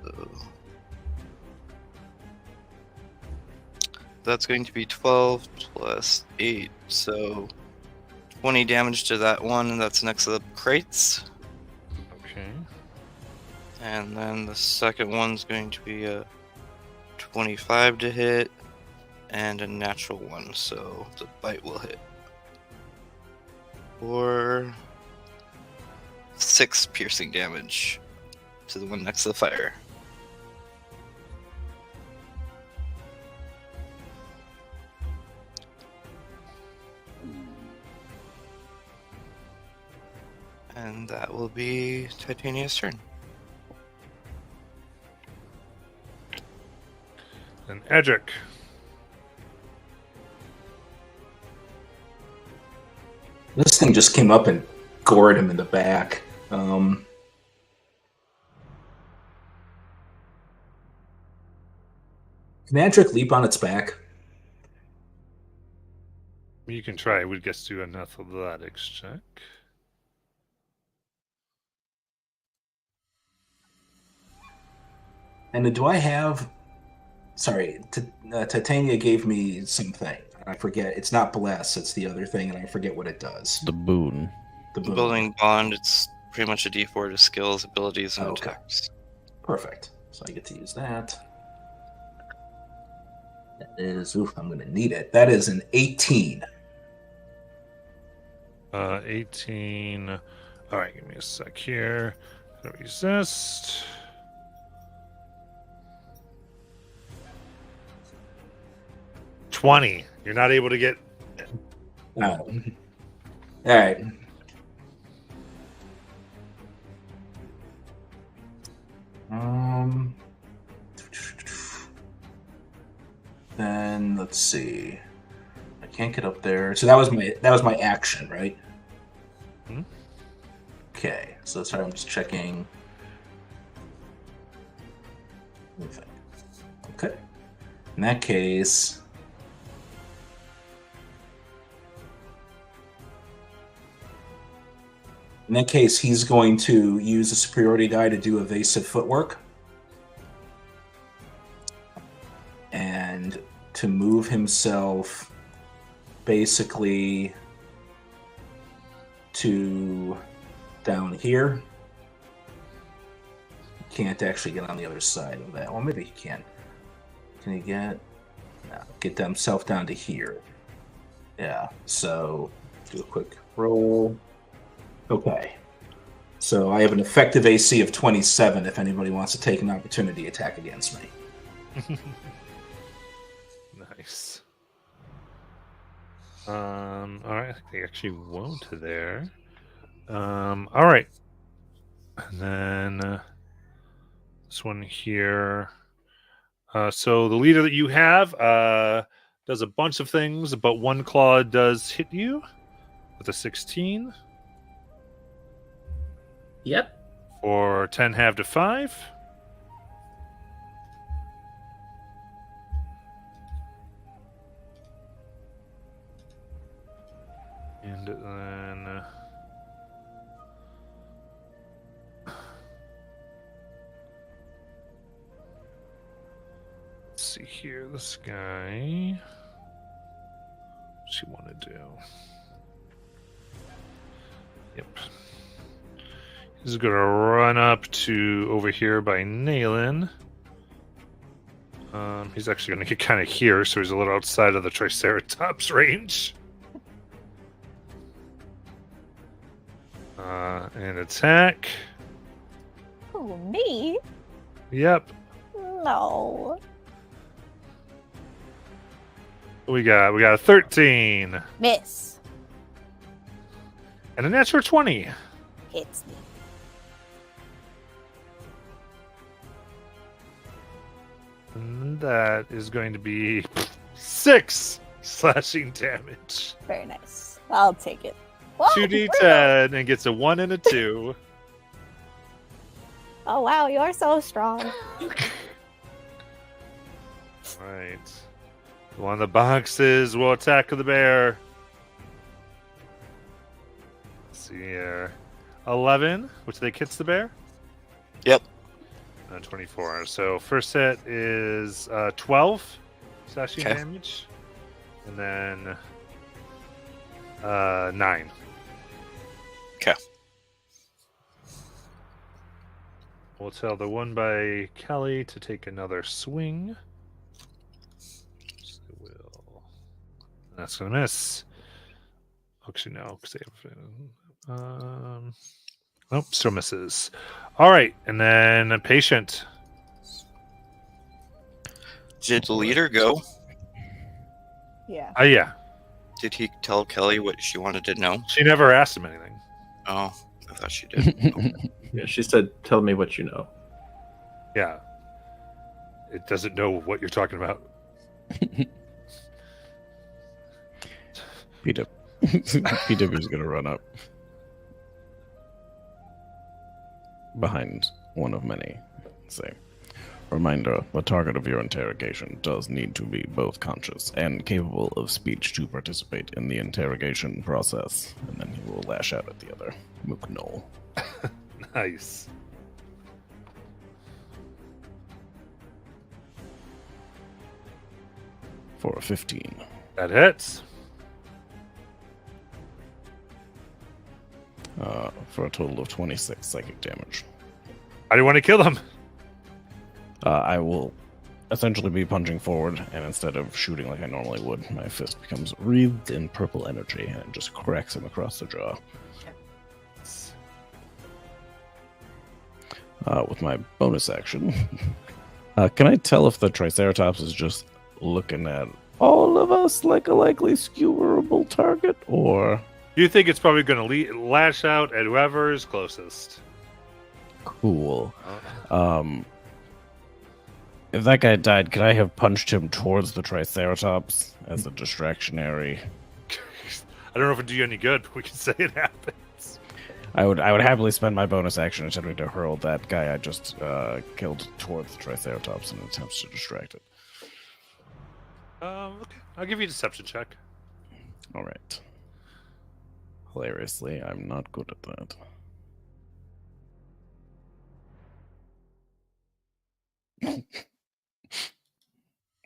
So that's going to be 12 plus 8, so 20 damage to that one, and that's next to the crates. Okay. And then the second one's going to be a 25 to hit and a natural one, so the bite will hit. For 6 piercing damage to the one next to the fire. And that will be Titania's turn. And Edric. This thing just came up and gored him in the back. Can Adric leap on its back? You can try. We guess do an athletics check. And do I have... Sorry, Titania gave me something. I forget. It's not Bless, it's the other thing, and I forget what it does. The boon. The boon. Building Bond, it's pretty much a d4 to skills, abilities, and Okay. attacks. Perfect. So I get to use that. That is... Oof, I'm going to need it. That is an 18. 18. All right, give me a sec here. Resist. $20. You're not able to get. All right. Then let's see. I can't get up there. So that was my action, right? Mhm. Okay. So sorry, I'm just checking. Okay. In that case, he's going to use a superiority die to do evasive footwork. And to move himself basically to down here. Can't actually get on the other side of that. Well, maybe he can. Can he get... No, get himself down to here. Yeah, so do a quick roll. Okay. So I have an effective AC of 27 if anybody wants to take an opportunity attack against me. Nice. All right, I think they actually won't there. All right. And then this one here. So the leader that you have does a bunch of things, but one claw does hit you with a 16 Yep. for 10 half to 5. And then let's see here. This guy. What's he want to do? Yep. He's going to run up to over here by Nayland. He's actually going to get kind of here, so he's a little outside of the Triceratops range. And attack. Oh, me? Yep. No. We got a 13 Miss. and a natural 20. Hits me. And that is going to be 6 slashing damage. Very nice. I'll take it. Whoa, 2d10 and gets a 1 and a 2. Oh wow, you're so strong. Right. One of the boxes will attack the bear. Let's see here. 11, which they hits the bear. Yep. 24. So first hit is 12 slashing Okay. damage. And then 9. Okay. We'll tell the one by Kelly to take another swing. So that's going to miss. Actually, no, because they have. Nope, still misses. All right, and then a patient. Did the leader go? Yeah. Yeah. Did he tell Kelly what she wanted to know? She never asked him anything. Oh, I thought she did. Yeah, she said, "Tell me what you know." Yeah. It doesn't know what you're talking about. PW's gonna run up behind one of many. Say, reminder: the target of your interrogation does need to be both conscious and capable of speech to participate in the interrogation process. And then he will lash out at the other Muknol. Nice. For a 15. That hits. For a total of 26 psychic damage. How do you want to kill them? I will essentially be punching forward, and instead of shooting like I normally would, my fist becomes wreathed in purple energy, and it just cracks him across the jaw. With my bonus action, can I tell if the Triceratops is just looking at all of us like a likely skewerable target, or... You think it's probably going to lash out at whoever is closest. Cool. If that guy died, could I have punched him towards the Triceratops as a distractionary? I don't know if it'd do you any good, but we can say it happens. I would happily spend my bonus action attempting to hurl that guy I just killed towards the Triceratops in an attempt to distract it. Okay. I'll give you a deception check. All right. Hilariously, I'm not good at that.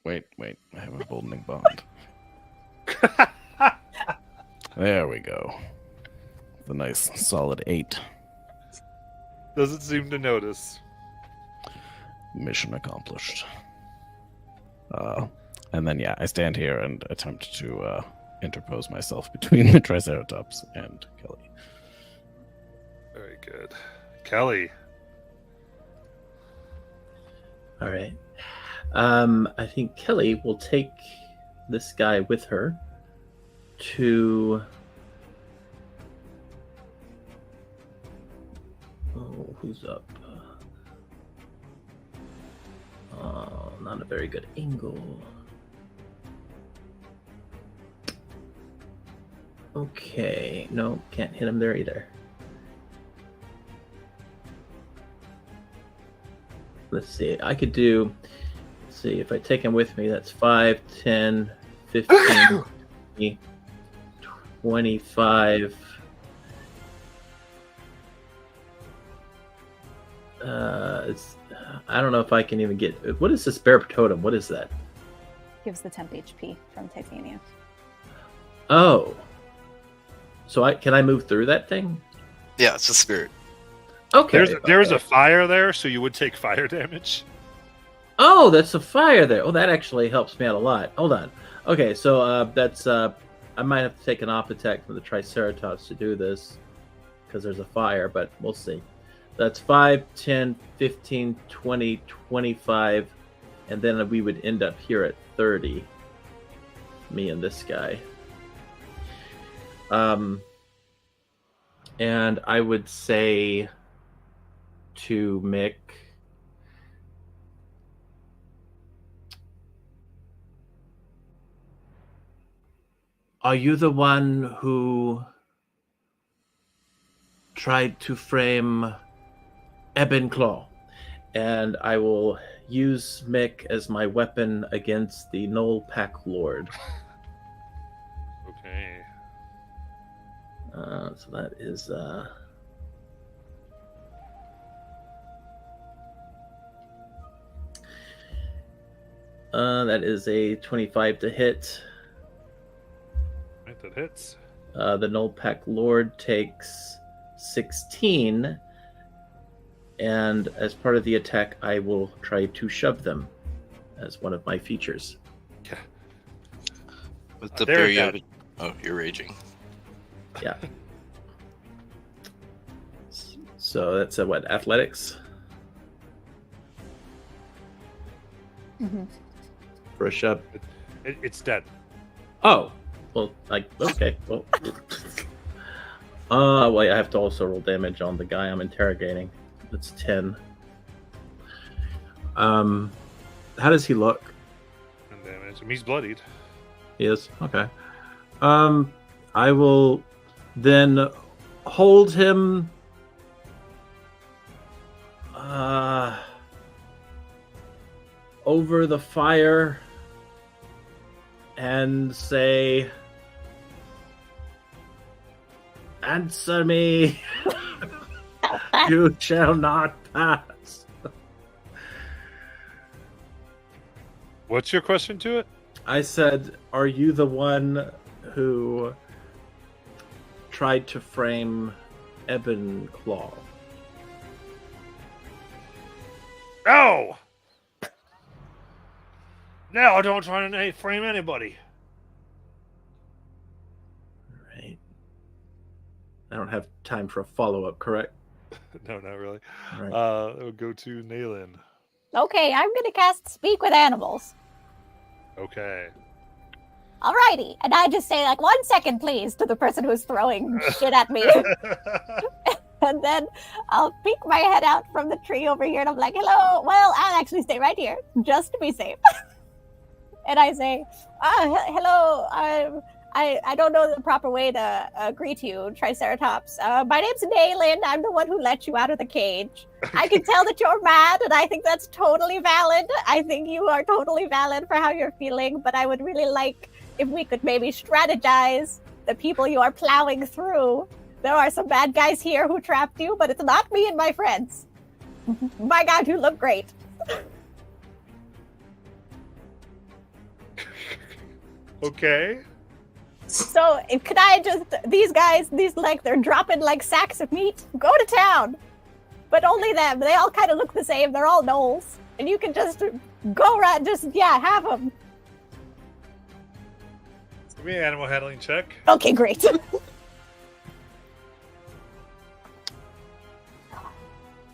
Wait, I have a boldening bond. There we go. The nice solid 8. Doesn't seem to notice. Mission accomplished. And then, yeah, I stand here and attempt to interpose myself between the Triceratops and Kelly. Very good. Kelly. All right. I think Kelly will take this guy with her to. Oh, who's up? Oh, not a very good angle. Okay, no, can't hit him there either. Let's see, I could do, let's see, if I take him with me, that's 5, 10, 15, 20, 25. I don't know if I can even get. What is this bear totem? What is that? Gives the temp HP from Titania. Oh. So can I move through that thing? Yeah, it's a spirit. Okay. There's a fire there, so you would take fire damage. Oh, that's a fire there. Oh, that actually helps me out a lot. Hold on. Okay, so that's I might have to take an off attack from the Triceratops to do this because there's a fire, but we'll see. That's 5, 10, 15, 20, 25, and then we would end up here at 30. Me and this guy. And I would say to Mick, are you the one who tried to frame Ebenclaw? And I will use Mick as my weapon against the Knoll Pack Lord. Okay. So that is that is a 25 to hit. Right, that hits. The Knoll Pack Lord takes 16, and as part of the attack, I will try to shove them as one of my features. Okay. With the There bear, it you is. have Oh, you're raging. Yeah. So that's a what? Athletics Mm-hmm. for a shove. It's dead. Oh, well, okay. Well, wait, I have to also roll damage on the guy I'm interrogating. That's 10. How does he look? And damage. I mean, he's bloodied. He is? Okay. I will then hold him over the fire and say, answer me. You shall not pass. What's your question to it? I said, are you the one who tried to frame Ebenclaw? No! No, don't try to frame anybody. Right. I don't have time for a follow-up, correct? No, not really. All right. We'll go to Nayland. Okay, I'm gonna cast Speak with Animals. Okay. Alrighty, and I just say like 1 second, please, to the person who's throwing shit at me, and then I'll peek my head out from the tree over here, and I'm like, "Hello." Well, I'll actually stay right here just to be safe, and I say, "Hello. I don't know the proper way to greet you, Triceratops. My name's Nayland. I'm the one who let you out of the cage. I can tell that you're mad, and I think that's totally valid. I think you are totally valid for how you're feeling, but I would really like if we could maybe strategize the people you are plowing through. There are some bad guys here who trapped you, but it's not me and my friends. My God, you look great." Okay. So, could I just, these guys, they're dropping like sacks of meat. Go to town. But only them. They all kind of look the same. They're all gnolls. And you can just go around, have them. Give me an animal handling check. Okay, great.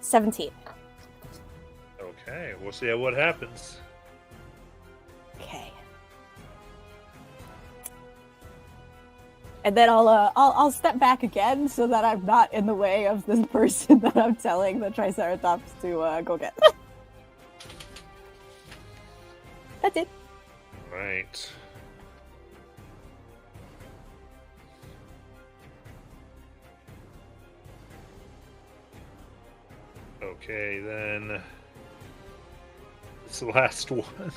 17. Okay, we'll see what happens. Okay. And then I'll step back again so that I'm not in the way of this person that I'm telling the Triceratops to go get. That's it. Right. Okay, then it's the last one.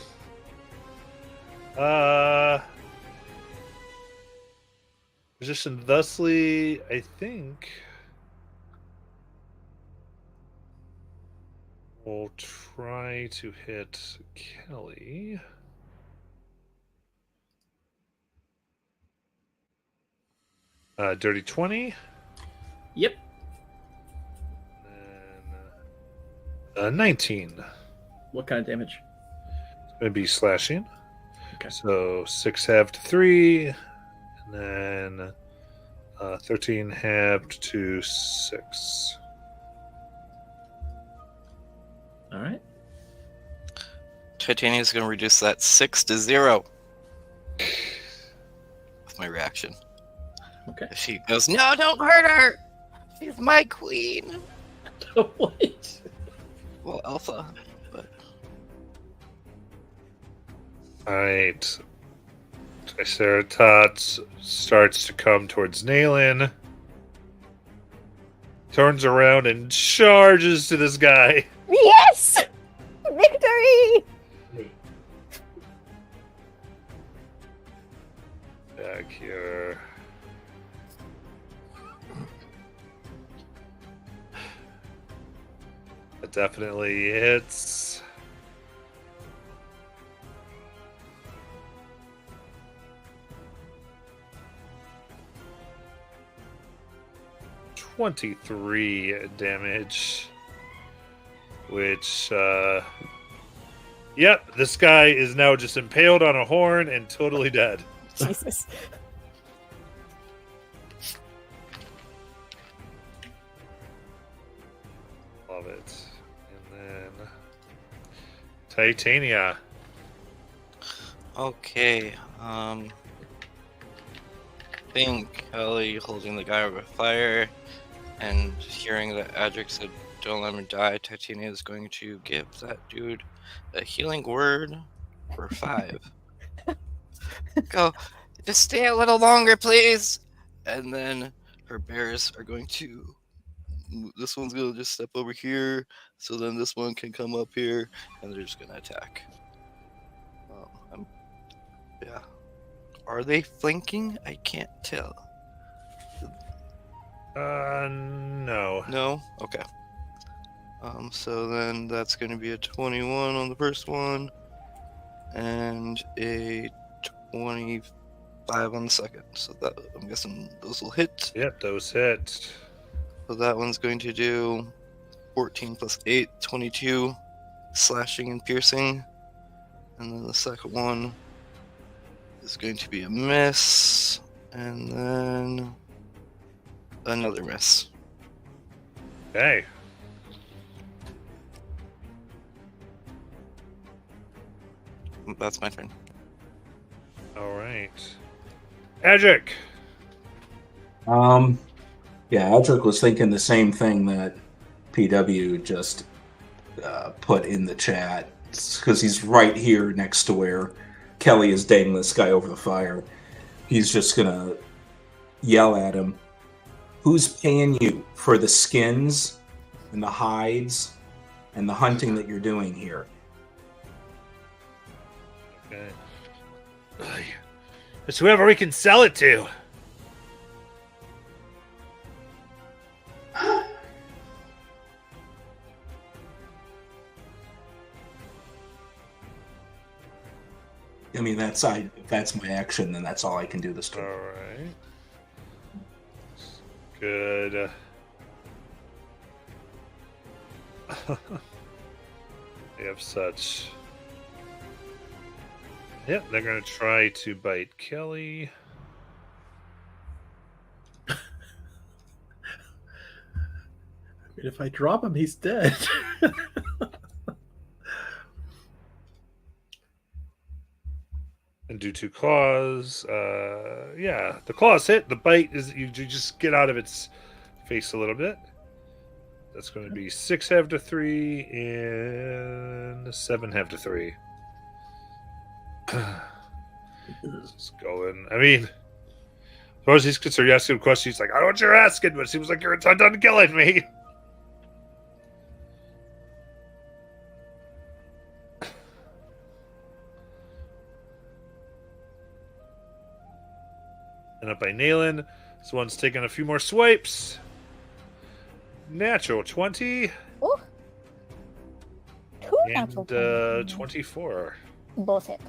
Position thusly, I think. will try to hit Kelly. Dirty 20. Yep. And 19. What kind of damage? It's going to be slashing. Okay. So 6 halved to 3. And then 13 halved to 6. All right. Titania's going to reduce that 6 to 0 with my reaction. Okay. She goes, "No, don't hurt her. She's my queen." What? Well, Alpha, but Alright. Triceratops starts to come towards Nalen. Turns around and charges to this guy. Yes! Victory! Back here. That definitely hits. $23 damage. Which, yep, this guy is now just impaled on a horn and totally dead. Jesus. Love it. And then Titania. okay. Think Kelly holding the guy over fire, and hearing that Adric said, "Don't let him die." Titania is going to give that dude a healing word for 5. Go, just stay a little longer, please. And then her bears are going to. This one's gonna just step over here, so then this one can come up here, and they're just gonna attack. Yeah. Are they flanking? I can't tell. No. No? Okay. So then that's going to be a 21 on the first one, and a 25 on the second. So that, I'm guessing those will hit. Yep, those hit. So that one's going to do 14 plus 8, 22 slashing and piercing. And then the second one is going to be a miss, and then another miss. Okay. That's my turn. All right. Adric. Yeah, Aldrich was thinking the same thing that PW just put in the chat, because he's right here next to where Kelly is dating this guy over the fire. He's just gonna yell at him, "Who's paying you for the skins and the hides and the hunting that you're doing here?" Okay. It's whoever we can sell it to. I mean, that's my action, then that's all I can do this turn. All right. Good. They have such. Yep, they're going to try to bite Kelly. If I drop him, he's dead. And do 2 claws. Yeah, the claws hit. The bite is you just get out of its face a little bit. That's going to be 6 half to 3 and 7 half to 3. It's going. I mean, as far as he's concerned, you ask him a question, he's like, "I don't know what you're asking," but it seems like you're done killing me. And up by Nalen. This one's taking a few more swipes. Natural 20. Ooh. natural And 20. 24. Both hit.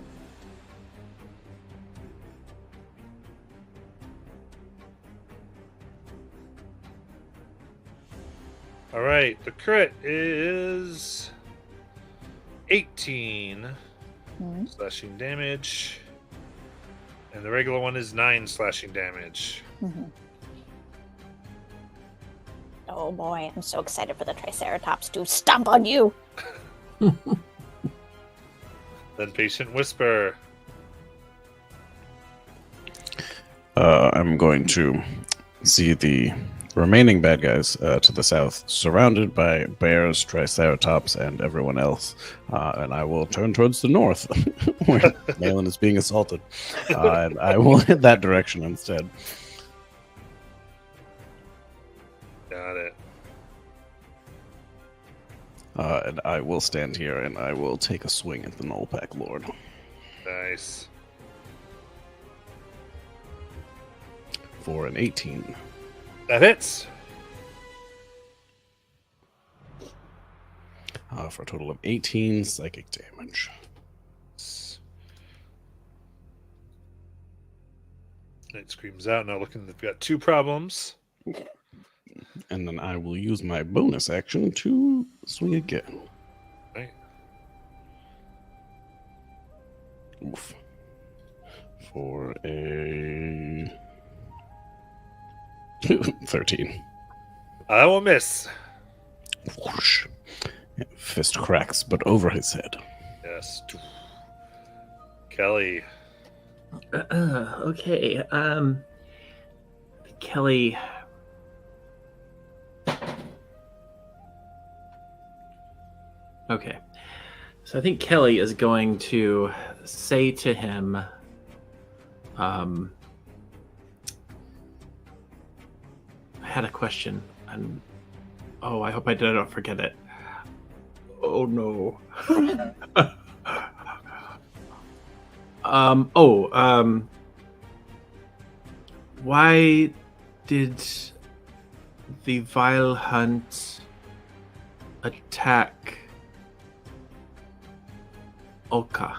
All right, the crit is 18 Mhm. slashing damage, and the regular one is 9 slashing damage. Mhm. Oh boy, I'm so excited for the Triceratops to stomp on you. Then Patient Whisper. I'm going to see the remaining bad guys to the south, surrounded by bears, triceratops, and everyone else. And I will turn towards the north, where Malin is being assaulted. And I will hit that direction instead. Got it. And I will stand here and I will take a swing at the Nullpack Lord. Nice. For an 18. That hits. For a total of 18 psychic damage. It screams out. Now looking, they've got 2 problems. And then I will use my bonus action to swing again. Right. Oof. For a 13. I will miss. Whoosh. Fist cracks, but over his head. Yes. Kelly. Okay. Kelly. Okay. So I think Kelly is going to say to him, I had a question, and I hope I don't forget it. Oh no. Why did the Vile Hunt attack Olka?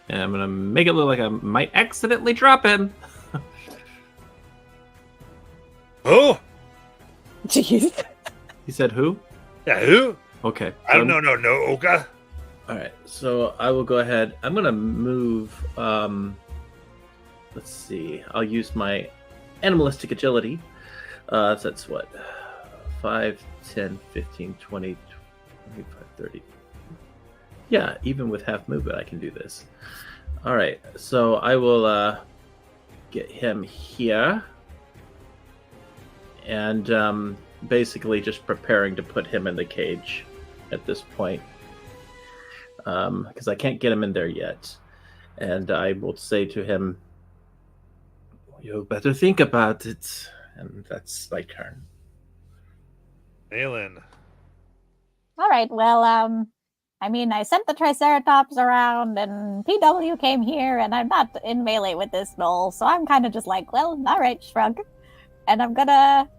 And I'm gonna make it look like I might accidentally drop him. Who? Jeez. He said who? Yeah, who? Okay. I don't know. No, Oka. All right, so I will go ahead. I'm gonna move. Let's see. I'll use my animalistic agility. So that's what? 5, 10, 15, 20, 25, 30. Yeah, even with half movement, I can do this. All right, so I will get him here. And basically just preparing to put him in the cage at this point. Because I can't get him in there yet. And I will say to him, you better think about it. And that's my turn. Malin. All right, well, I mean, I sent the Triceratops around, and PW came here, and I'm not in melee with this knoll, so I'm kind of just like, well, all right, shrug. And I'm gonna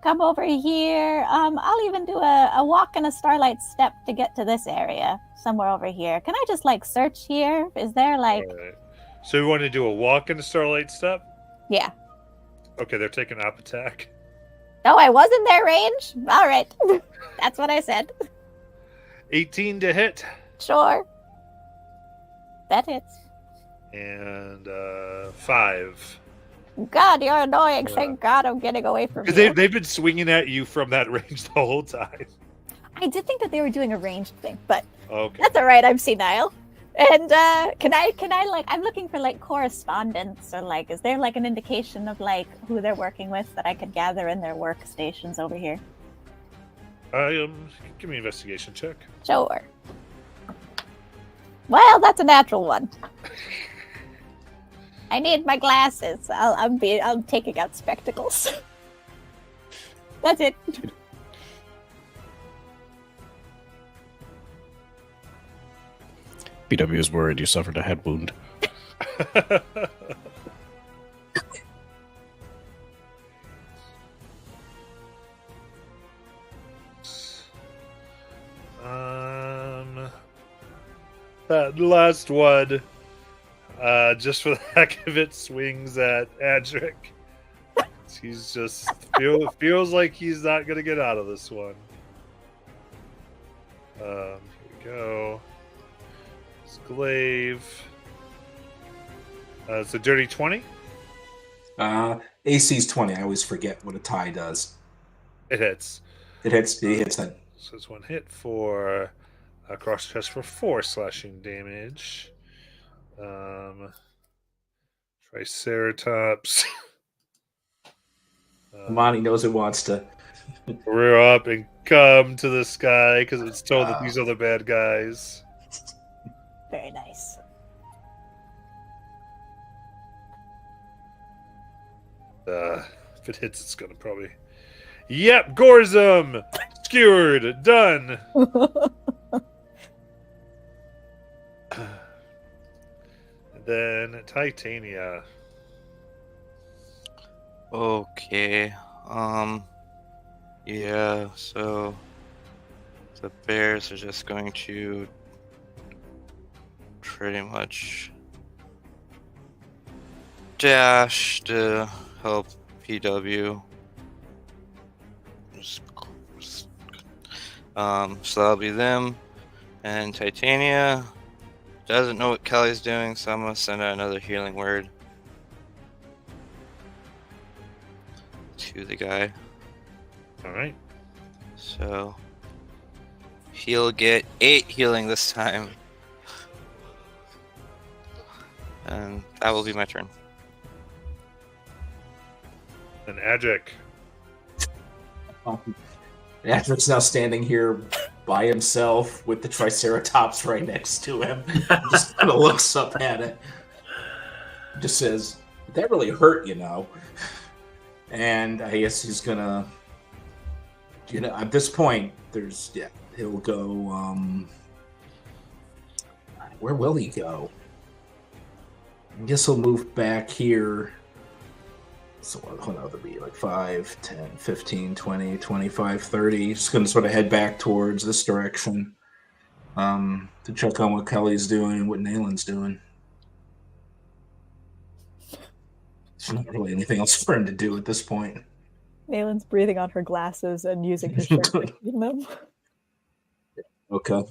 come over here. I'll even do a walk and a starlight step to get to this area, somewhere over here. Can I just, like, search here? Is there, like... All right. So you want to do a walk in a starlight step? Yeah. Okay, they're taking up attack. No, I was in their range? All right. That's what I said. 18 to hit. Sure. That hits. And 5. God, you're annoying. Yeah. Thank God I'm getting away from you. Because they've been swinging at you from that range the whole time. I did think that they were doing a ranged thing, but Okay. That's all right. I'm senile. And can I like, I'm looking for like correspondence, or like, is there like an indication of like who they're working with that I could gather in their workstations over here? Give me an investigation check. Sure. Well, that's a natural one. I need my glasses. I'm taking out spectacles. That's it. BW is worried you suffered a head wound. That last one, just for the heck of it, swings at Adric. He's just feels like he's not gonna get out of this one. Here we go. It's Glaive. It's a dirty 20. AC's 20. I always forget what a tie does. It hits. It hits that. So it's one hit for cross chest for 4 slashing damage. Triceratops. Amani knows it wants to Rear up and come to the sky because it's told that these are the bad guys. Very nice. If it hits, it's gonna probably. Yep, gores him! Skewered! Done! Then Titania. Okay. Yeah, so the bears are just going to pretty much dash to help PW. So that'll be them. And Titania doesn't know what Kelly's doing, so I'm gonna send out another healing word to the guy. Alright. So he'll get 8 healing this time. And that will be my turn. And Adric. Adric's now standing here by himself with the Triceratops right next to him. Just kind of looks up at it. Just says, "That really hurt, you know." And I guess he's gonna, at this point, he'll go. Where will he go? I guess he'll move back here. So what would be like 5, 10, 15, 20, 25, 30. Just going to sort of head back towards this direction to check on what Kelly's doing and what Nalen's doing. There's not really anything else for him to do at this point. Nalen's breathing on her glasses and using her shirt to clean them. Okay.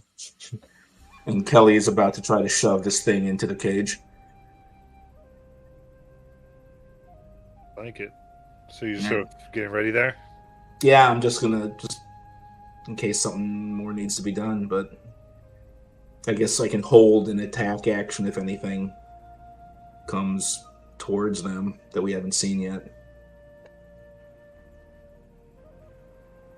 And Kelly is about to try to shove this thing into the cage. Like it. So you're sort of getting ready there? Yeah, I'm just gonna in case something more needs to be done, but I guess I can hold an attack action if anything comes towards them that we haven't seen yet.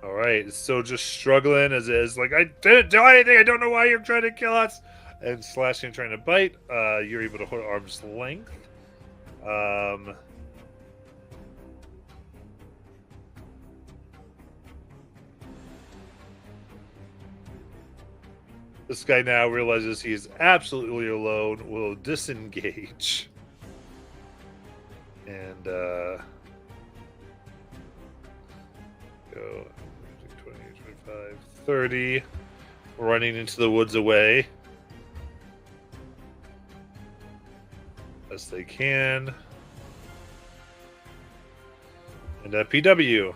Alright, it's still just struggling as is. Like, I didn't do anything, I don't know why you're trying to kill us. And slashing, trying to bite. You're able to hold arm's length. This guy now realizes he's absolutely alone, will disengage. And, go 20, 25, 30. Running into the woods away. As they can. And, PW.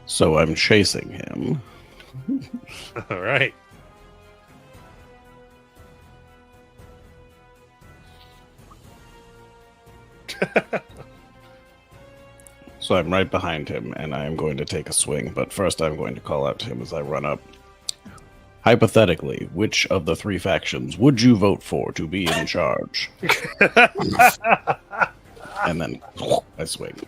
So I'm chasing him. All right. So I'm right behind him, and I am going to take a swing. But first, I'm going to call out to him as I run up. Hypothetically, which of the 3 factions would you vote for to be in charge? And then I swing.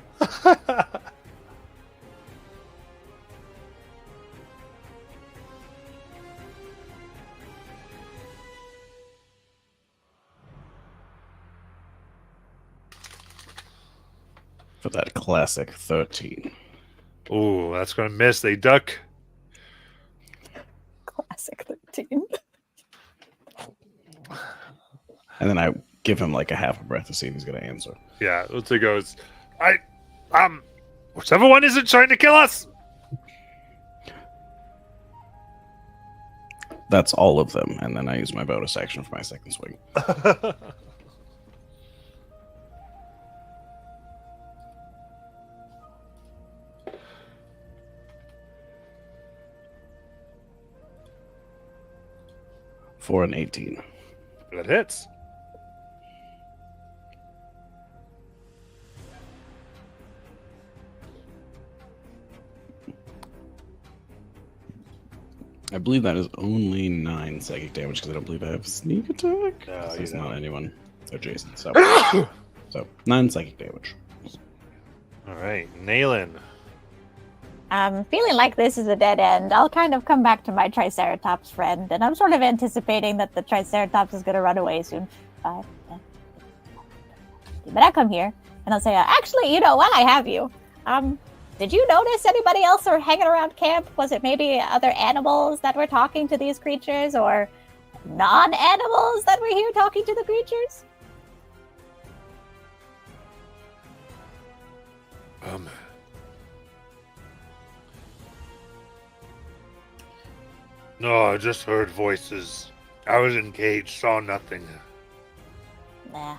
For that classic 13. Ooh, that's going to miss. They duck. Classic 13. And then I give him like a half a breath to see if he's going to answer. Yeah, Utsu goes, whichever one isn't trying to kill us. that's all of them, and then I use my bonus action for my second swing. For an 18. That hits. I believe that is only 9 psychic damage because I don't believe I have sneak attack. No, So you it's don't. not anyone adjacent. So, 9 psychic damage. All right, Naylan. I'm feeling like this is a dead end. I'll kind of come back to my Triceratops friend, and I'm sort of anticipating that the Triceratops is going to run away soon. 5, 10, 15. But I come here, and I'll say, actually, you know, while I have you, did you notice anybody else are hanging around camp? Was it maybe other animals that were talking to these creatures, or non-animals that were here talking to the creatures? No, I just heard voices. I was engaged, saw nothing. Nah.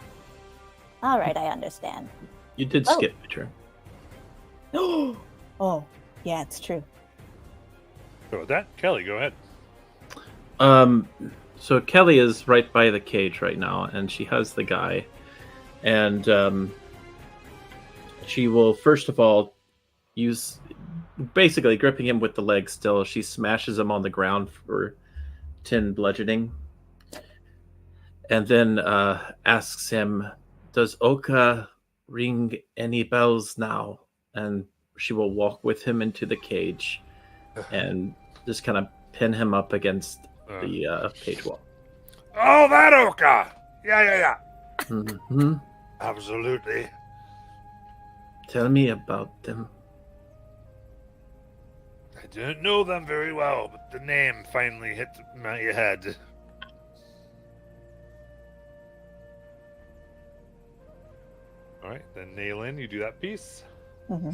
All right, I understand. You did Oh. skip your turn. Oh, yeah, it's true. So with that, Kelly, go ahead. So Kelly is right by the cage right now, and she has the guy, and she will first of all use basically gripping him with the leg still. She smashes him on the ground for 10 bludgeoning, and then asks him, "Does Oka ring any bells now?" And she will walk with him into the cage and just kind of pin him up against the cage wall. Oh, that Oka! Yeah. Mm-hmm. Absolutely. Tell me about them. I don't know them very well, but the name finally hit my head. All right, then Naylin, you do that piece. Mm-hmm.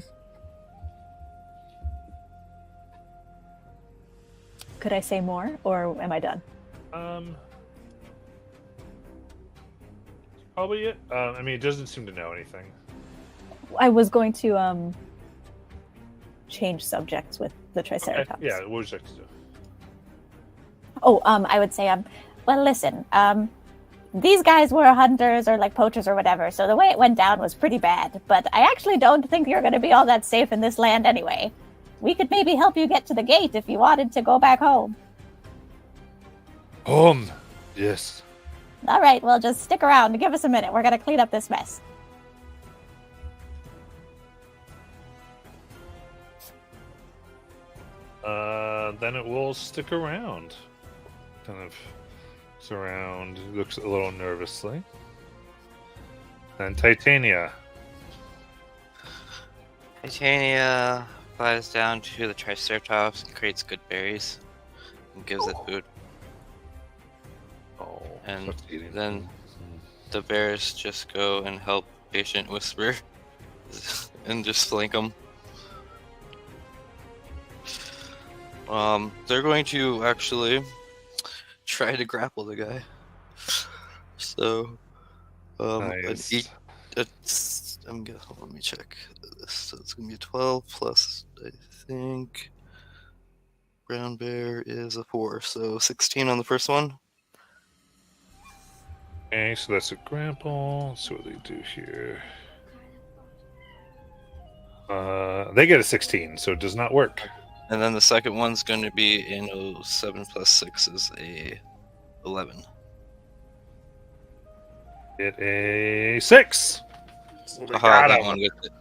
Could I say more, or am I done? Probably it. I mean, it doesn't seem to know anything. I was going to change subjects with the Triceratops. Okay. Yeah, what would you like to do? Oh, I would say, well, listen, these guys were hunters or like poachers or whatever, so the way it went down was pretty bad, but I actually don't think you're going to be all that safe in this land anyway. We could maybe help you get to the gate if you wanted to go back home. Home. Yes. All right, well, just stick around. Give us a minute. We're going to clean up this mess. Then it will stick around. Kind of surround. Looks a little nervously. Then Titania. Titania flies down to the Triceratops and creates good berries and gives it food. Oh, And what's eating? then the bears just go and help Patient Whisper and just flank them. They're going to actually try to grapple the guy. So, Nice. let me check this. So it's gonna be a 12 plus, I think, brown bear is a 4, so 16 on the first one. Okay, so that's a grapple. Let's see what they do here. They get a 16, so it does not work. And then the second one's going to be in 7 plus 6 is a 11. Get a 6. So they Aha, got that him. one with it.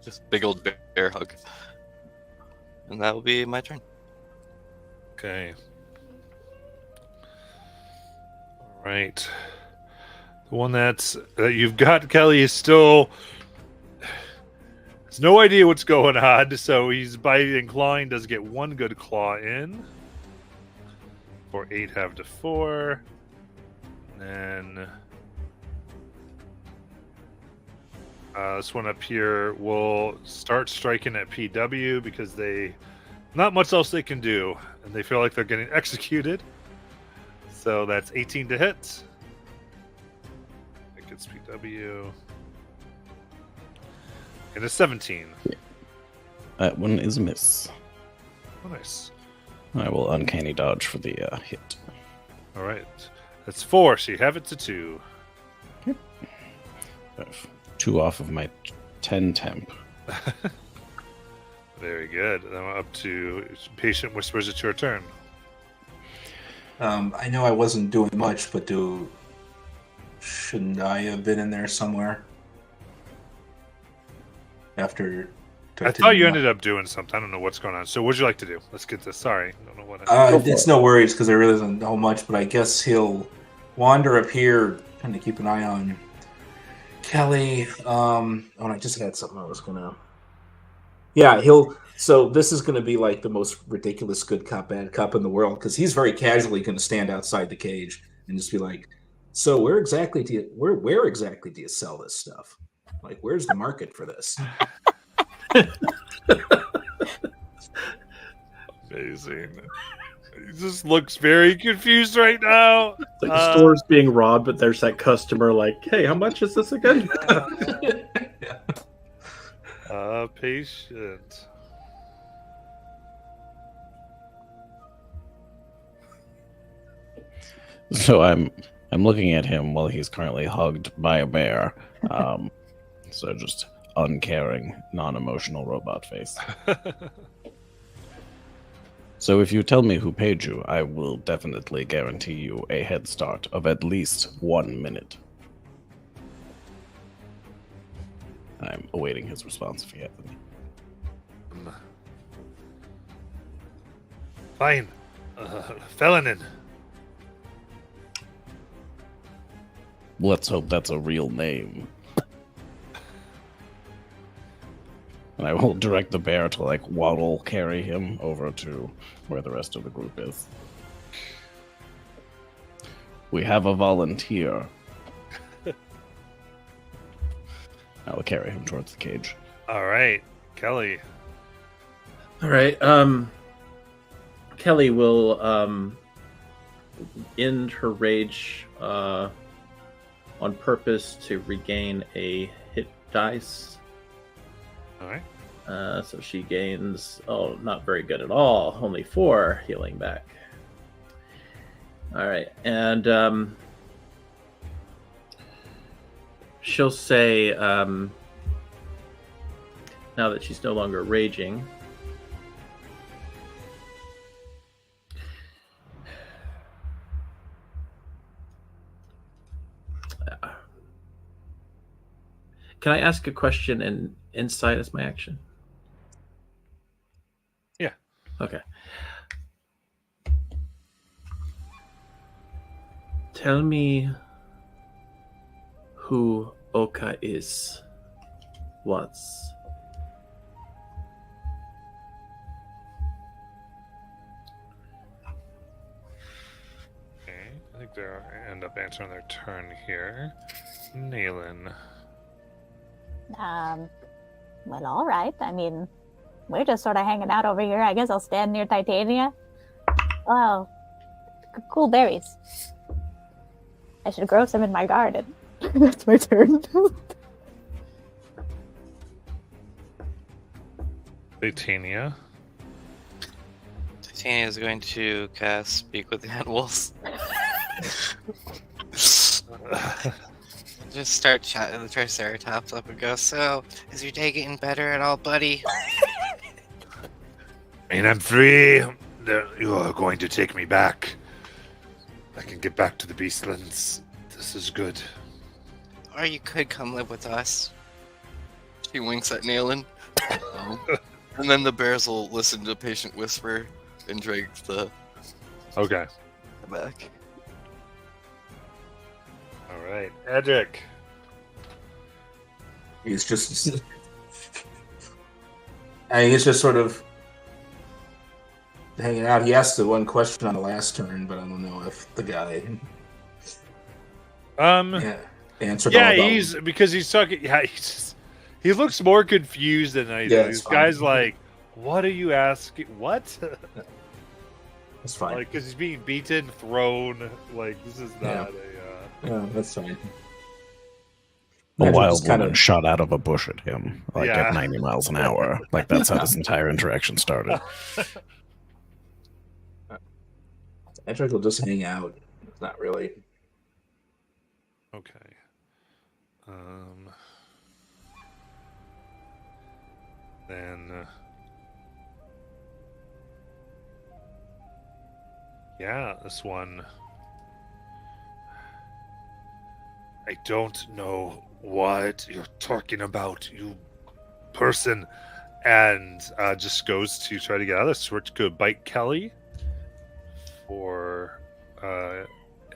Just big old bear hug. And that will be my turn. Okay. All right. The one that you've got, Kelly, is still has no idea what's going on, so he's biting and clawing. Does get one good claw in for 8 half to 4. And then this one up here will start striking at PW because they not much else they can do, and they feel like they're getting executed. So that's 18 to hit. I could speak W. And a 17. That one is a miss. Oh, nice. I will uncanny dodge for the hit. All right. That's 4, so you have it to 2. 2 off of my 10 temp. Very good. Then we're up to Patient Whispers. It's your turn. I know I wasn't doing much, but shouldn't I have been in there somewhere? After I thought you ended up doing something. I don't know what's going on. So what'd you like to do? Let's get this. Sorry. I don't know what it's no worries because I really don't know much, but I guess he'll wander up here, trying to keep an eye on Kelly. And I just had something I was gonna. Yeah, so this is gonna be like the most ridiculous good cop, bad cop in the world because he's very casually gonna stand outside the cage and just be like, "So where exactly do you sell this stuff? Like, where's the market for this?" Amazing. He just looks very confused right now. It's like the store's being robbed, but there's that customer like, hey, how much is this again? Patient. So I'm looking at him while he's currently hugged by a bear. So just uncaring, non-emotional robot face. So if you tell me who paid you, I will definitely guarantee you a head start of at least 1 minute. I'm awaiting his response if he has any. Fine. Felinin. Let's hope that's a real name. And I will direct the bear to waddle carry him over to where the rest of the group is. We have a volunteer. I will carry him towards the cage. All right, Kelly. All right. Kelly will end her rage on purpose to regain a hit dice. All right. So she gains, not very good at all, only 4 healing back. All right, and she'll say, now that she's no longer raging, can I ask a question and insight as my action? Yeah. Okay. Tell me who Oka is. Was. Okay. I think they'll end up answering their turn here. Naylan. Well, all right. I mean, we're just sort of hanging out over here. I guess I'll stand near Titania. Wow. Cool berries. I should grow some in my garden. That's my turn. Titania. Titania is going to cast Speak with the Animals. Just start chatting the Triceratops up and go, so, is your day getting better at all, buddy? I mean, I'm free. You are going to take me back. I can get back to the Beastlands. This is good. Or you could come live with us. She winks at Naylan. And then the bears will listen to Patient Whisper and drink the Okay. back. All right. Edric. He's just sort of hanging out. He asked the one question on the last turn, but I don't know if the guy answered. Yeah, all about he's talking. Yeah, he looks more confused than I do. Yeah, This it's guy's fine. like, What are you asking? What? That's fine. Like, because he's being beaten, thrown. Like, this is Yeah. not Yeah, that's fine. A Edric wild just kind woman of shot out of a bush at him, like Yeah. at 90 miles an hour. Like that's how this entire interaction started. Edric will just hang out. It's not really. Okay. Then. Yeah, this one. I don't know what you're talking about, you person. And just goes to try to get out of this. We're to go bite Kelly.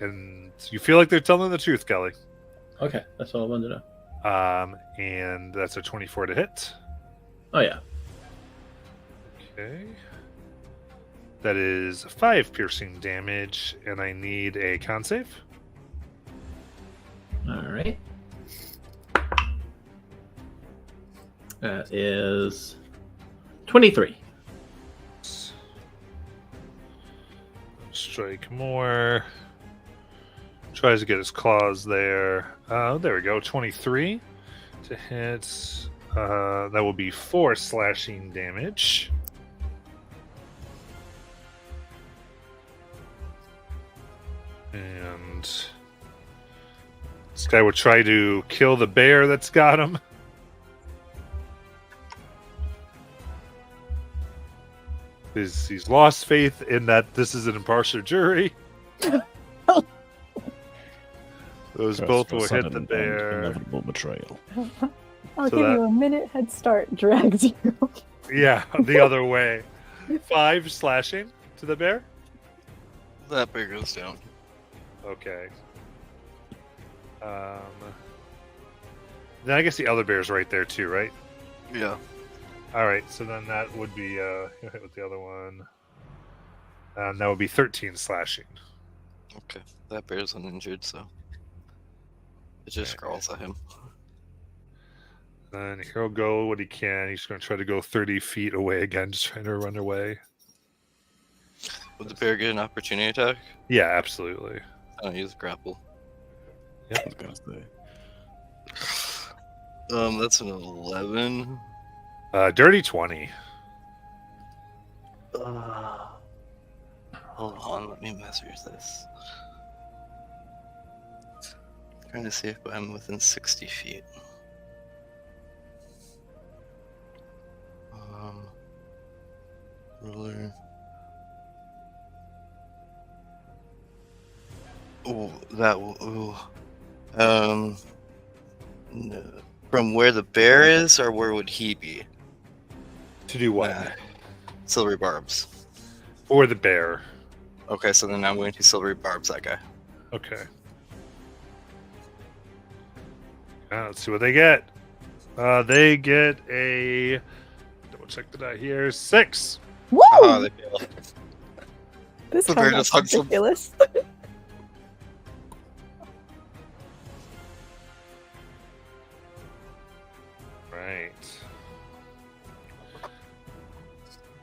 And you feel like they're telling the truth, Kelly. Okay, that's all I wanted to know. And that's a 24 to hit. Oh yeah. Okay. That is 5 piercing damage, and I need a con save. All right. That is 23. Strike more. Tries to get his claws there. There we go. 23 to hit. That will be 4 slashing damage. And this guy will try to kill the bear that's got him. He's lost faith in that this is an impartial jury. Those both will hit the bear. Inevitable betrayal. I'll So give that- you a minute head start, drags you. Yeah, the other way. 5 slashing to the bear. That bear goes down. Okay. Then I guess the other bear's right there too, right? Yeah. All right, so then that would be hit with the other one. That would be 13 slashing. Okay. That bear's uninjured, so it just Okay. crawls at him. Then he'll go what he can. He's going to try to go 30 feet away again, just trying to run away. Would the bear get an opportunity attack? Yeah, absolutely. I don't use grapple. I was gonna say. That's an 11. Dirty 20. Hold on, let me measure this. Trying to see if I'm within 60 feet. Ruler. Oh, that. No. From where the bear is, or where would he be? To do what? Silvery barbs. Or the bear. Okay, so then I'm going to silvery barbs that guy. Okay. Let's see what they get. They get a. Double check the die here. 6. Woo! Ah, they fail. This the bear sounds just hugs him. ridiculous. Right.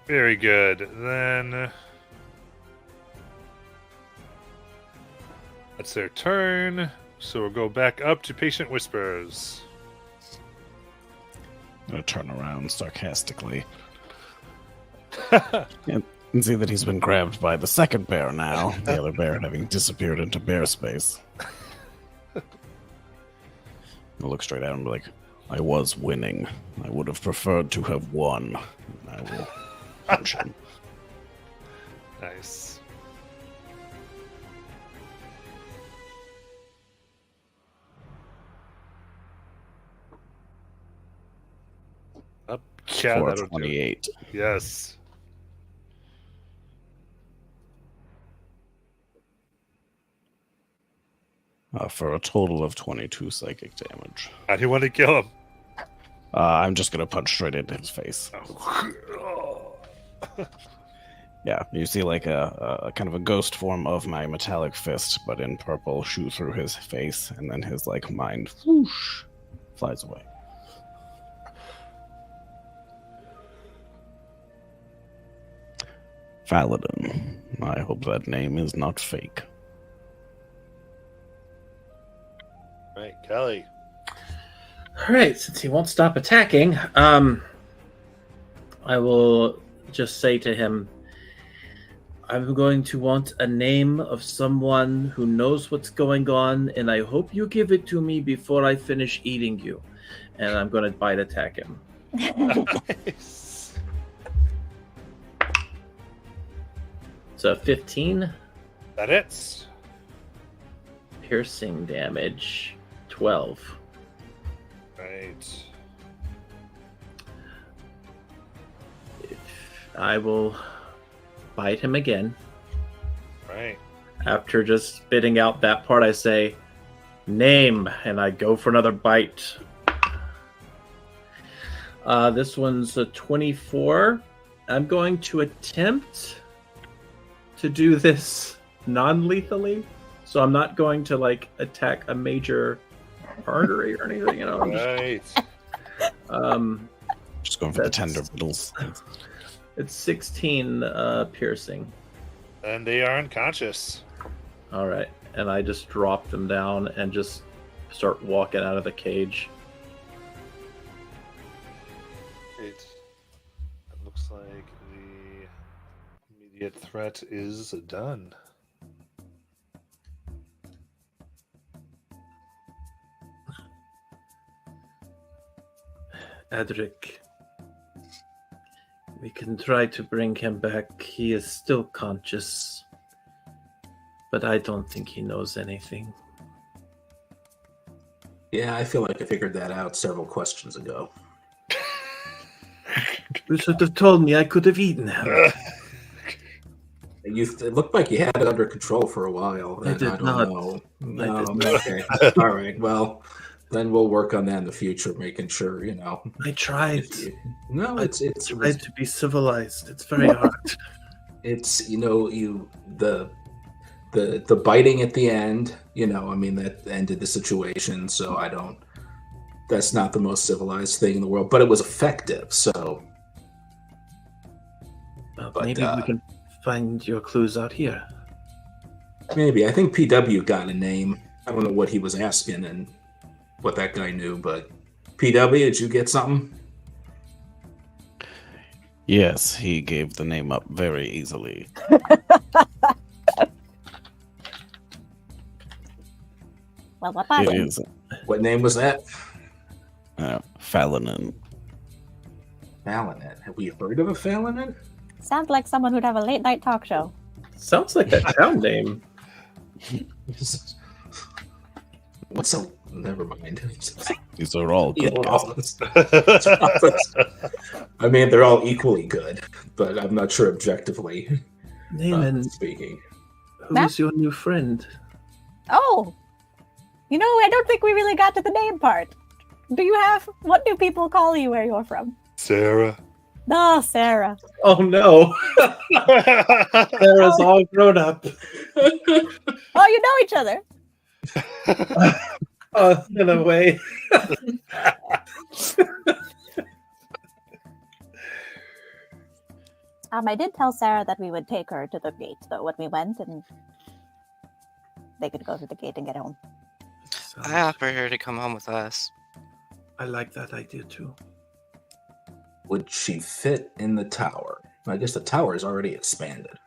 Very good. Then that's their turn. So we'll go back up to Patient Whispers. I'm gonna turn around sarcastically and see that he's been grabbed by the second bear now, the other bear having disappeared into bear space. I'll look straight at him and be like, I was winning. I would have preferred to have won. I will punch him. Nice. Up, yeah, For that'll do. 28. Yes. For a total of 22 psychic damage. How do you want to kill him? I'm just gonna punch straight into his face. Yeah, you see like a kind of a ghost form of my metallic fist, but in purple, shoot through his face, and then his like mind whoosh, flies away. Faladin. I hope that name is not fake. Right, Kelly. All right, since he won't stop attacking, I will just say to him, I'm going to want a name of someone who knows what's going on, and I hope you give it to me before I finish eating you. And I'm going to bite attack him. Nice. So 15 That hits. piercing damage, 12. Right. I will bite him again. Right. After just spitting out that part, I say, name, and I go for another bite. This one's a 24. I'm going to attempt to do this non-lethally, so I'm not going to like attack a major artery or anything. You know, I'm just, Right. Just going for the That's- tender vittles. it's 16 piercing. And they are unconscious. All right, and I just drop them down and just start walking out of the cage. It looks like the immediate threat is done. Adric, we can try to bring him back. He is still conscious, but I don't think he knows anything. Yeah, I feel like I figured that out several questions ago. You should have told me. I could have eaten him. It looked like you had it under control for a while. I and did don't not. know. I No, did not. okay. All right. Well, then we'll work on that in the future, making sure, you know. I tried. if you- no, I it's tried to be civilized. It's very hard. it's you know the biting at the end. You know, I mean that ended the situation. So I don't. That's not the most civilized thing in the world, but it was effective. So But, Maybe we can find your clues out here. maybe I think PW got a name. I don't know what he was asking and what that guy knew, but PW, did you get something? Yes, he gave the name up very easily. Well, what was It it? is What name was that? Falanin. Falanet. Have we heard of a Falanet? Sounds like someone who'd have a late night talk show. Sounds like that town name. What's a? Never mind. These are all good guesses. I mean, they're all equally good, but I'm not sure objectively Naaman, speaking. who's your new friend? Oh, you know, I don't think we really got to the name part. What do people call you where you're from? Sarah. No, Sarah. Oh no, Sarah's all grown up. Oh, you know each other. In a way. I did tell Sarah that we would take her to the gate, though, when we went, and they could go to the gate and get home. I offer her to come home with us. I like that idea too. Would she fit in the tower? I guess the tower is already expanded.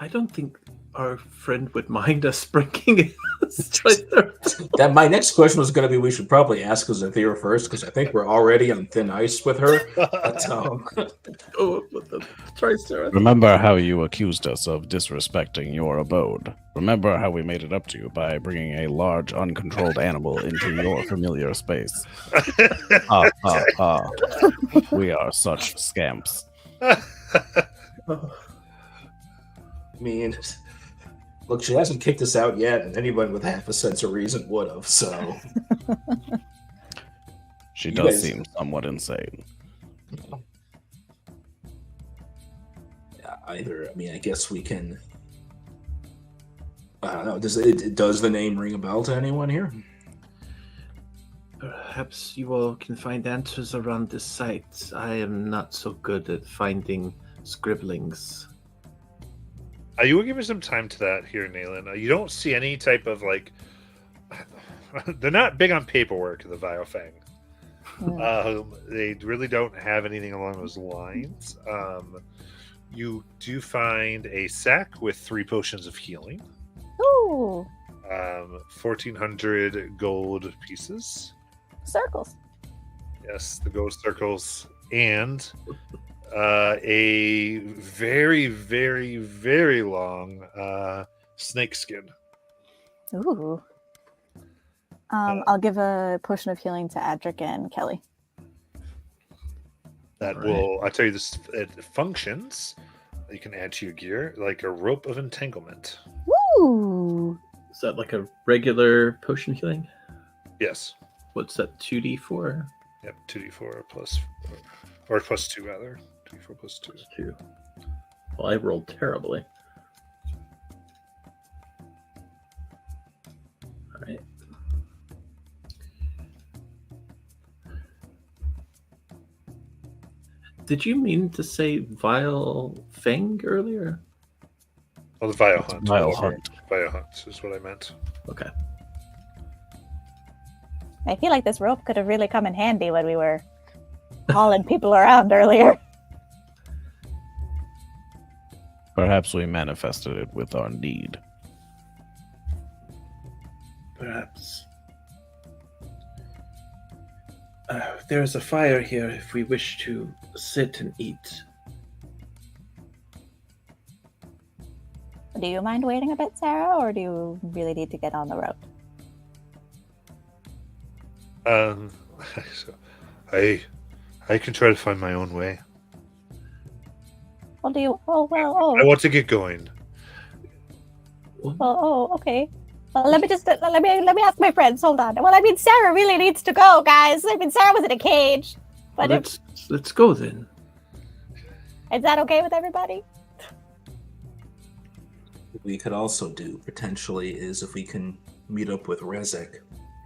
I don't think our friend would mind us bringing us right there. That my next question was going to be: we should probably ask Zathira first because I think we're already on thin ice with her. But, Oh, try Sarah. Remember how you accused us of disrespecting your abode. Remember how we made it up to you by bringing a large, uncontrolled animal into your familiar space. Ha ha ha. We are such scamps. Oh, I mean, look, she hasn't kicked us out yet, and anyone with half a sense of reason would have. So, She You does guys- seem somewhat insane. yeah, either. I mean, I guess we can. I don't know. Does the name ring a bell to anyone here? Perhaps you all can find answers around this site. I am not so good at finding scribblings. You will give me some time to that here, Nayland. You don't see any type of like. They're not big on paperwork, the Viofang. They really don't have anything along those lines. You do find a sack with 3 potions of healing. Ooh, 1,400 gold pieces. circles. Yes, the gold circles, and a very, very, very long snake skin. Ooh. I'll give a potion of healing to Adric and Kelly. That All will, I tell you this, it functions. You can add to your gear like a rope of entanglement. Woo! Is that like a regular potion healing? Yes. What's that, 2d4? Yep, 2d4 plus, or plus 2 rather. 2d4 plus 2. 2. Well, I rolled terribly. All right. Did you mean to say vile fang earlier? Oh, the Vile Hunt. Vile Hunt. Vile Hunt is what I meant. Okay. I feel like this rope could have really come in handy when we were hauling people around earlier. Perhaps we manifested it with our need. Perhaps. There is a fire here if we wish to sit and eat. Do you mind waiting a bit, Sarah, or do you really need to get on the road? So I can try to find my own way. Well, do you? I Oh, want to get going. okay. Well, let me ask my friends. Hold on. Well, I mean, Sarah really needs to go, guys. I mean, Sarah was in a cage. But Let's go then. is that okay with everybody? What we could also do potentially is if we can meet up with Rezek.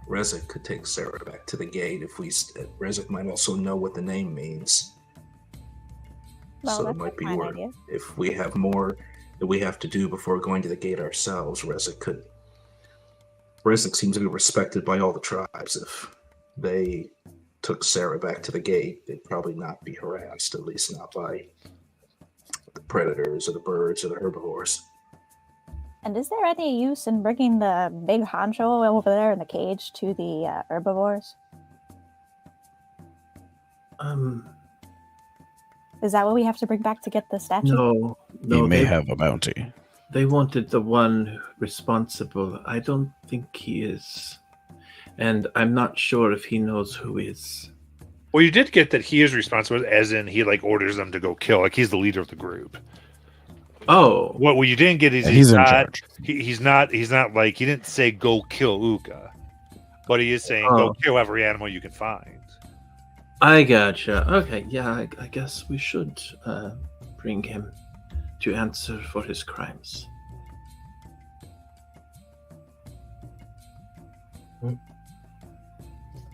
Rezek could take Sarah back to the gate. If we, Rezek might also know what the name means. Well, So it that's might a be fine worth. idea. If we have more that we have to do before going to the gate ourselves, Rezek could. Rezek seems to be respected by all the tribes. If they took Sarah back to the gate, they'd probably not be harassed, at least not by the predators or the birds or the herbivores. And is there any use in bringing the big honcho over there in the cage to the herbivores? Is that what we have to bring back to get the statue? No, He may they, have a bounty. they wanted the one responsible. I don't think he is. And I'm not sure if he knows who is. Well, you did get that he is responsible, as in he like orders them to go kill. Like he's the leader of the group. Oh, What you didn't get is He's in not, charge. He's not like he didn't say go kill Uka, but he is saying Oh. go kill every animal you can find. I gotcha. Okay, yeah, I guess we should bring him to answer for his crimes.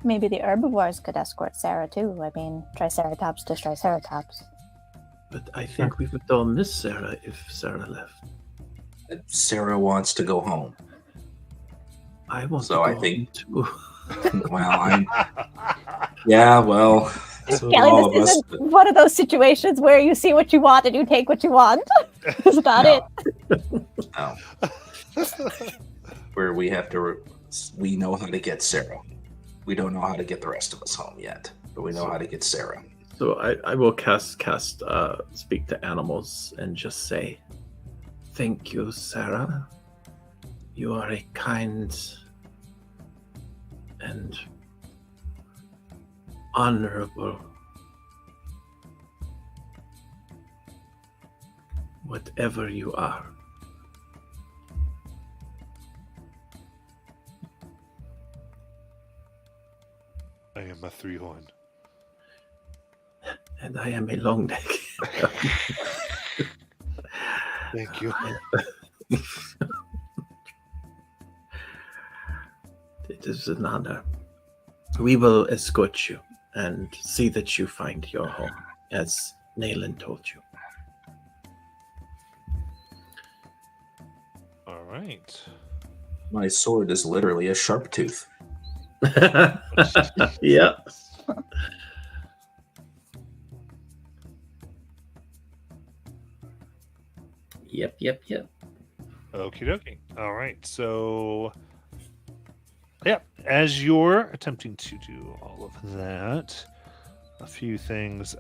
Maybe the herbivores could escort Sarah too. I mean, Triceratops to Triceratops. But I think we would all miss Sarah if Sarah left. Sarah wants to go home. I want So to I go think- home too. Well, yeah, well, so do Kelly, all of this us. isn't one of those situations where you see what you want and you take what you want. Is that it? No. Where we have to, we know how to get Sarah. We don't know how to get the rest of us home yet, but we know how to get Sarah. So I will cast speak to animals and just say, "Thank you, Sarah. You are a kind and honorable, whatever you are." I am a 3-horn. And I am a long neck. Thank you. It is an honor. We will escort you and see that you find your home, as Nayland told you. right. My sword is literally a sharp tooth. Yep. Yep. Okie dokie. All right. So, yeah, as you're attempting to do all of that, a few things.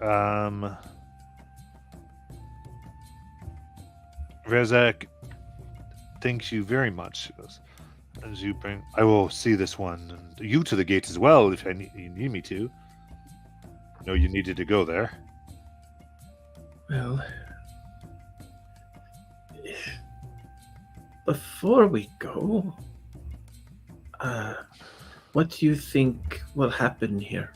Rezak, thanks you very much. As you bring, I will see this one and you to the gates as well if you need me to. I know you needed to go there. Well, before we go, what do you think will happen here?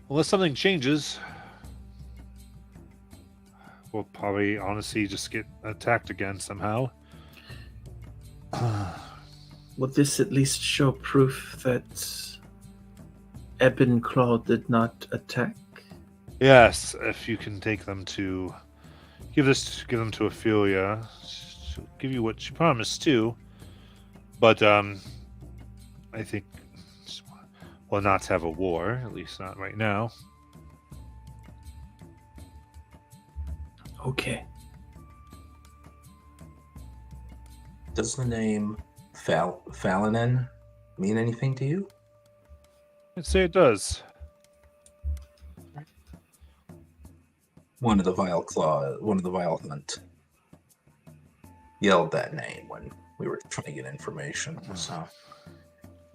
Unless something changes, we'll probably honestly just get attacked again somehow. Will this at least show proof that Ebon Claw did not attack? Yes, if you can take them to give them to Ophelia, she'll give you what she promised to. But I think we'll not have a war, at least not right now. Okay. Does the name Falanen mean anything to you? I'd say it does. One of the Vile Hunt yelled that name when we were trying to get information. So,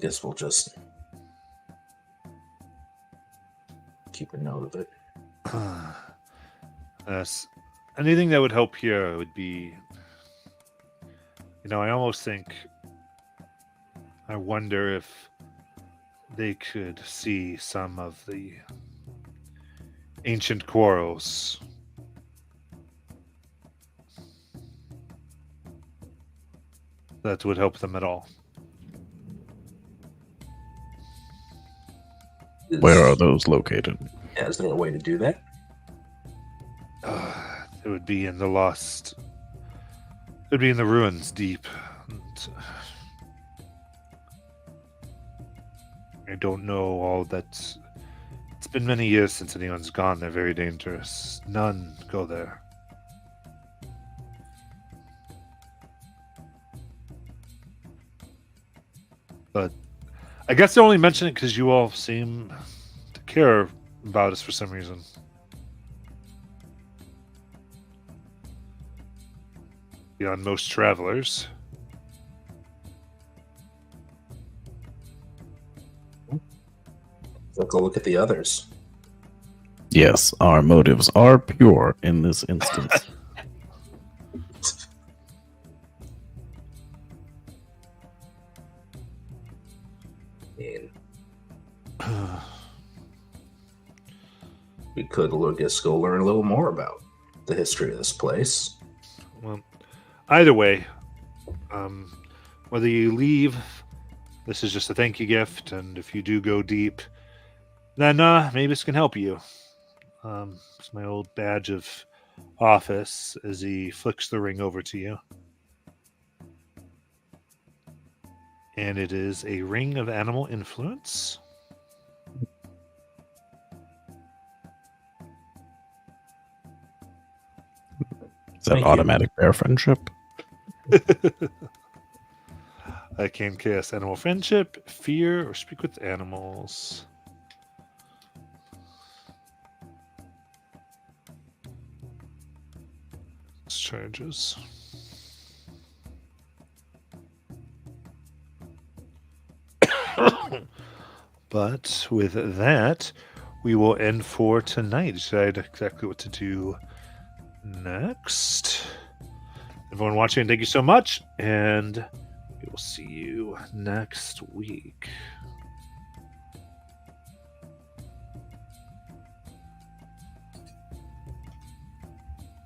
guess we'll just keep a note of it. Yes. Anything that would help here would be, I almost think, I wonder if they could see some of the ancient quarrels. That would help them at all. Where are those located? Yeah, is there a way to do that? It would be in the lost. It would be in the ruins deep. And I don't know all that. It's been many years since anyone's gone. They're very dangerous. None go there. But I guess I only mention it because you all seem to care about us for some reason. Beyond most travelers. Let's go look at the others. Yes, our motives are pure in this instance. We could just go learn a little more about the history of this place. Well, either way, whether you leave, this is just a thank you gift, and if you do go deep, then maybe this can help you. It's my old badge of office as he flicks the ring over to you. And it is a ring of animal influence. Is that Thank you. automatic bear friendship? I can cast animal friendship, fear, or speak with animals. Charges. But with that, we will end for tonight. Decide exactly what to do next. Everyone watching, thank you so much, and we will see you next week.